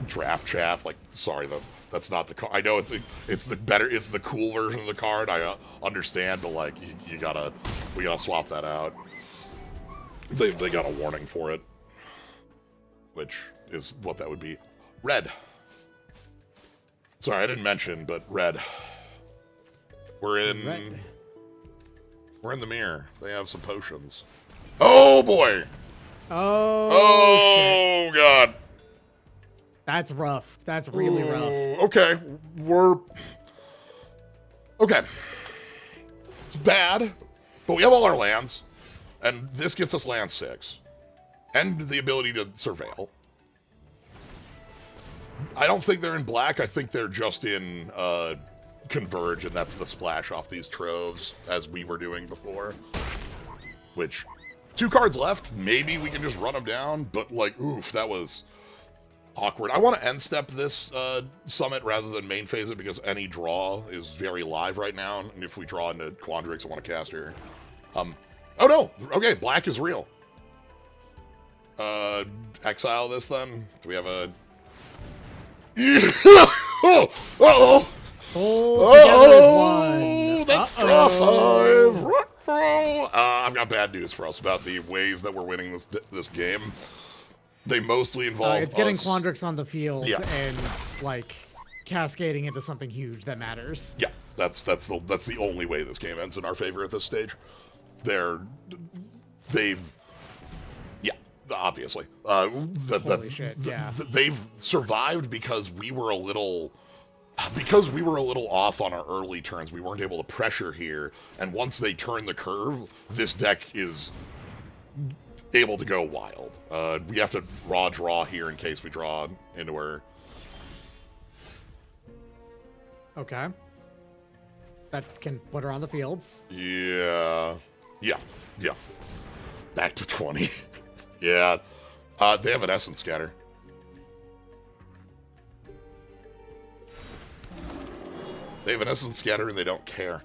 S1: draft chaff. Like, sorry, that's not the card. I know it's the cool version of the card. I understand, but like we gotta swap that out. They got a warning for it, which is what that would be. Red. Sorry, I didn't mention, but red. We're in the mirror. They have some potions. Oh boy. Oh god.
S2: That's rough. That's really rough.
S1: Okay. Okay. It's bad, but we have all our lands, and this gets us land 6. And the ability to surveil. I don't think they're in black. I think they're just in Converge, and that's the splash off these troves, as we were doing before. Which, 2 cards left. Maybe we can just run them down, but like, oof, that was awkward. I want to end step this summit rather than main phase it, because any draw is very live right now, and if we draw into Quandrix, I want to cast her. Oh no! Okay, black is real. Exile this then? Do we have a... Uh-oh!
S2: Together as one.
S1: That's draw 5. I've got bad news for us about the ways that we're winning this game. They mostly involve
S2: it's getting
S1: us.
S2: Quandrix on the field and like cascading into something huge that matters.
S1: Yeah, that's the only way this game ends in our favor at this stage. Obviously.
S2: Holy shit, yeah.
S1: They've survived because we were a little off on our early turns. We weren't able to pressure here, and once they turn the curve, this deck is able to go wild. We have to draw here in case we draw into her.
S2: Okay. That can put her on the fields.
S1: Yeah. Back to 20. Yeah. They have an Essence Scatter. They have an Essence Scatter and they don't care.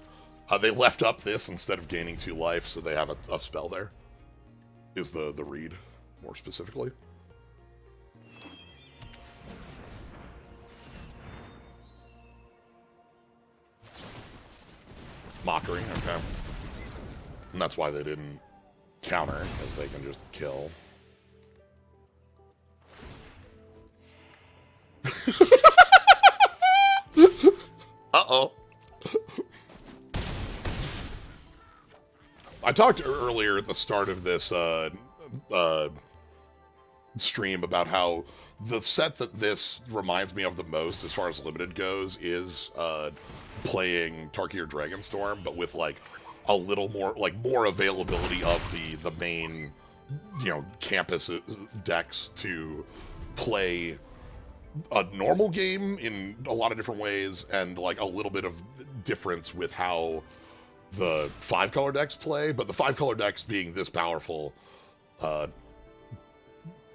S1: They left up this instead of gaining 2 life, so they have a spell there. Is the read, more specifically. Mockery, okay. And that's why they didn't counter, because they can just kill. Uh-oh. I talked earlier at the start of this stream about how the set that this reminds me of the most as far as limited goes is playing Tarkir Dragonstorm, but with like a little more, like more availability of the main, you know, campus decks to play a normal game in a lot of different ways, and like a little bit of difference with how the 5-color decks play, but the 5-color decks being this powerful,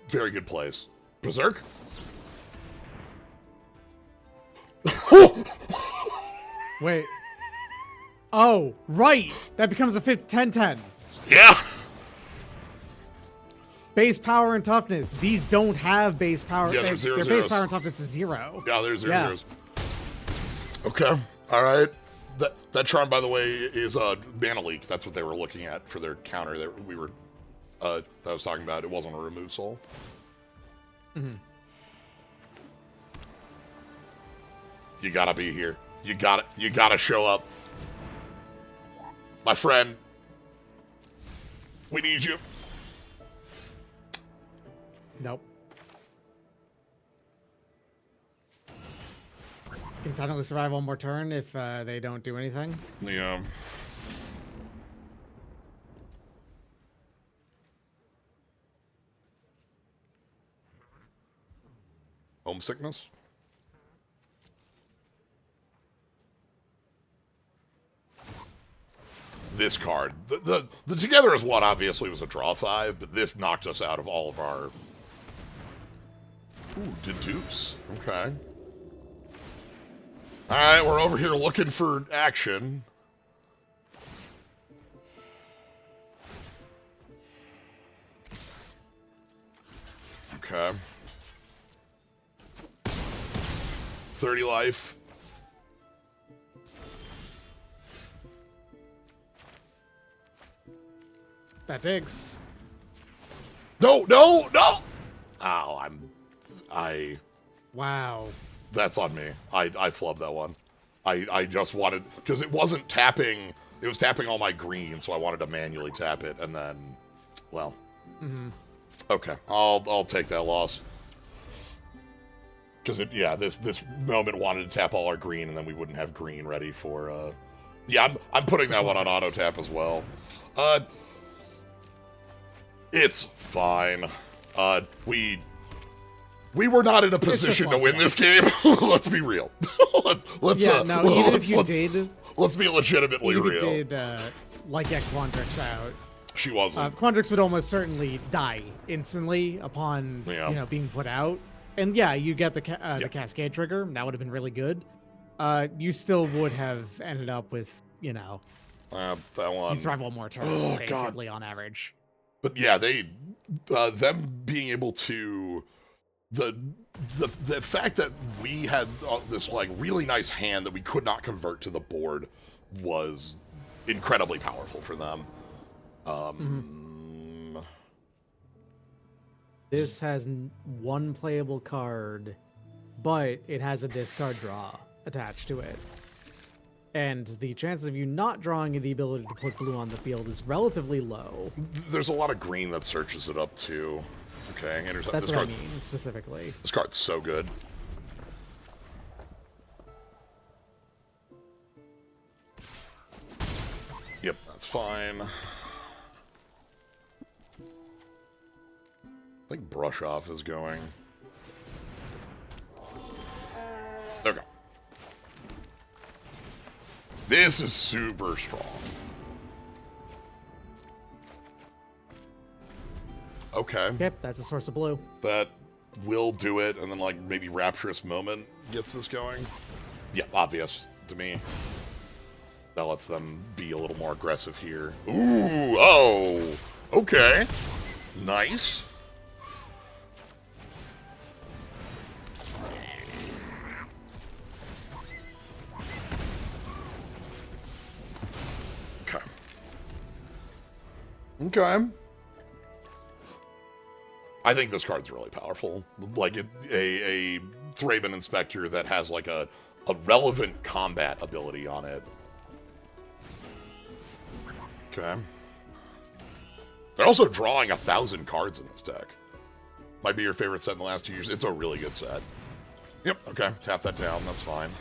S1: very good place. Berserk?
S2: Wait. Oh, right! That becomes a 10-10.
S1: Yeah!
S2: Base power and toughness. These don't have base power.
S1: Yeah, they're zero
S2: their
S1: zeros.
S2: base power and toughness is 0.
S1: Yeah, there's 0 zeros. Okay, alright. That charm, by the way, is Mana Leak. That's what they were looking at for their counter that we were that I was talking about. It wasn't a remove soul.
S2: Mm-hmm.
S1: You gotta be here. You gotta show up. My friend. We need you.
S2: Nope. Can technically survive one more turn if they don't do anything.
S1: Yeah. Homesickness? This card. The Together as One obviously was a draw 5, but this knocked us out of all of our... Ooh, deduce. Okay. Alright, we're over here looking for action. Okay. 30 life.
S2: That digs.
S1: No, no, no! Oh,
S2: Wow.
S1: That's on me. I flubbed that one. I just wanted, because it wasn't tapping, it was tapping all my green, so I wanted to manually tap it, and then, well.
S2: Mm-hmm.
S1: Okay, I'll take that loss. Because this moment wanted to tap all our green, and then we wouldn't have green ready for, yeah, I'm putting that one on auto tap as well. It's fine. We were not in a position to win this game. Let's be real. Let's
S2: even if you did,
S1: let's be legitimately
S2: even
S1: real.
S2: if you did like get Quandrix out.
S1: She wasn't.
S2: Quandrix would almost certainly die instantly upon being put out. And yeah, you get the Cascade trigger. That would have been really good. You still would have ended up with
S1: that one.
S2: You survive one more turn, basically on average.
S1: But yeah, them being able to. The fact that we had this like really nice hand that we could not convert to the board was incredibly powerful for them.
S2: This has one playable card, but it has a discard draw attached to it. And the chances of you not drawing and the ability to put blue on the field is relatively low.
S1: There's a lot of green that searches it up too. Okay,
S2: that's what I mean, specifically.
S1: This card's so good. Yep, that's fine. I think Brush Off is going. Okay. This is super strong. Okay.
S2: Yep, that's a source of blue.
S1: That will do it, and then like maybe Rapturous Moment gets this going. Yeah, obvious to me. That lets them be a little more aggressive here. Ooh, oh, okay. Nice. Okay. Okay. I think this card's really powerful. Like a Thraben Inspector that has like a relevant combat ability on it. Okay. They're also drawing 1,000 cards in this deck. Might be your favorite set in the last 2 years. It's a really good set. Yep, okay. Tap that down. That's fine.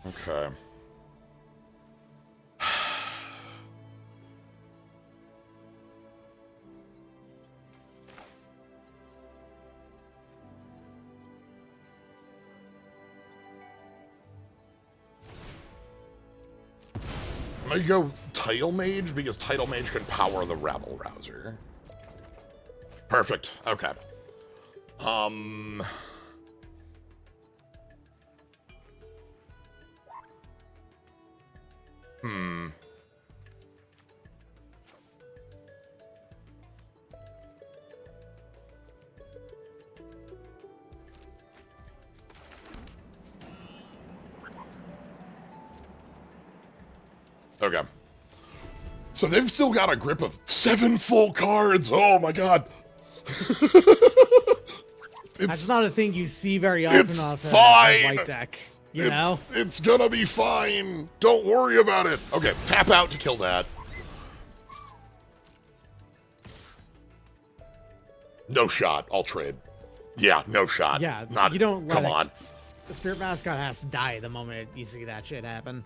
S1: Okay. I'm gonna go Title Mage because Title Mage can power the Rabble Rouser. Perfect. Okay. Okay. So they've still got a grip of 7 full cards. Oh my god.
S2: That's not a thing you see very often
S1: it's
S2: off a
S1: fine.
S2: white deck. You know?
S1: It's gonna be fine. Don't worry about it. Okay, tap out to kill that. No shot. I'll trade. Yeah, no shot.
S2: Yeah,
S1: Not,
S2: you don't let
S1: come on.
S2: The Spirit Mascot has to die the moment you see that shit happen.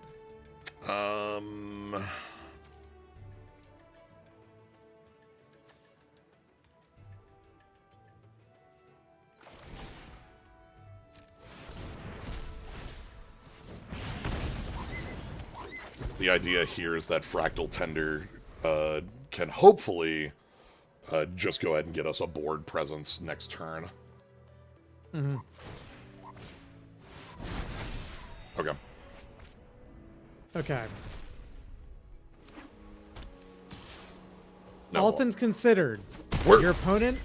S1: The idea here is that Fractal Tender can hopefully just go ahead and get us a board presence next turn.
S2: Mm-hmm.
S1: Okay.
S2: Okay.
S1: No,
S2: All things considered, your opponent,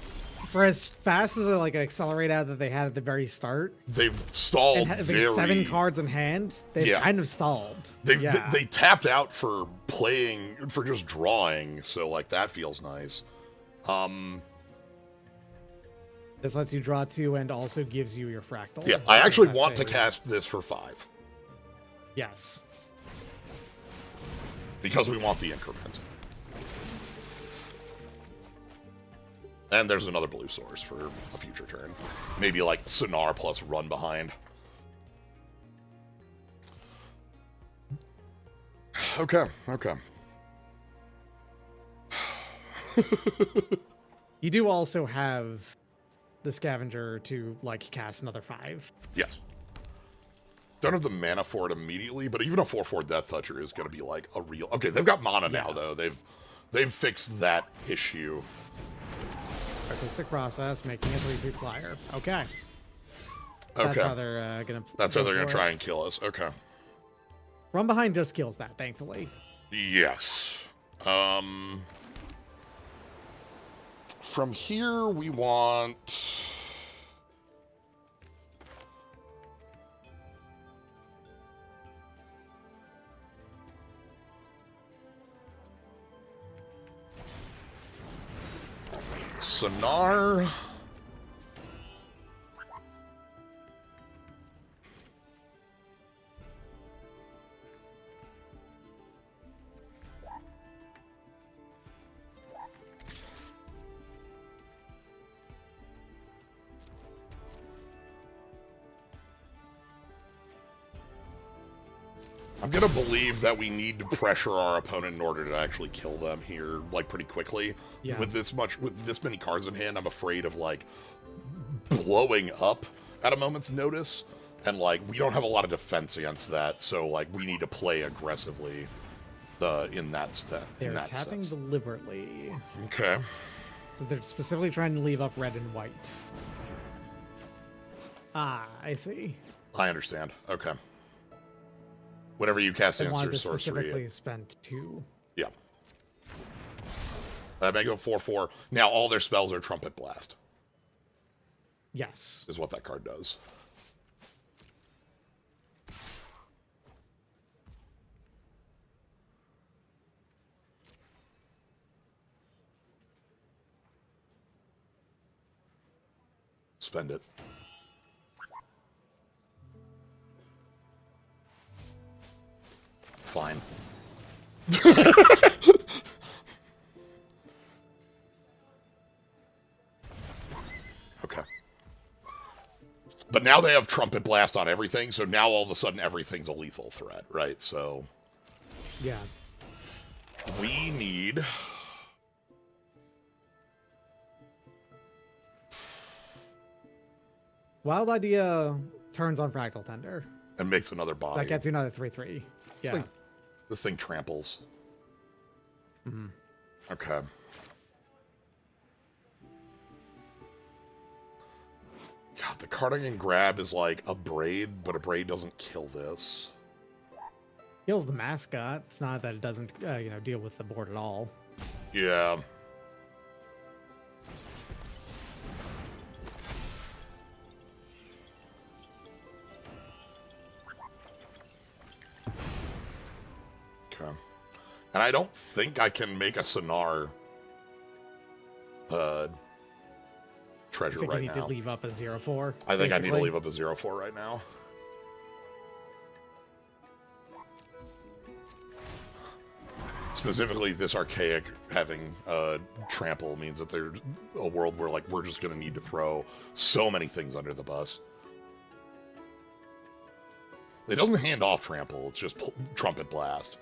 S2: for as fast as like an accelerate out that they had at the very start,
S1: they've stalled
S2: and having 7 cards in hand, they've kind of stalled.
S1: They tapped out for playing, for just drawing, so like that feels nice.
S2: This lets you draw 2 and also gives you your fractal.
S1: Yeah, I actually want to cast this for 5.
S2: Yes.
S1: Because we want the increment. And there's another blue source for a future turn. Maybe like Sonar plus Run Behind. Okay, okay.
S2: You do also have the Scavenger to like cast another 5.
S1: Yes. Don't have the mana for it immediately, but even a 4/4 Death Toucher is going to be like a real... Okay, they've got mana now, though. They've fixed that issue.
S2: Artistic Process, making a 3/3 flyer. Okay.
S1: Okay.
S2: That's how they're gonna...
S1: That's how they're going to try and kill us. Okay.
S2: Run Behind just kills that, thankfully.
S1: Yes. From here, we want... Sonar. I'm gonna believe that we need to pressure our opponent in order to actually kill them here, like, pretty quickly.
S2: Yeah.
S1: With this many cards in hand, I'm afraid of, like, blowing up at a moment's notice. And, like, we don't have a lot of defense against that, so, like, we need to play aggressively in that
S2: They're tapping
S1: sense.
S2: deliberately.
S1: Okay.
S2: So they're specifically trying to leave up red and white. Ah, I see.
S1: I understand. Okay. Whenever you cast
S2: They wanted
S1: answer
S2: to
S1: sorcery...
S2: specifically spend 2.
S1: Yeah. That may go 4/4. Now all their spells are Trumpet Blast,
S2: Yes.
S1: is what that card does. Spend it. Fine. Okay. But now they have Trumpet Blast on everything, so now all of a sudden everything's a lethal threat, right? So
S2: Yeah.
S1: we need...
S2: Wild Idea turns on Fractal Tender.
S1: And makes another body.
S2: That gets you another 3/3. Yeah.
S1: This thing tramples. Mm-hmm. Okay. God, the card I can grab is like a Braid, but a Braid doesn't kill this.
S2: Kills the mascot. It's not that it doesn't, deal with the board at all.
S1: Yeah. Okay. And I don't think I can make a Sonar treasure
S2: I think
S1: right
S2: you need
S1: now.
S2: to leave up a 0/4.
S1: I think I need to
S2: basically.
S1: leave up a 0/4 right now. Specifically, this archaic having trample means that there's a world where like we're just going to need to throw so many things under the bus. It doesn't hand off trample; it's just trumpet blast.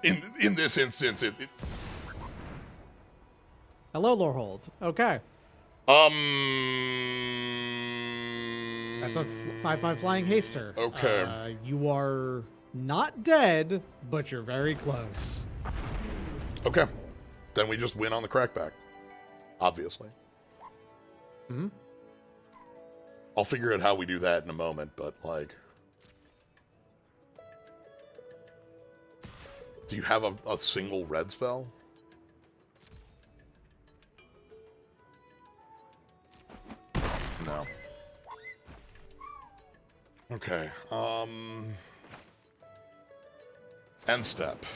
S1: In this instance, it
S2: Hello, Lorehold. Okay. That's a 5/5 flying haster.
S1: Okay.
S2: You are not dead, but you're very close.
S1: Okay. Then we just win on the crackback. Obviously.
S2: Hmm?
S1: I'll figure out how we do that in a moment, but like... Do you have a single red spell? No. Okay, end step.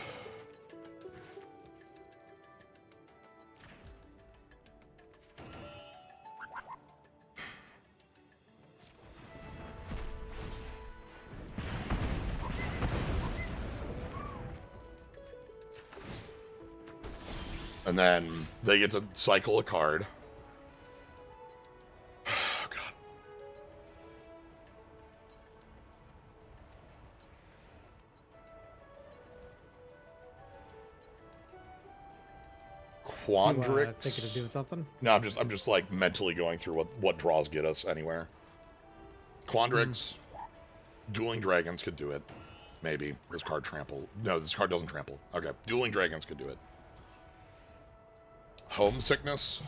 S1: And then they get to cycle a card. Oh, God. Quandrix.
S2: Thinking of doing something?
S1: No, I'm just like mentally going through what draws get us anywhere. Quandrix, Dueling Dragons could do it. Maybe. This card trample. No, this card doesn't trample. Okay. Dueling Dragons could do it. Homesickness.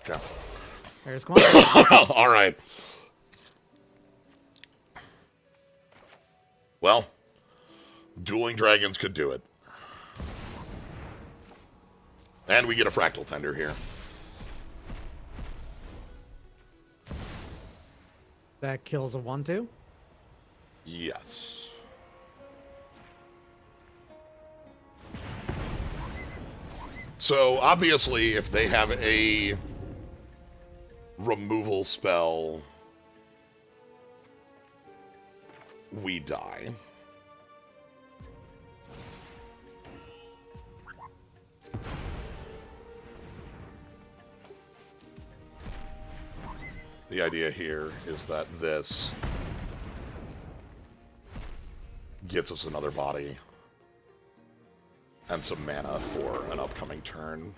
S1: Okay.
S2: There's Quandrix.
S1: All right. Well, Dueling Dragons could do it. And we get a Fractal Tender here.
S2: That kills a 1/2.
S1: Yes. So, obviously, if they have a removal spell, we die. The idea here is that this gets us another body and some mana for an upcoming turn.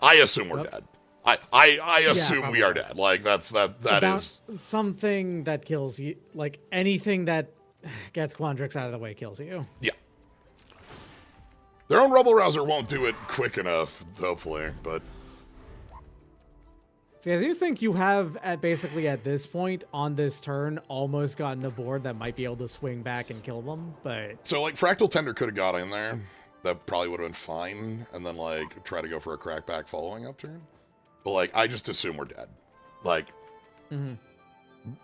S1: I assume we're dead. I assume we are dead. Like that is
S2: something that kills you. Like anything that gets Quandrix out of the way kills you.
S1: Yeah. Their own Rebel Rouser won't do it quick enough, hopefully, but
S2: See, I do think you have, at this point on this turn, almost gotten a board that might be able to swing back and kill them, but...
S1: So, like, Fractal Tender could have got in there. That probably would have been fine, and then, like, try to go for a crackback following up turn. But, like, I just assume we're dead. Like,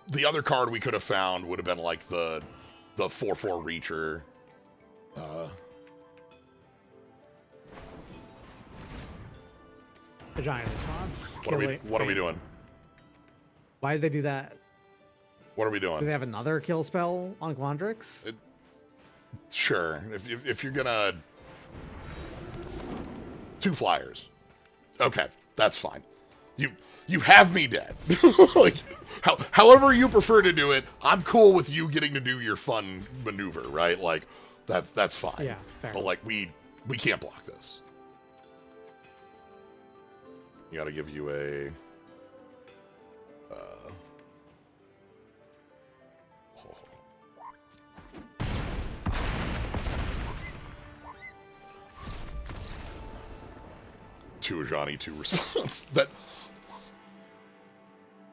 S1: the other card we could have found would have been, like, the 4/4 Reacher.
S2: A giant response.
S1: What are we doing?
S2: Why did they do that?
S1: What are we
S2: Do
S1: doing?
S2: they have another kill spell on Quandrix?
S1: Sure. If you're gonna 2 flyers, okay, that's fine. You have me dead. Like, however you prefer to do it, I'm cool with you getting to do your fun maneuver, right? Like, that's fine.
S2: Yeah, fair.
S1: But like, we can't block this. You gotta give you a. To a Johnny 2 response. That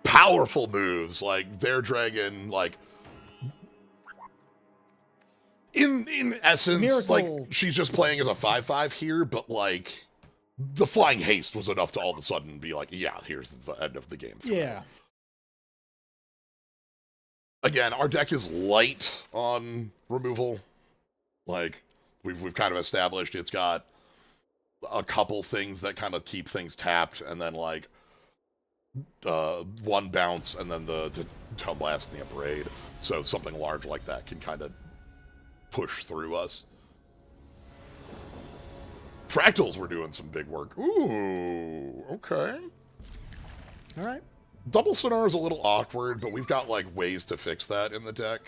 S1: powerful moves like their dragon, like in essence,
S2: Miracle.
S1: like she's just playing as a 5/5 here, but like the flying haste was enough to all of a sudden be like, yeah, here's the end of the game.
S2: Yeah.
S1: Again, our deck is light on removal. Like we've kind of established, it's got a couple things that kind of keep things tapped, and then like 1 bounce, and then the Tome Blast and the Upbraid. So something large like that can kind of push through us. Fractals were doing some big work. Ooh, okay.
S2: All right.
S1: Double Sonar is a little awkward, but we've got like ways to fix that in the deck.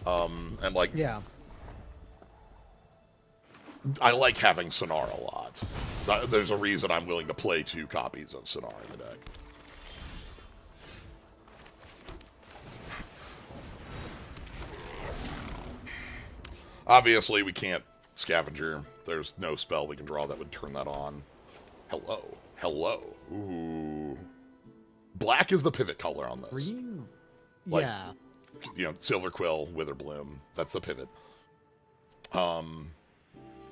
S1: And like,
S2: Yeah.
S1: I like having Sonar a lot. There's a reason I'm willing to play 2 copies of Sonar in the deck. Obviously, we can't Scavenger. There's no spell we can draw that would turn that on. Hello. Hello. Ooh. Black is the pivot color on this.
S2: Green?
S1: Like,
S2: yeah.
S1: You know, Silver Quill, Witherbloom. That's the pivot.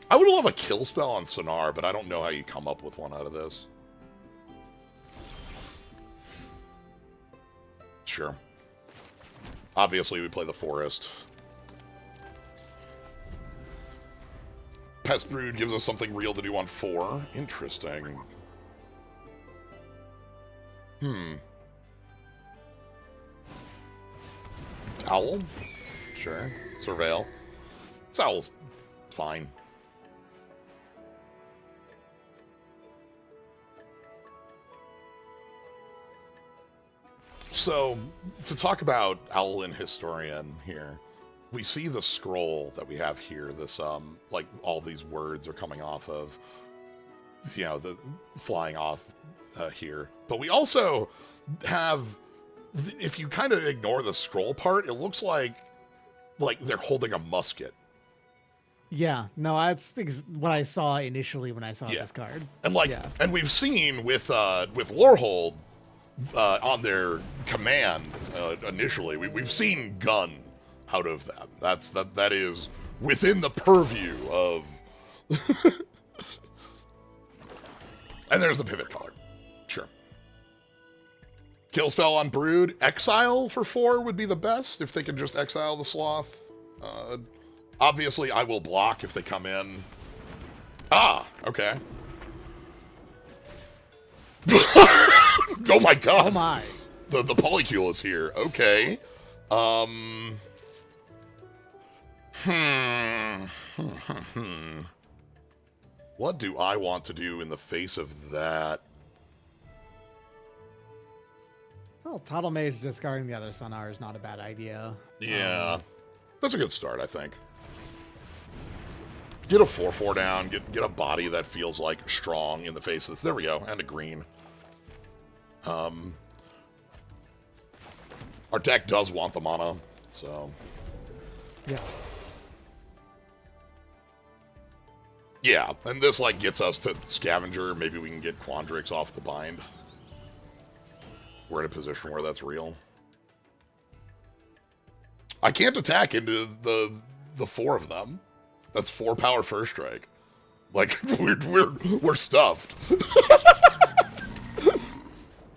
S1: I would love a kill spell on Sonar, but I don't know how you come up with one out of this. Sure. Obviously, we play the Forest. Pest Brood gives us something real to do on 4. Interesting. Owl? Sure. Surveil. This owl's fine. So, to talk about Owl and Historian here, we see the scroll that we have here, this, like, all these words are coming off of, you know, the flying off here. But we also have, if you kind of ignore the scroll part, it looks like they're holding a musket.
S2: Yeah. No, that's what I saw initially when I saw this card.
S1: And like, and we've seen with Lorehold on their command initially, we've seen gun out of them. That is within the purview of. And there's the pivot color. Sure. Kill spell on Brood. Exile for 4 would be the best if they can just exile the Sloth. Obviously, I will block if they come in. Ah, okay. Oh my god.
S2: Oh my.
S1: The polycule is here. Okay. What do I want to do in the face of that?
S2: Well, Toddle Mage discarding the other Sonar is not a bad idea.
S1: Yeah. That's a good start, I think. Get a 4/4 down, get a body that feels like strong in the face of this. There we go, and a green. Our deck does want the mana, so.
S2: Yeah.
S1: Yeah, and this like gets us to Scavenger. Maybe we can get Quandrix off the bind. We're in a position where that's real. I can't attack into the 4 of them. That's 4 power first strike. Like we're stuffed.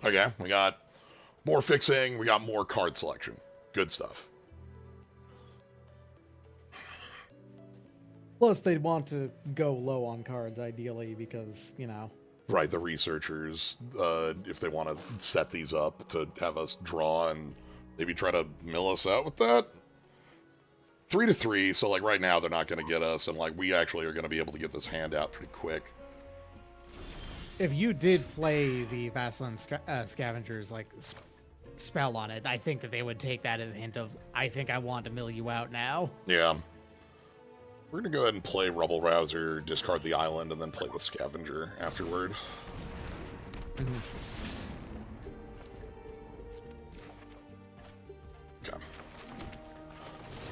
S1: Okay, we got more fixing. We got more card selection. Good stuff.
S2: Plus, they'd want to go low on cards, ideally, because, you know.
S1: Right, the researchers, if they want to set these up to have us draw and maybe try to mill us out with that. 3-3, so like right now they're not going to get us, and like we actually are going to be able to get this hand out pretty quick.
S2: If you did play the Vassalin Scavengers like spell on it, I think that they would take that as a hint of, I think I want to mill you out now.
S1: Yeah. We're going to go ahead and play Rubble Rouser, discard the island, and then play the Scavenger afterward.
S2: Mm-hmm.
S1: Okay.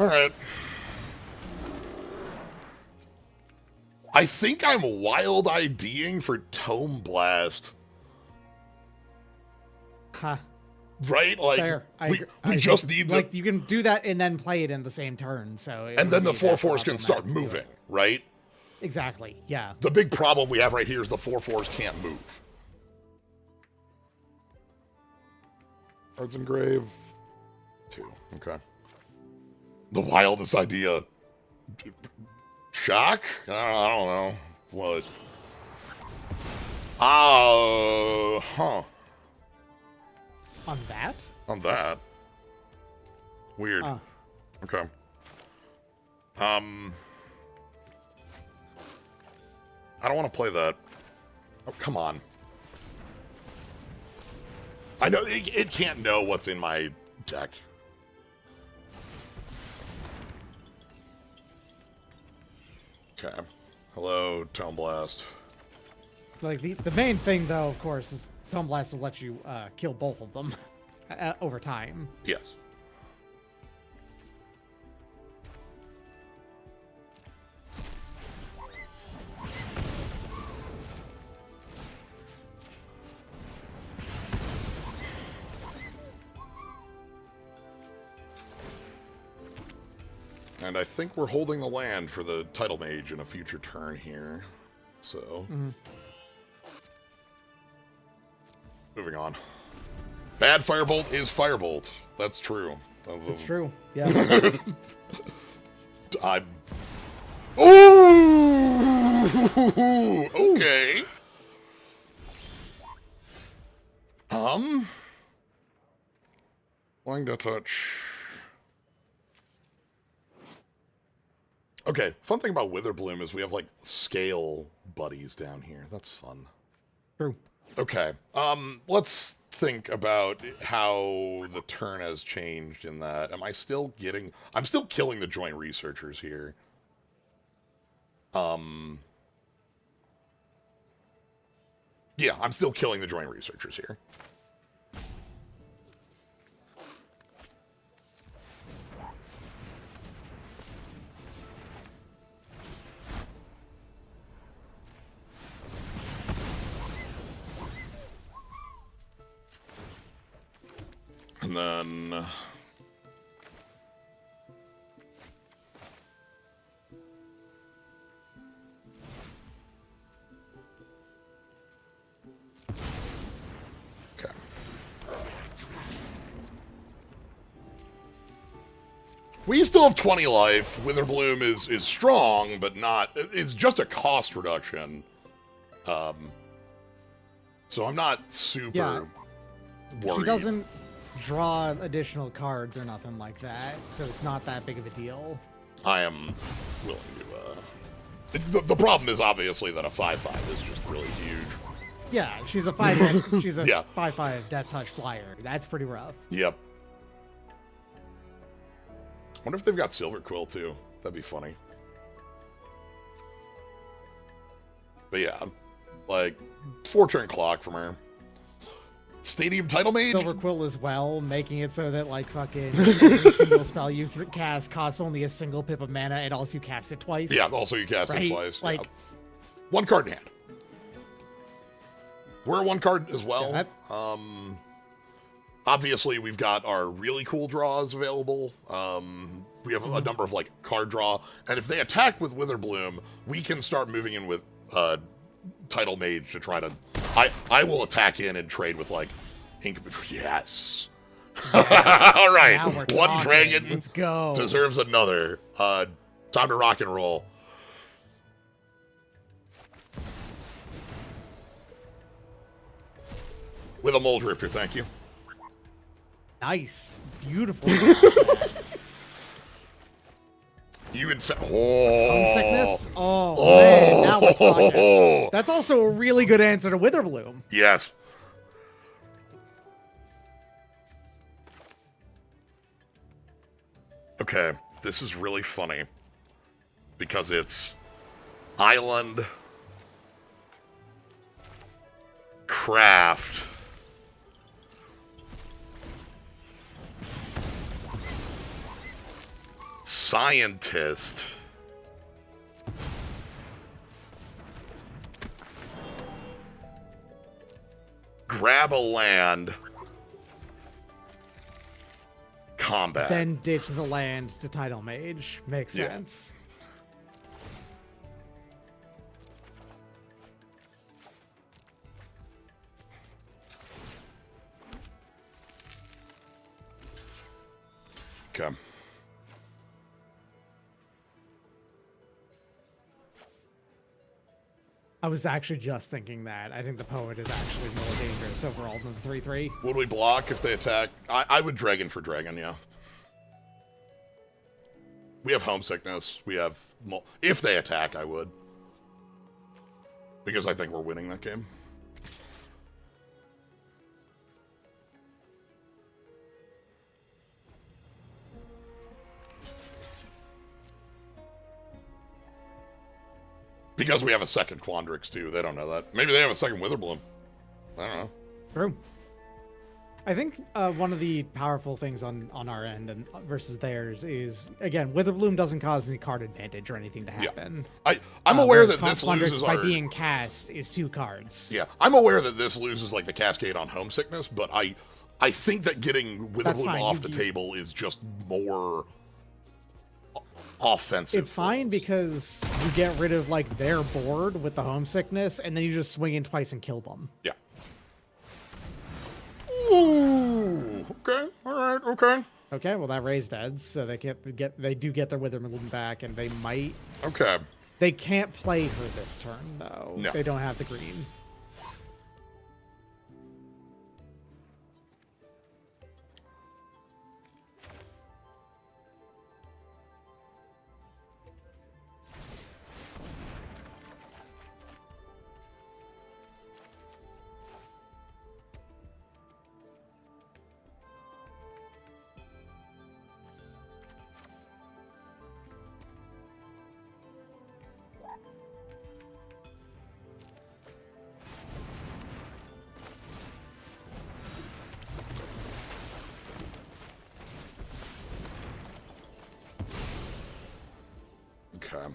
S1: Alright. I think I'm wild IDing for Tome Blast.
S2: Huh.
S1: Right? Like,
S2: Fair.
S1: we just need the...
S2: Like, you can do that and then play it in the same turn, so...
S1: And then the 4/4s can start moving, right?
S2: Exactly, yeah.
S1: The big problem we have right here is the 4/4s can't move. Cards Engrave. 2, okay. The wildest idea. Shock? I don't know. What? Huh.
S2: On that?
S1: On that. Weird. Okay. I don't want to play that. Oh, come on. I know it can't know what's in my deck. Okay. Hello, Tome Blast.
S2: Like, the main thing, though, of course, is Tome Blast will let you kill both of them over time.
S1: Yes. And I think we're holding the land for the Title Mage in a future turn here. So... Moving on. Bad Firebolt is Firebolt. That's true.
S2: It's true, yeah.
S1: I'm... Ooh! Okay. Flying Death Touch... Okay, fun thing about Witherbloom is we have, like, scale buddies down here. That's fun.
S2: True.
S1: Okay, let's think about how the turn has changed in that. Am I still getting... I'm still killing the joint researchers here. Yeah, I'm still killing the joint researchers here. And then... Okay. We still have 20 life. Witherbloom is strong, but not... It's just a cost reduction. So I'm not super worried.
S2: She doesn't draw additional cards or nothing like that, so it's not that big of a deal.
S1: I am willing to... The problem is obviously that a 5/5 is just really huge.
S2: Yeah, she's a 5. She's a
S1: Yeah.
S2: 5/5 Death Touch flyer. That's pretty rough.
S1: Yep. Wonder if they've got Silver Quill too. That'd be funny. But yeah, like 4-turn clock from her. Stadium Title Mage?
S2: Silver Quill as well, making it so that, like, fucking every single spell you cast costs only a single pip of mana, and also you cast it twice.
S1: Yeah, also you cast it twice.
S2: Like,
S1: yeah. 1 card in hand. We're a 1 card as well.
S2: Yeah,
S1: obviously, we've got our really cool draws available. We have a number of, like, card draw. And if they attack with Witherbloom, we can start moving in with Title Mage to try to... I will attack in and trade with, like, Ink... Yes. All right. 1 dragon
S2: Let's go.
S1: deserves another. Time to rock and roll. With a mole drifter, thank you.
S2: Nice. Beautiful.
S1: You infect.
S2: Homesickness? Oh, man, now we're talking. That's also a really good answer to Witherbloom.
S1: Yes. Okay, this is really funny. Because it's island, craft, scientist, grab a land, combat.
S2: Then ditch the land to Title Mage. Makes sense.
S1: Okay.
S2: I was actually just thinking that. I think the poet is actually more dangerous overall than the 3/3.
S1: Would we block if they attack? I would dragon for dragon, yeah. We have homesickness. We have... If they attack, I would. Because I think we're winning that game. Because we have a second Quandrix, too. They don't know that. Maybe they have a second Witherbloom. I don't know.
S2: True. I think one of the powerful things on our end and versus theirs is, again, Witherbloom doesn't cause any card advantage or anything to happen.
S1: Yeah. I'm aware that this
S2: Quandrix
S1: loses
S2: by
S1: our...
S2: being cast is 2 cards.
S1: Yeah, I'm aware that this loses, like, the Cascade on homesickness, but I think that getting Witherbloom off the table is just more... offensive.
S2: It's fine because you get rid of like their board with the homesickness, and then you just swing in twice and kill them.
S1: Yeah. Ooh. Okay. All right. Okay.
S2: Okay. Well, that raised deads, so they do get their Witherbloom back, and they might.
S1: Okay.
S2: They can't play her this turn though.
S1: No.
S2: They don't have the green.
S1: Okay.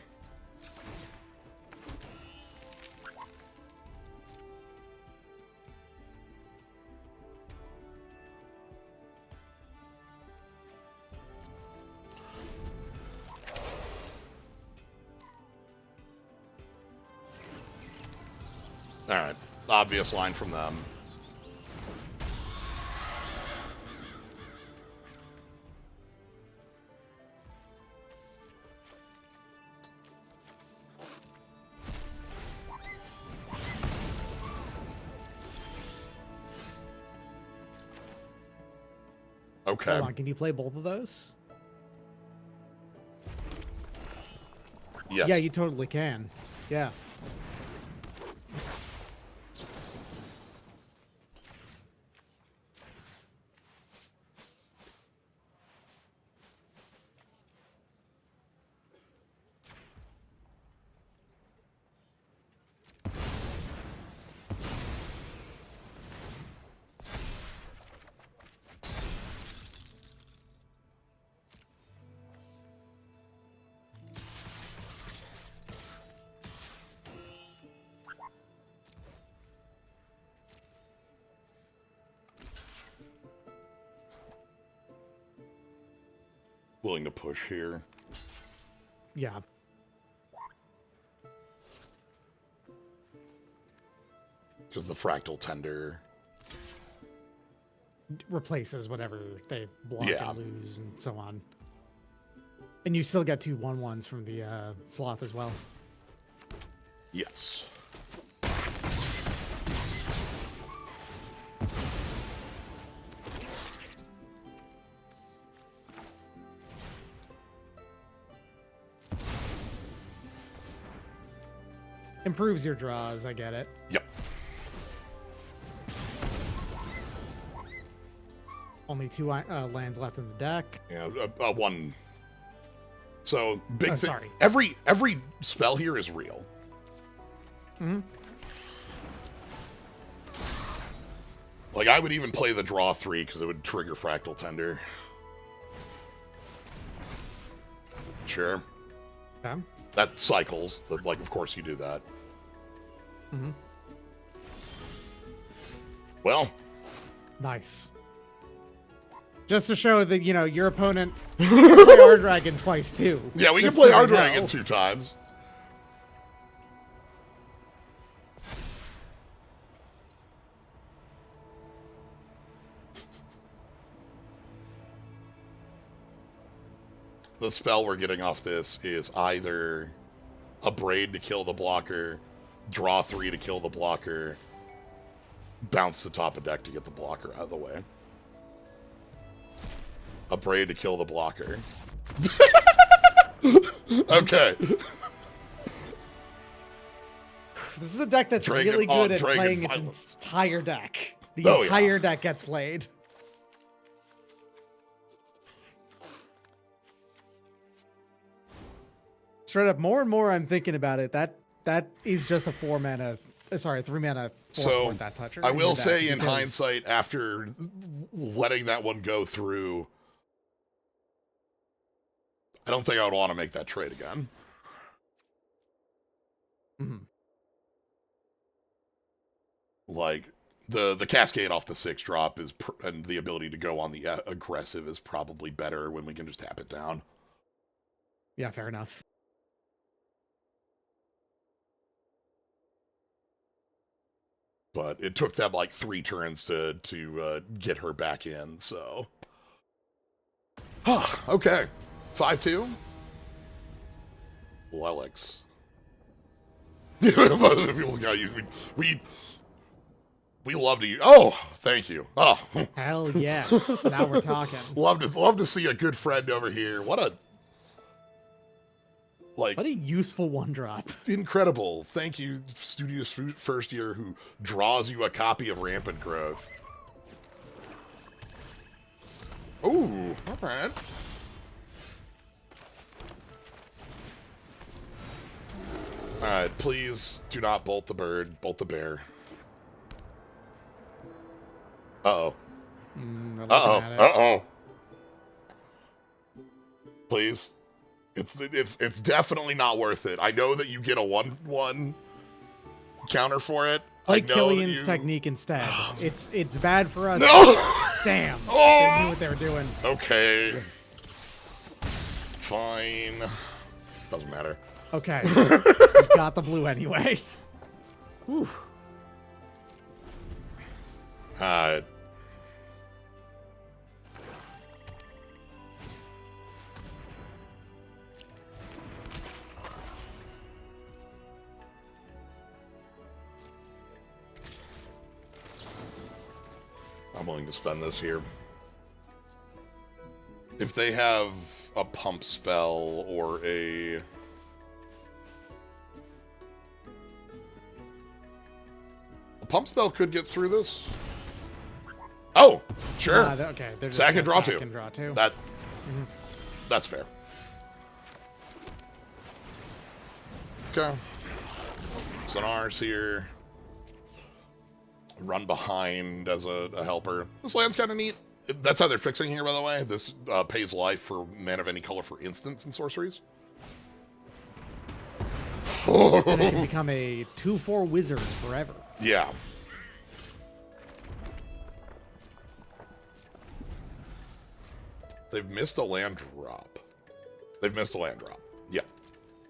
S1: All right. Obvious line from them. Okay.
S2: Hold on, can you play both of those?
S1: Yes.
S2: Yeah, you totally can. Yeah.
S1: Willing to push here.
S2: Yeah.
S1: Because the fractal tender.
S2: Replaces whatever they block
S1: Yeah.
S2: and lose and so on. And you still get 2 1/1s from the sloth as well.
S1: Yes.
S2: Improves your draws, I get it.
S1: Yep.
S2: Only 2 lands left in the deck.
S1: Yeah, one. So big thing.
S2: Sorry.
S1: Every spell here is real.
S2: Mm-hmm.
S1: Like I would even play the draw 3 because it would trigger Fractal Tender. Sure.
S2: Okay.
S1: That cycles. Like, of course you do that.
S2: Mm-hmm.
S1: Well.
S2: Nice. Just to show that, your opponent can play our dragon twice, too.
S1: Yeah, we can
S2: Just
S1: play
S2: so
S1: our
S2: you know.
S1: dragon 2 times. The spell we're getting off this is either a braid to kill the blocker, draw 3 to kill the blocker, bounce to top of deck to get the blocker out of the way. A braid to kill the blocker. Okay.
S2: This is a deck that's
S1: Dragon
S2: really
S1: on
S2: good at
S1: Dragon
S2: playing
S1: violence.
S2: its entire deck. The
S1: Oh, yeah.
S2: entire deck gets played. Straight up, more and more I'm thinking about it. That is just a 3 mana 4/4
S1: So,
S2: that toucher.
S1: I
S2: in
S1: will
S2: your deck
S1: say in
S2: because-
S1: hindsight, after letting that one go through, I don't think I would want to make that trade again.
S2: Mhm.
S1: Like, the cascade off the 6-drop is and the ability to go on the aggressive is probably better when we can just tap it down.
S2: Yeah, fair enough.
S1: But it took them like 3 turns to get her back in, so. Okay. 5-2. Lelix. We love to use. Oh, thank you. Oh,
S2: Hell yes. Now we're talking.
S1: love to see a good friend over here. What a
S2: What a useful 1-drop.
S1: incredible. Thank you, Studios First Year, who draws you a copy of Rampant Growth. Ooh, all right. All right, please do not bolt the bird, bolt the bear. Uh-oh. Uh-oh. Please. It's definitely not worth it. I know that you get a 1/1 counter for it.
S2: Like
S1: I know
S2: Killian's
S1: that
S2: technique instead. It's bad for us.
S1: No!
S2: Damn.
S1: Oh!
S2: They knew what they were doing.
S1: Okay. Fine. Doesn't matter.
S2: Okay. We got the blue anyway. Whew.
S1: I'm willing to spend this here. If they have a pump spell or a... A pump spell could get through this. Oh, sure.
S2: Okay. They're just
S1: Sack and
S2: gonna
S1: draw
S2: sack
S1: 2.
S2: and draw 2.
S1: That's fair. Okay. Sonar's here. Run behind as a helper. This land's kind of neat. That's how they're fixing here, by the way. This pays life for men of any color for instants and sorceries.
S2: And it can become a 2/4 wizard forever.
S1: Yeah. They've missed a land drop. They've missed a land drop. Yeah.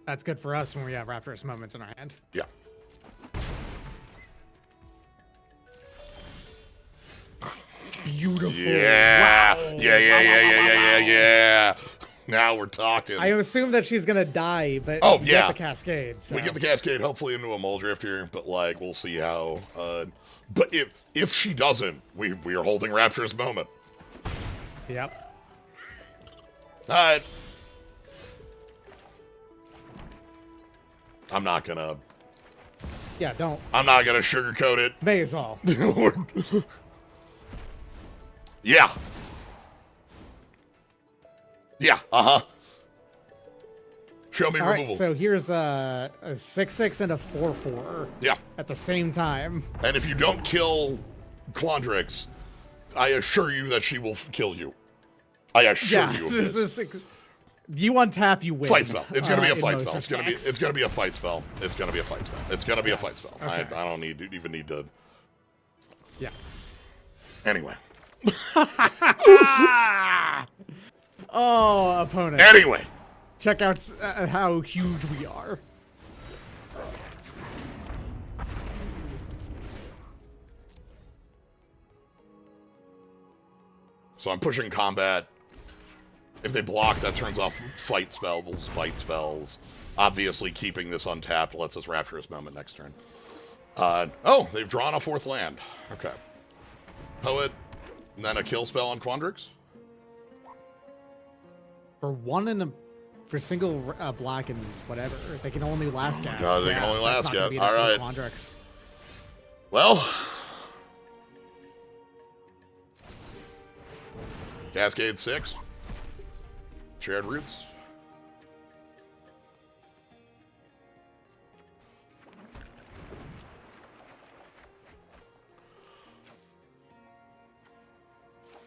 S2: That's good for us when we have Rapturous Moments in our hand.
S1: Yeah.
S2: Beautiful.
S1: Yeah.
S2: Wow.
S1: Yeah. Now we're talking.
S2: I assume that she's gonna die, but
S1: Oh,
S2: we
S1: yeah.
S2: get the Cascade. So.
S1: We get the Cascade hopefully into a Muldrift here, but like we'll see how. But if she doesn't, we are holding Rapturous Moment.
S2: Yep.
S1: All right. I'm not gonna
S2: Yeah, don't.
S1: I'm not gonna sugarcoat it.
S2: May as well.
S1: Yeah. Yeah, uh-huh. Show me
S2: All
S1: removal.
S2: right, so here's a 6/6 and a 4/4.
S1: Yeah.
S2: At the same time.
S1: And if you don't kill Quandrix, I assure you that she will kill you. I assure you of this.
S2: You untap, you win.
S1: Fight spell. It's gonna be a fight spell.
S2: It's
S1: It's gonna be a fight spell. It's gonna be a fight spell. It's gonna be a fight spell.
S2: Okay.
S1: I don't even need to.
S2: Yeah.
S1: Anyway.
S2: Oh, opponent.
S1: Anyway.
S2: Check out how huge we are.
S1: So I'm pushing combat. If they block, that turns off fight spells, bite spells. Obviously, keeping this untapped lets us Rapturous Moment next turn. Oh, they've drawn a 4th land. Okay. Poet, and then a kill spell on Quandrix?
S2: For single black and whatever. They can only last gas.
S1: God, they can only last gas.
S2: All
S1: right.
S2: Quandrix.
S1: Well. Cascade 6. Shared Roots.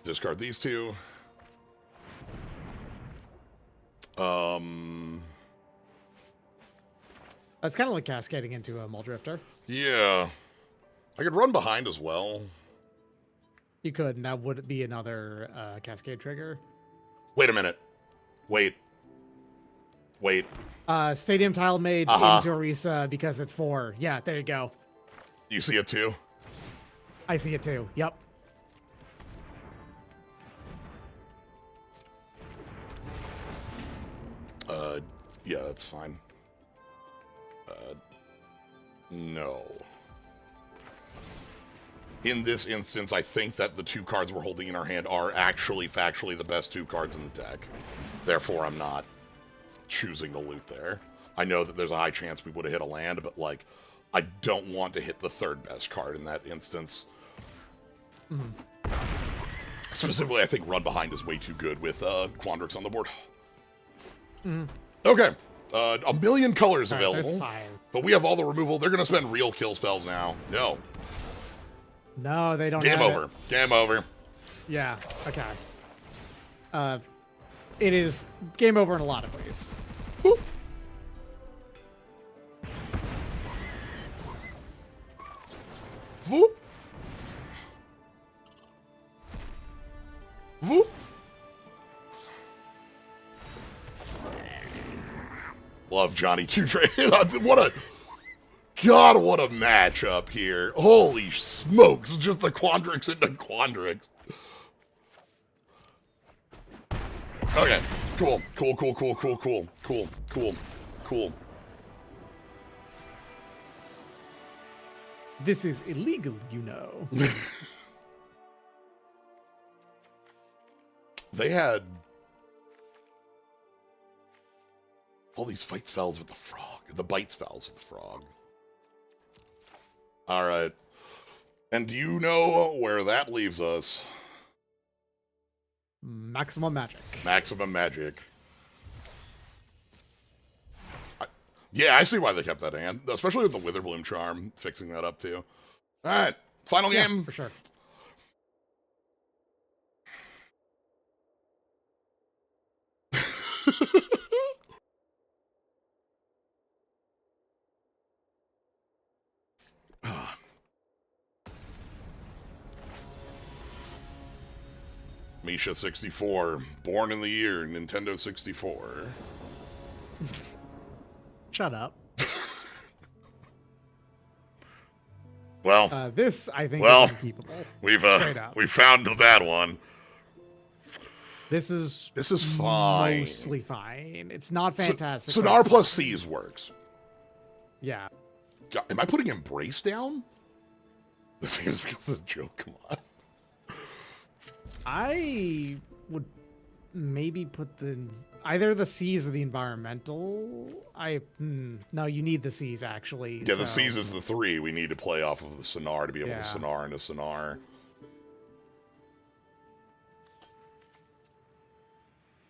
S1: Discard these two.
S2: That's kind of like cascading into a Muldrifter.
S1: Yeah. I could run behind as well.
S2: You could, and that would be another cascade trigger.
S1: Wait a minute. Wait.
S2: Stadium tile made into Orisa because it's 4. Yeah, there you go.
S1: You see it too?
S2: I see it too. Yep.
S1: Yeah, that's fine. No. In this instance, I think that the 2 cards we're holding in our hand are actually factually the best 2 cards in the deck. Therefore, I'm not choosing to loot there. I know that there's a high chance we would have hit a land, but, like, I don't want to hit the 3rd best card in that instance. Specifically, I think Run Behind is way too good with Quandrix on the board. Okay. 1 million colors available.
S2: There's 5.
S1: But we have all the removal. They're going to spend real kill spells now. No.
S2: No, they don't
S1: Game
S2: have
S1: over.
S2: it.
S1: Game over.
S2: Yeah, okay. It is game over in a lot of ways.
S1: Whoop. Whoop. Whoop. Love Johnny Two Trade. What a matchup here. Holy smokes. Just the Quandrix into Quandrix. Okay. Cool.
S2: This is illegal, you know.
S1: They had all these fight spells with the frog. The bite spells with the frog. Alright. And do you know where that leaves us?
S2: Maximum magic.
S1: Maximum magic. Yeah, I see why they kept that hand. Especially with the Witherbloom charm, fixing that up too. Alright, final game.
S2: For sure.
S1: Misha 64, born in the year Nintendo 64.
S2: Shut up.
S1: Well,
S2: this I think
S1: well,
S2: is unkeepable.
S1: We've found the bad one.
S2: This is
S1: fine.
S2: Mostly fine. It's not fantastic.
S1: So Sonar plus C's works.
S2: Yeah.
S1: God, am I putting Embrace down? This is a joke. Come on.
S2: I would maybe put the. either the seas or the environmental. No, you need the seas actually.
S1: Yeah, the seas is the 3. We need to play off of the sonar to be able
S2: Yeah.
S1: to sonar into sonar.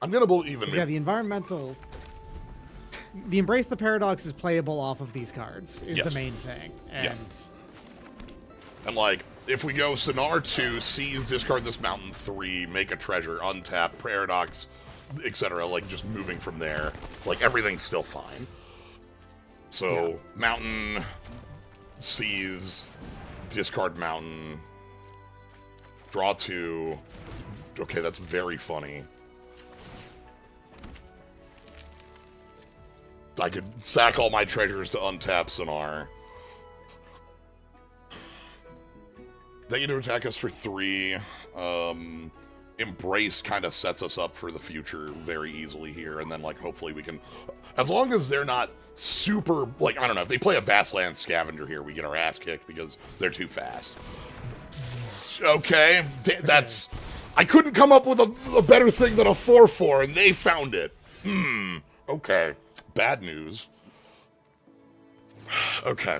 S1: I'm gonna believe in
S2: Yeah, the environmental. The Embrace the Paradox is playable off of these cards. Is
S1: Yes.
S2: the main thing, and
S1: And like, if we go Sonar 2, Seas, discard this mountain 3, make a treasure, untap, Paradox, etc. Like, just moving from there. Like, everything's still fine. So,
S2: Yeah.
S1: Mountain, Seas, discard Mountain, draw 2. Okay, that's very funny. I could sack all my treasures to untap Sonar. They get to attack us for 3. Embrace kind of sets us up for the future very easily here, and then, like, hopefully we can... As long as they're not super... Like, I don't know, if they play a Vastland Scavenger here, we get our ass kicked because they're too fast. Okay, that's... I couldn't come up with a better thing than a 4/4, and they found it. Okay. Bad news. Okay.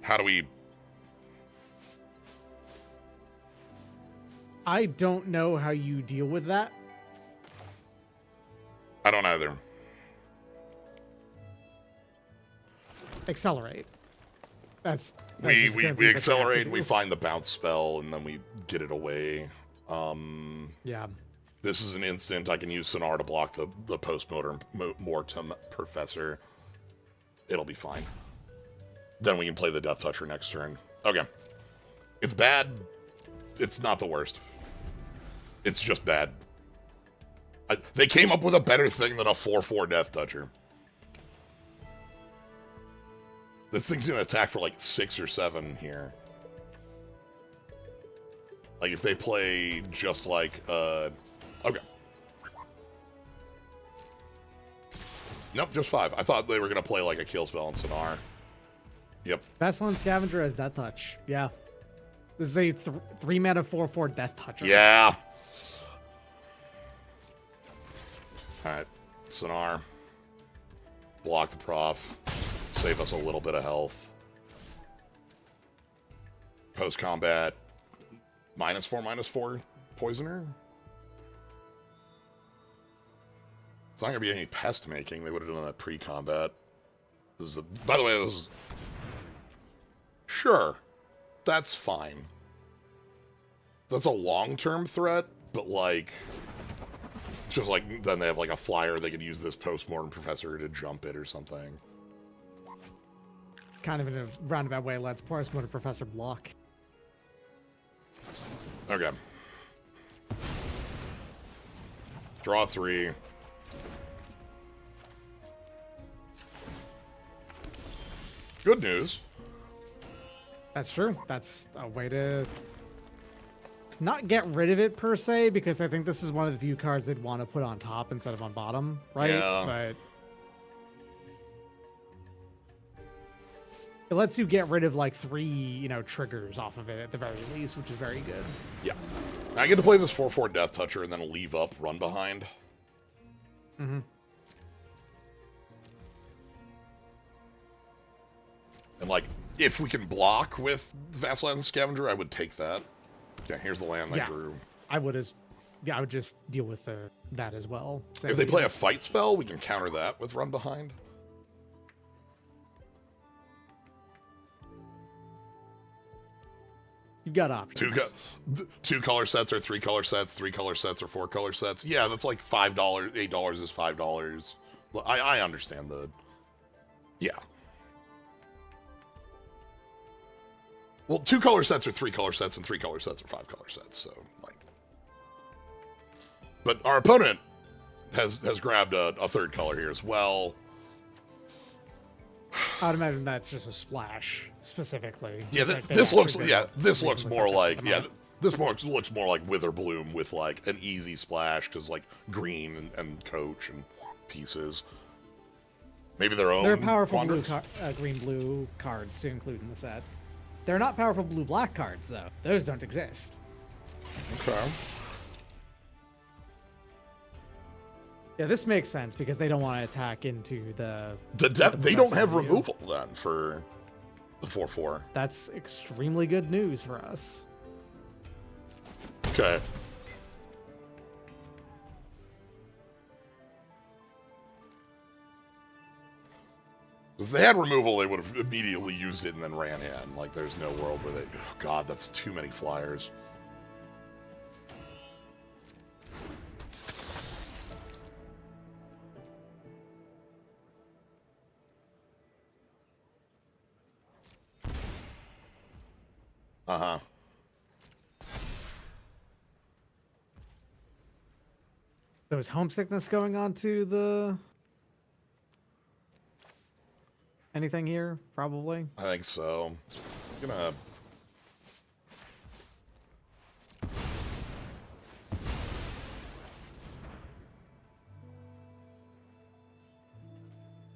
S1: How do we...
S2: I don't know how you deal with that.
S1: I don't either.
S2: Accelerate. That's
S1: We
S2: just gonna be what you have to
S1: accelerate,
S2: do.
S1: we find the bounce spell, and then we get it away.
S2: Yeah.
S1: This is an instant. I can use Sonar to block the post-mortem professor. It'll be fine. Then we can play the Death Toucher next turn. Okay. It's bad. It's not the worst. It's just bad. They came up with a better thing than a 4/4 Death Toucher. This thing's gonna attack for like 6 or 7 here. Like if they play just like okay. Nope, just 5. I thought they were gonna play like a kill spell and Sonar. Yep.
S2: Vastland Scavenger has Death Touch. Yeah. This is a 3 mana 4/4 Death Toucher.
S1: Yeah. Alright. Sonar. Block the prof. Save us a little bit of health. Post combat. -4/-4 poisoner. It's not gonna be any pest making. They would have done that pre-combat. This is by the way, this is sure. That's fine. That's a long-term threat, but like it's just like then they have like a flyer they could use this post-mortem professor to jump it or something.
S2: Kind of in a roundabout way, let's Postmortem Professor block.
S1: Okay. Draw 3. Good news.
S2: That's true. That's a way to not get rid of it per se, because I think this is one of the few cards they'd want to put on top instead of on bottom, right?
S1: Yeah.
S2: But it lets you get rid of like 3, triggers off of it at the very least, which is very good.
S1: Yeah. I get to play this 4/4 Death Toucher and then leave up Run Behind.
S2: Mm-hmm.
S1: And like, if we can block with Vastland Scavenger, I would take that. Yeah, here's the land I drew.
S2: I would just deal with that as well. So,
S1: If they play a fight spell, we can counter that with Run Behind.
S2: you've got options.
S1: 2 color sets or 3 color sets, 3 color sets or 4 color sets. Yeah, that's like $5. $8 is $5. I understand the... Yeah. Well, 2 color sets are 3 color sets, and 3 color sets are 5 color sets, so, like... But our opponent has grabbed a 3rd color here as well.
S2: I'd imagine that's just a splash specifically.
S1: Yeah,
S2: Just like they
S1: this looks
S2: actually
S1: yeah,
S2: did
S1: this looks
S2: recently
S1: more
S2: purchased
S1: like
S2: them
S1: yeah,
S2: out.
S1: this looks more like Witherbloom with like an easy splash because like green and coach and pieces. Maybe their own.
S2: They're powerful
S1: quandrants?
S2: green-blue cards to include in the set. They're not powerful blue-black cards though. Those don't exist.
S1: Okay.
S2: Yeah, this makes sense because they don't want to attack into the.
S1: They don't have removal then for the 4/4.
S2: That's extremely good news for us.
S1: Okay. If they had removal, they would have immediately used it and then ran in. Like, there's no world where they... Oh, God, that's too many flyers. Uh-huh.
S2: There was homesickness going on to the... Anything here? Probably.
S1: I think so. I'm gonna...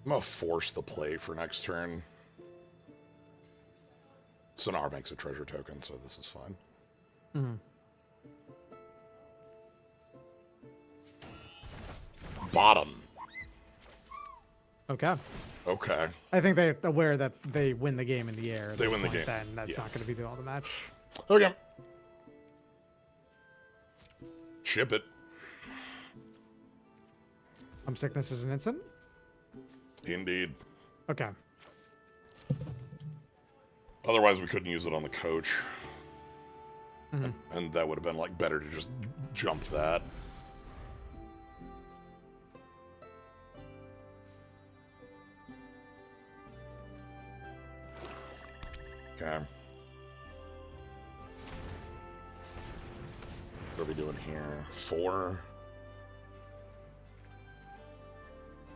S1: I'm gonna force the play for next turn. Sonar makes a treasure token, so this is fine.
S2: Mm-hmm.
S1: Bottom.
S2: Okay.
S1: Okay.
S2: I think they're aware that they win the game in the air.
S1: They win the game.
S2: Then that's not going to be all the match.
S1: Okay. Ship it.
S2: Sickness is an instant?
S1: Indeed.
S2: Okay.
S1: Otherwise, we couldn't use it on the coach.
S2: Mm-hmm.
S1: And that would have been, like, better to just jump that. Okay. What are we doing here? 4?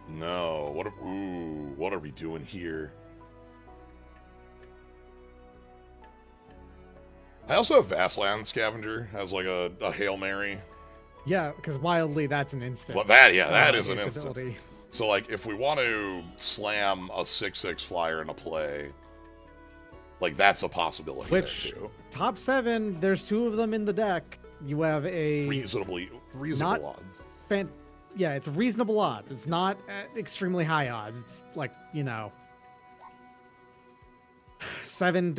S1: No. What are we doing here? I also have Vastland Scavenger as like a Hail Mary.
S2: Yeah, because wildly that's an instant.
S1: Well, that is an
S2: its
S1: instant.
S2: ability.
S1: So like if we want to slam a 6/6 flyer in a play, like that's a possibility.
S2: Which
S1: there too.
S2: top 7, there's 2 of them in the deck. You have a
S1: reasonable odds.
S2: Yeah, it's reasonable odds. It's not extremely high odds. It's like, 7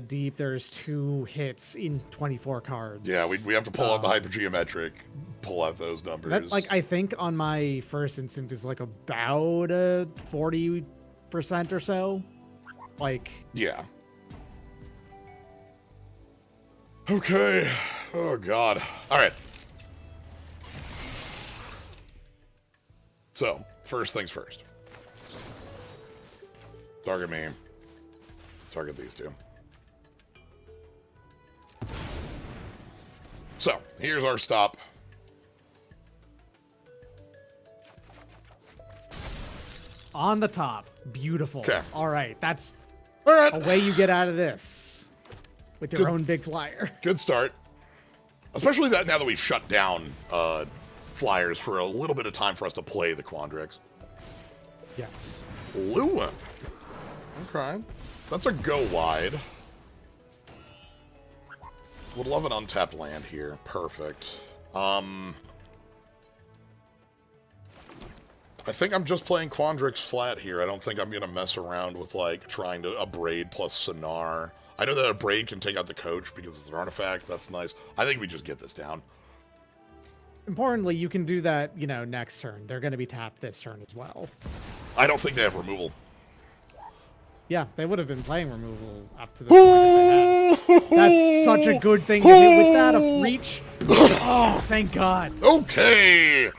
S2: deep. There's 2 hits in 24 cards.
S1: Yeah, we have to pull out the hypergeometric, pull out those numbers.
S2: That, like, I think on my first instant is like about a 40% or so. Like,
S1: yeah. Okay. Oh God. All right. So, first things first. Target me. Target these 2. So, here's our stop.
S2: on the top. Beautiful.
S1: Okay.
S2: All right. That's
S1: All right.
S2: a way you get out of this with your own big flyer.
S1: Good start. Especially that now that we've shut down flyers for a little bit of time for us to play the Quandrix.
S2: Yes.
S1: Lewin. Okay. That's a go wide. Would love an untapped land here. Perfect. I think I'm just playing Quandrix flat here. I don't think I'm going to mess around with, like, trying to Abrade plus Sonar. I know that Abrade can take out the coach because it's an artifact. That's nice. I think we just get this down.
S2: Importantly, you can do that, you know, next turn. They're going to be tapped this turn as well.
S1: I don't think they have removal.
S2: Yeah, they would have been playing removal up to this point if they had. That's such a good thing to hit with that, a reach. Oh, thank God.
S1: Okay.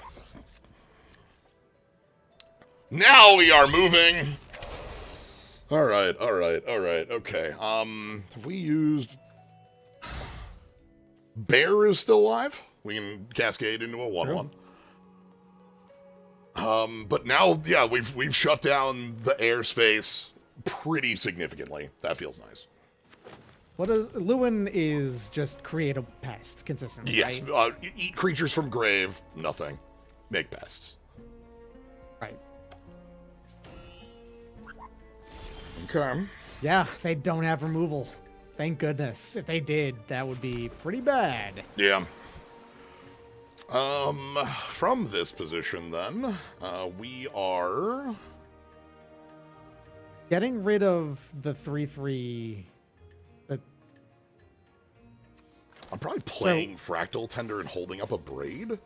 S1: Now we are moving. All right. Okay. Have we used... Bear is still alive? We can cascade into a 1/1. But now, yeah, we've shut down the airspace pretty significantly. That feels nice.
S2: What is Lewin is just create a pest consistently.
S1: Yes,
S2: right?
S1: Eat creatures from grave, nothing. Make pests.
S2: Right.
S1: Okay.
S2: Yeah, they don't have removal. Thank goodness. If they did, that would be pretty bad.
S1: Yeah. From this position, then, we are
S2: Getting rid of the 3/3.
S1: I'm probably playing Fractal Tender and holding up a Braid.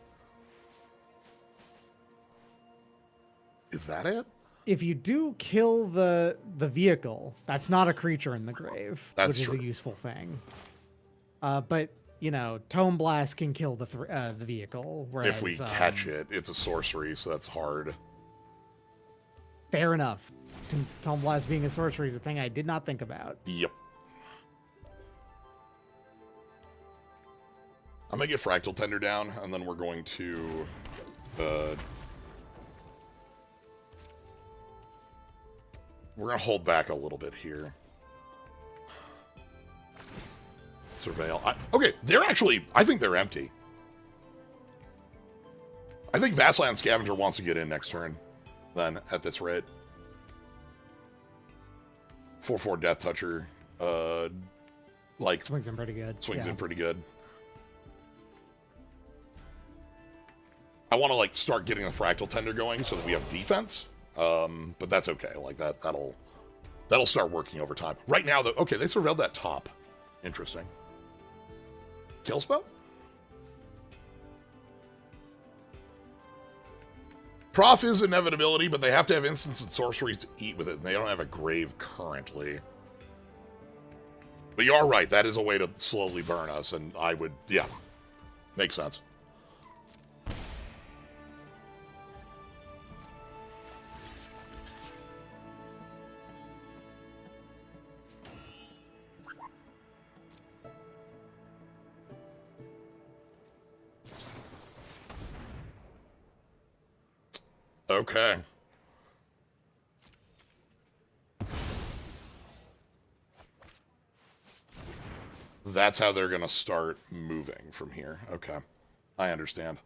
S1: Is that it?
S2: If you do kill the vehicle, that's not a creature in the grave,
S1: That's
S2: which
S1: true.
S2: is a useful thing. But you know, Tome Blast can kill the vehicle. Whereas,
S1: If we catch it, it's a sorcery, so that's hard.
S2: Fair enough. Tome Blast being a sorcery is a thing I did not think about.
S1: Yep. I'm gonna get Fractal Tender down, and then we're going to we're gonna hold back a little bit here. Surveil. Okay, they're actually, I think they're empty. I think Vastland Scavenger wants to get in next turn, then, at this rate. 4/4 Death Toucher, like,
S2: Swings in pretty good.
S1: swings
S2: Yeah.
S1: in pretty good. I want to, like, start getting the Fractal Tender going so that we have defense, but that's okay. Like, that'll start working over time. Right now, though, okay, they surveilled that top. Interesting. Kill spell? Prof is inevitability, but they have to have instants and sorceries to eat with it, and they don't have a grave currently. But you are right, that is a way to slowly burn us, and I would, yeah, makes sense. Okay. That's how they're going to start moving from here. Okay. I understand.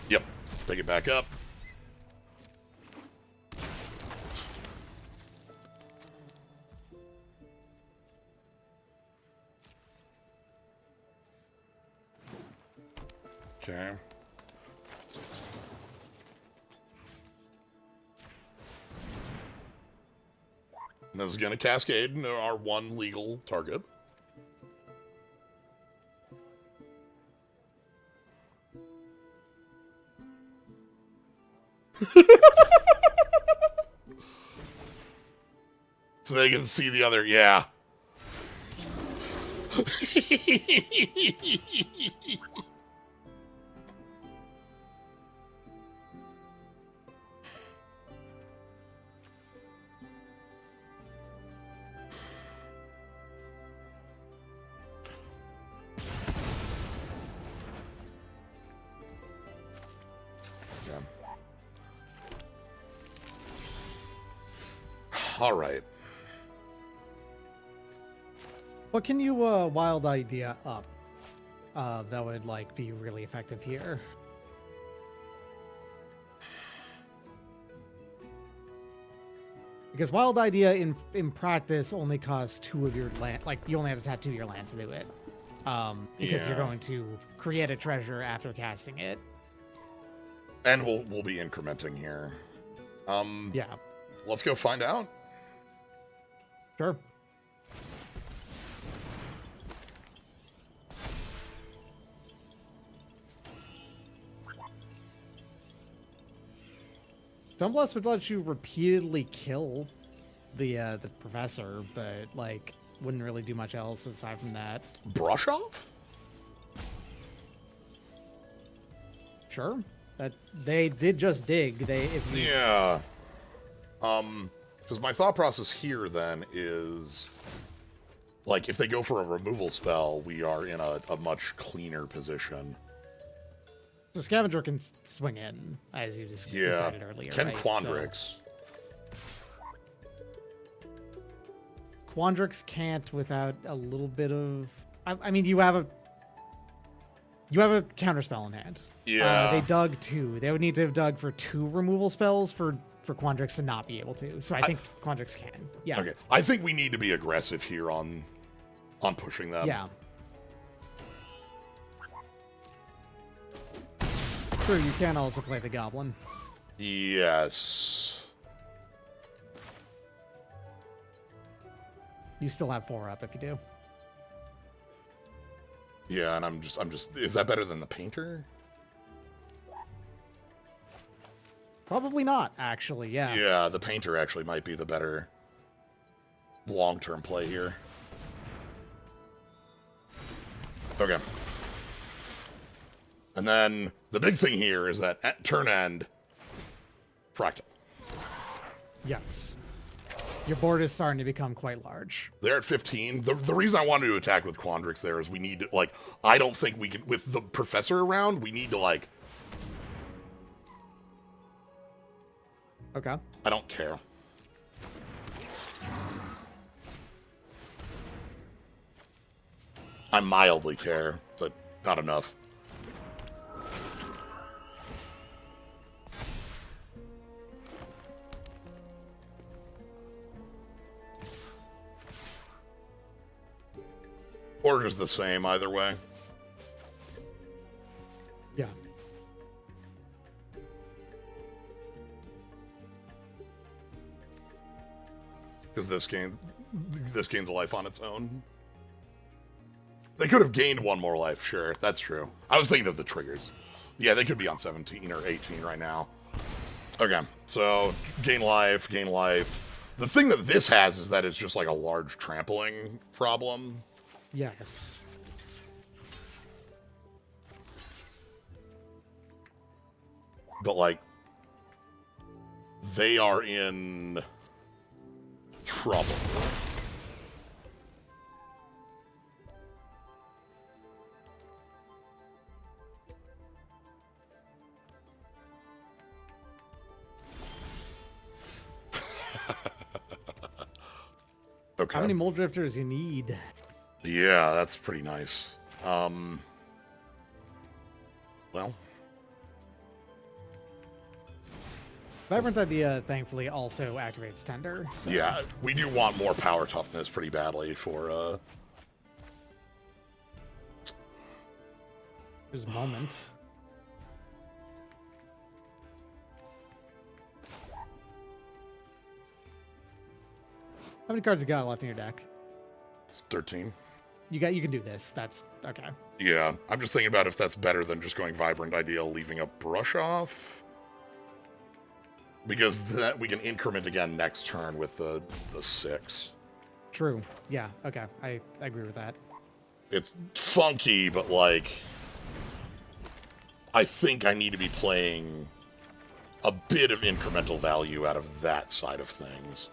S1: Yep. Pick it back up. Okay. This is going to cascade into our one legal target. So they can see the other, yeah. All right.
S2: What can you wild idea up that would like be really effective here? Because wild idea in practice only costs 2 of your land. Like you only have to have 2 of your lands to do it. Because you're going to create a treasure after casting it.
S1: And we'll be incrementing here.
S2: Yeah.
S1: Let's go find out.
S2: Sure. Sunblast would let you repeatedly kill the professor, but like wouldn't really do much else aside from that.
S1: Brush off?
S2: Sure. That they did just dig.
S1: Yeah. Because my thought process here then is, like, if they go for a removal spell, we are in a much cleaner position.
S2: So Scavenger can swing in, as you just decided earlier.
S1: Can
S2: right?
S1: Quandrix?
S2: So, Quandrix can't without a little bit of. I mean, you have a counterspell in hand.
S1: Yeah.
S2: They dug 2. They would need to have dug for 2 removal spells for for Quandrix to not be able to. So I think Quandrix can. Yeah.
S1: Okay. I think we need to be aggressive here on pushing them.
S2: Yeah. True, you can also play the Goblin.
S1: Yes.
S2: You still have 4 up if you do.
S1: Yeah, and I'm just. Is that better than the Painter?
S2: Probably not, actually. Yeah.
S1: Yeah, the Painter actually might be the better long-term play here. Okay. And then the big thing here is that at turn end, Fractal.
S2: Yes. Your board is starting to become quite large.
S1: They're at 15. The reason I wanted to attack with Quandrix there is we need to, like, I don't think we can, with the Professor around, we need to, like...
S2: Okay.
S1: I don't care. I mildly care, but not enough. Or just the same, either way.
S2: Yeah.
S1: Because this gains a life on its own. They could have gained 1 more life, sure. That's true. I was thinking of the triggers. Yeah, they could be on 17 or 18 right now. Okay, so gain life, gain life. The thing that this has is that it's just like a large trampling problem.
S2: Yes.
S1: But, like, they are in trouble. Okay.
S2: How many Mole Drifters you need?
S1: Yeah, that's pretty nice. Well.
S2: Vibrant Idea, thankfully, also activates Tender. So.
S1: Yeah, we do want more power toughness pretty badly for,
S2: There's a moment. How many cards you got left in your deck?
S1: 13.
S2: You can do this. That's okay.
S1: Yeah, I'm just thinking about if that's better than just going Vibrant Ideal, leaving a brush off. Because that we can increment again next turn with the 6.
S2: True. Yeah, okay. I agree with that.
S1: It's funky, but like I think I need to be playing a bit of incremental value out of that side of things.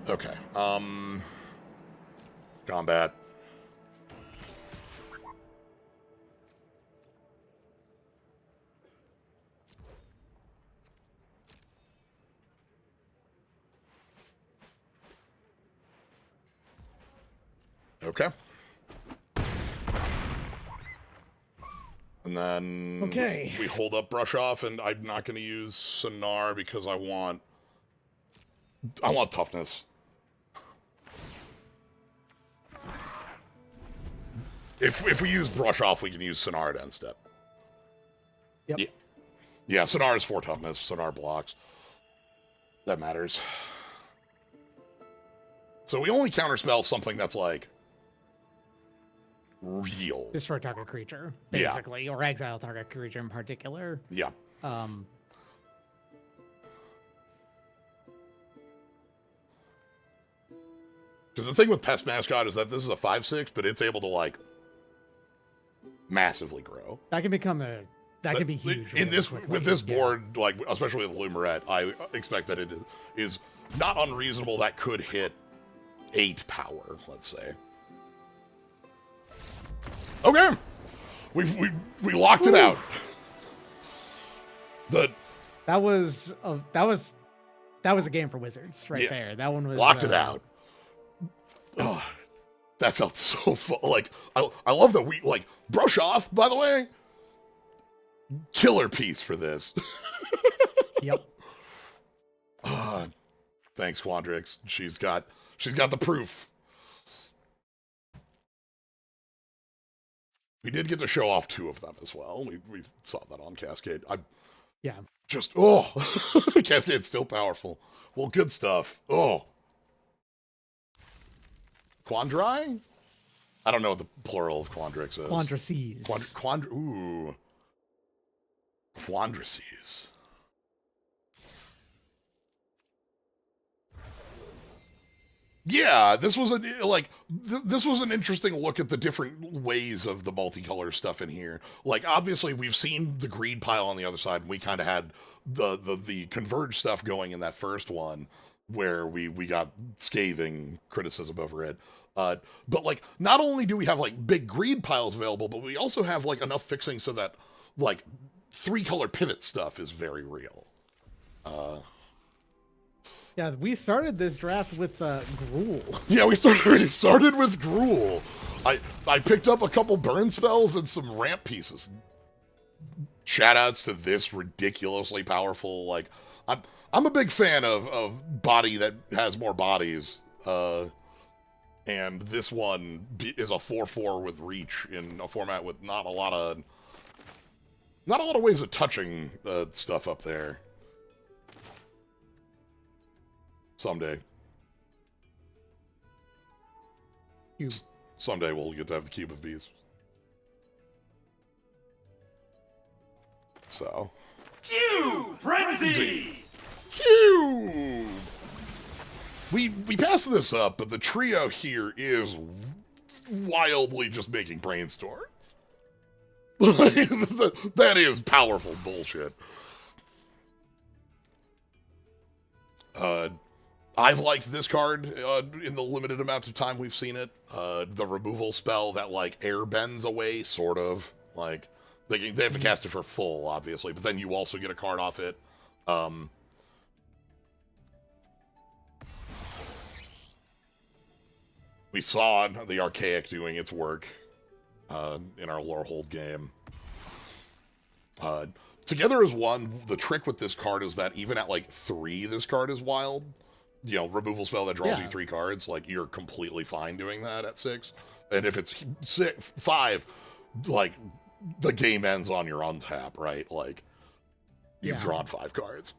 S1: Okay. Combat. Okay. And then
S2: okay.
S1: we hold up Brush Off, and I'm not going to use Sonar because I want toughness. If we use Brush Off, we can use Sonar at end step.
S2: Yep.
S1: Yeah, Sonar is 4 toughness. Sonar blocks. That matters. So we only counterspell something that's like real.
S2: Destroy target creature, basically, or exile target creature in particular.
S1: Yeah. Because the thing with Pest Mascot is that this is a 5/6, but it's able to like massively grow.
S2: That can become that can be huge.
S1: In this with this board, like especially with Lumerette, I expect that it is not unreasonable that could hit 8 power, let's say. Okay, we locked it out.
S2: That was a game for Wizards right there. That one was
S1: locked it out. Oh, that felt so fun. Like I love that we like Brush Off. By the way, killer piece for this.
S2: Yep.
S1: Thanks, Quandrix. She's got the proof. We did get to show off 2 of them as well. We saw that on Cascade.
S2: Yeah.
S1: Just, Cascade's still powerful. Well, good stuff. Quandri? I don't know what the plural of Quandrix is.
S2: Quandrices.
S1: Quandrices. Yeah, this was this was an interesting look at the different ways of the multicolor stuff in here. Like, obviously, we've seen the greed pile on the other side, and we kind of had the converge stuff going in that first one, where we got scathing criticism over it. But like, not only do we have like big greed piles available, but we also have like enough fixing so that like 3-color pivot stuff is very real.
S2: Yeah, we started this draft with Gruul.
S1: Yeah, we started with Gruul. I picked up a couple burn spells and some ramp pieces. Shoutouts to this ridiculously powerful, like, I'm a big fan of body that has more bodies. And this one is a 4/4 with reach in a format with not a lot of ways of touching stuff up there. Someday.
S2: Cube.
S1: Someday we'll get to have the Cube of Bees. So.
S3: Cube Frenzy!
S1: Cube! We passed this up, but the trio here is wildly just making brainstorms. That is powerful bullshit. I've liked this card in the limited amount of time we've seen it. The removal spell that, like, air bends away, sort of. Like, they have to cast it for full, obviously, but then you also get a card off it. We saw the Archaic doing its work in our Lorehold game. Together as one, the trick with this card is that even at, like, 3, this card is wild. You know, removal spell that draws you 3 cards, like, you're completely fine doing that at 6. And if it's 5, like, the game ends on your untap, right? Like, you've drawn 5 cards.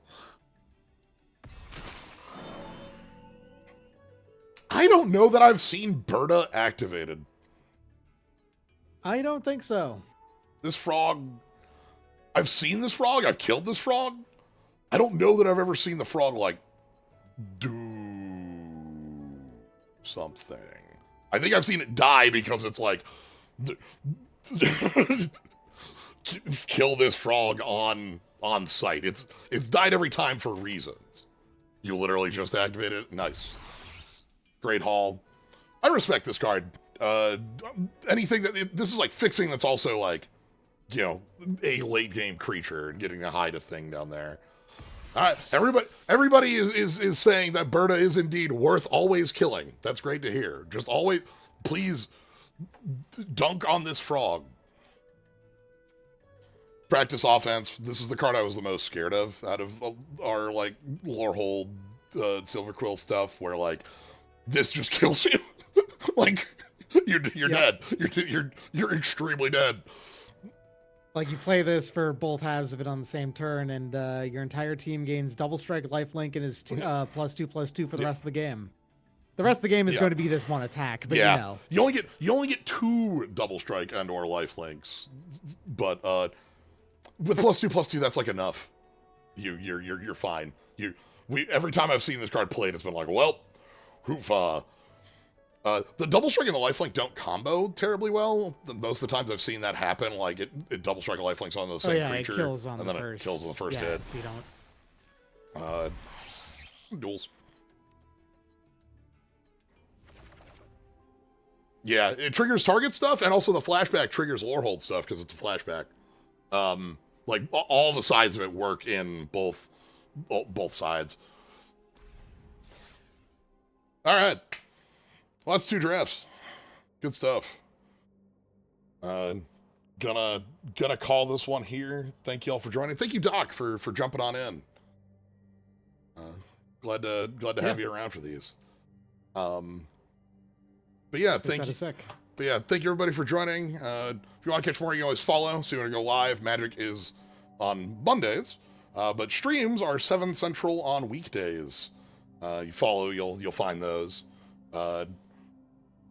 S1: I don't know that I've seen Berta activated.
S2: I don't think so.
S1: This frog... I've seen this frog. I've killed this frog. I don't know that I've ever seen the frog, like, do something. I think I've seen it die because it's like... kill this frog on site. It's died every time for reasons. You literally just activated it. Nice. Great haul. I respect this card. Anything that... This is like fixing that's also like, you know, a late game creature and getting a hide a thing down there. Alright, everybody is saying that Berta is indeed worth always killing. That's great to hear. Just always, please, dunk on this frog. Practice offense. This is the card I was the most scared of out of our, like, Lorehold, Silver Quill stuff, where, like, this just kills you. Like, you're dead. You're extremely dead.
S2: Like, you play this for both halves of it on the same turn, and your entire team gains double strike, lifelink, and is +2/+2 for the rest of the game. The rest of the game is going to be this one attack, but you know.
S1: You only get 2 double strike and or lifelinks, but with +2/+2, that's like enough. You're fine. Every time I've seen this card played, it's been like, well, hoofa. The double strike and the lifelink don't combo terribly well. Most of the times I've seen that happen, like it double strike and lifelinks on the same creature,
S2: it kills on
S1: and
S2: the
S1: then
S2: first,
S1: it kills on the first hit.
S2: So you don't.
S1: Duels. Yeah, it triggers target stuff, and also the flashback triggers Lorehold stuff because it's a flashback. Like all the sides of it work in both sides. All right. Well, that's 2 drafts. Good stuff. Gonna call this one here. Thank you all for joining. Thank you, Doc, for jumping on in. Glad to have you around for these. But yeah, thank you. But yeah, thank you everybody for joining. If you want to catch more, you can always follow. So you want to go live. Magic is on Mondays, but streams are 7 Central on weekdays. You follow, you'll find those. You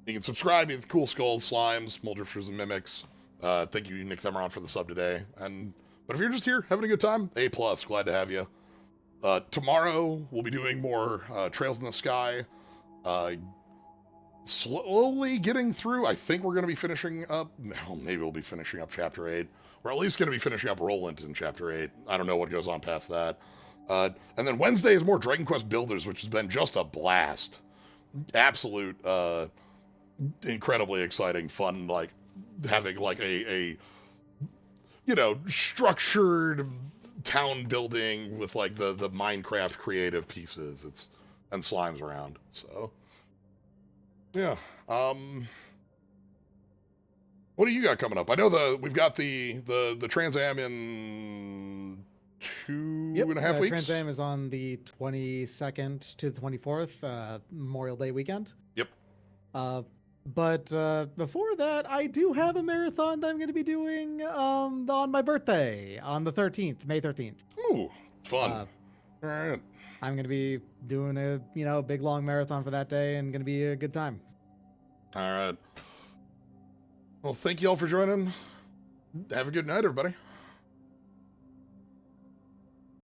S1: can subscribe. You have Cool Skulls, Slimes, Moldrifters, and Mimics. Thank you, Nick Themeron, for the sub today. But if you're just here having a good time, A+, glad to have you. Tomorrow, we'll be doing more Trails in the Sky. Slowly getting through. I think we're going to be finishing up. Well, maybe we'll be finishing up Chapter 8. We're at least going to be finishing up Roland in Chapter 8. I don't know what goes on past that. And then Wednesday is more Dragon Quest Builders, which has been just a blast. Absolute, incredibly exciting, fun, like, having, like, a structured town building with, like, the Minecraft creative pieces. And Slime's around, so... Yeah. What do you got coming up? I know we've got the Trans Am in 2.5 weeks.
S2: Trans Am is on the 22nd to the 24th, Memorial Day weekend.
S1: Yep.
S2: But before that, I do have a marathon that I'm going to be doing on my birthday on the 13th, May 13th.
S1: Ooh, fun. All right.
S2: I'm going to be doing a big long marathon for that day and going to be a good time.
S1: All right. Well, thank you all for joining. Have a good night, everybody.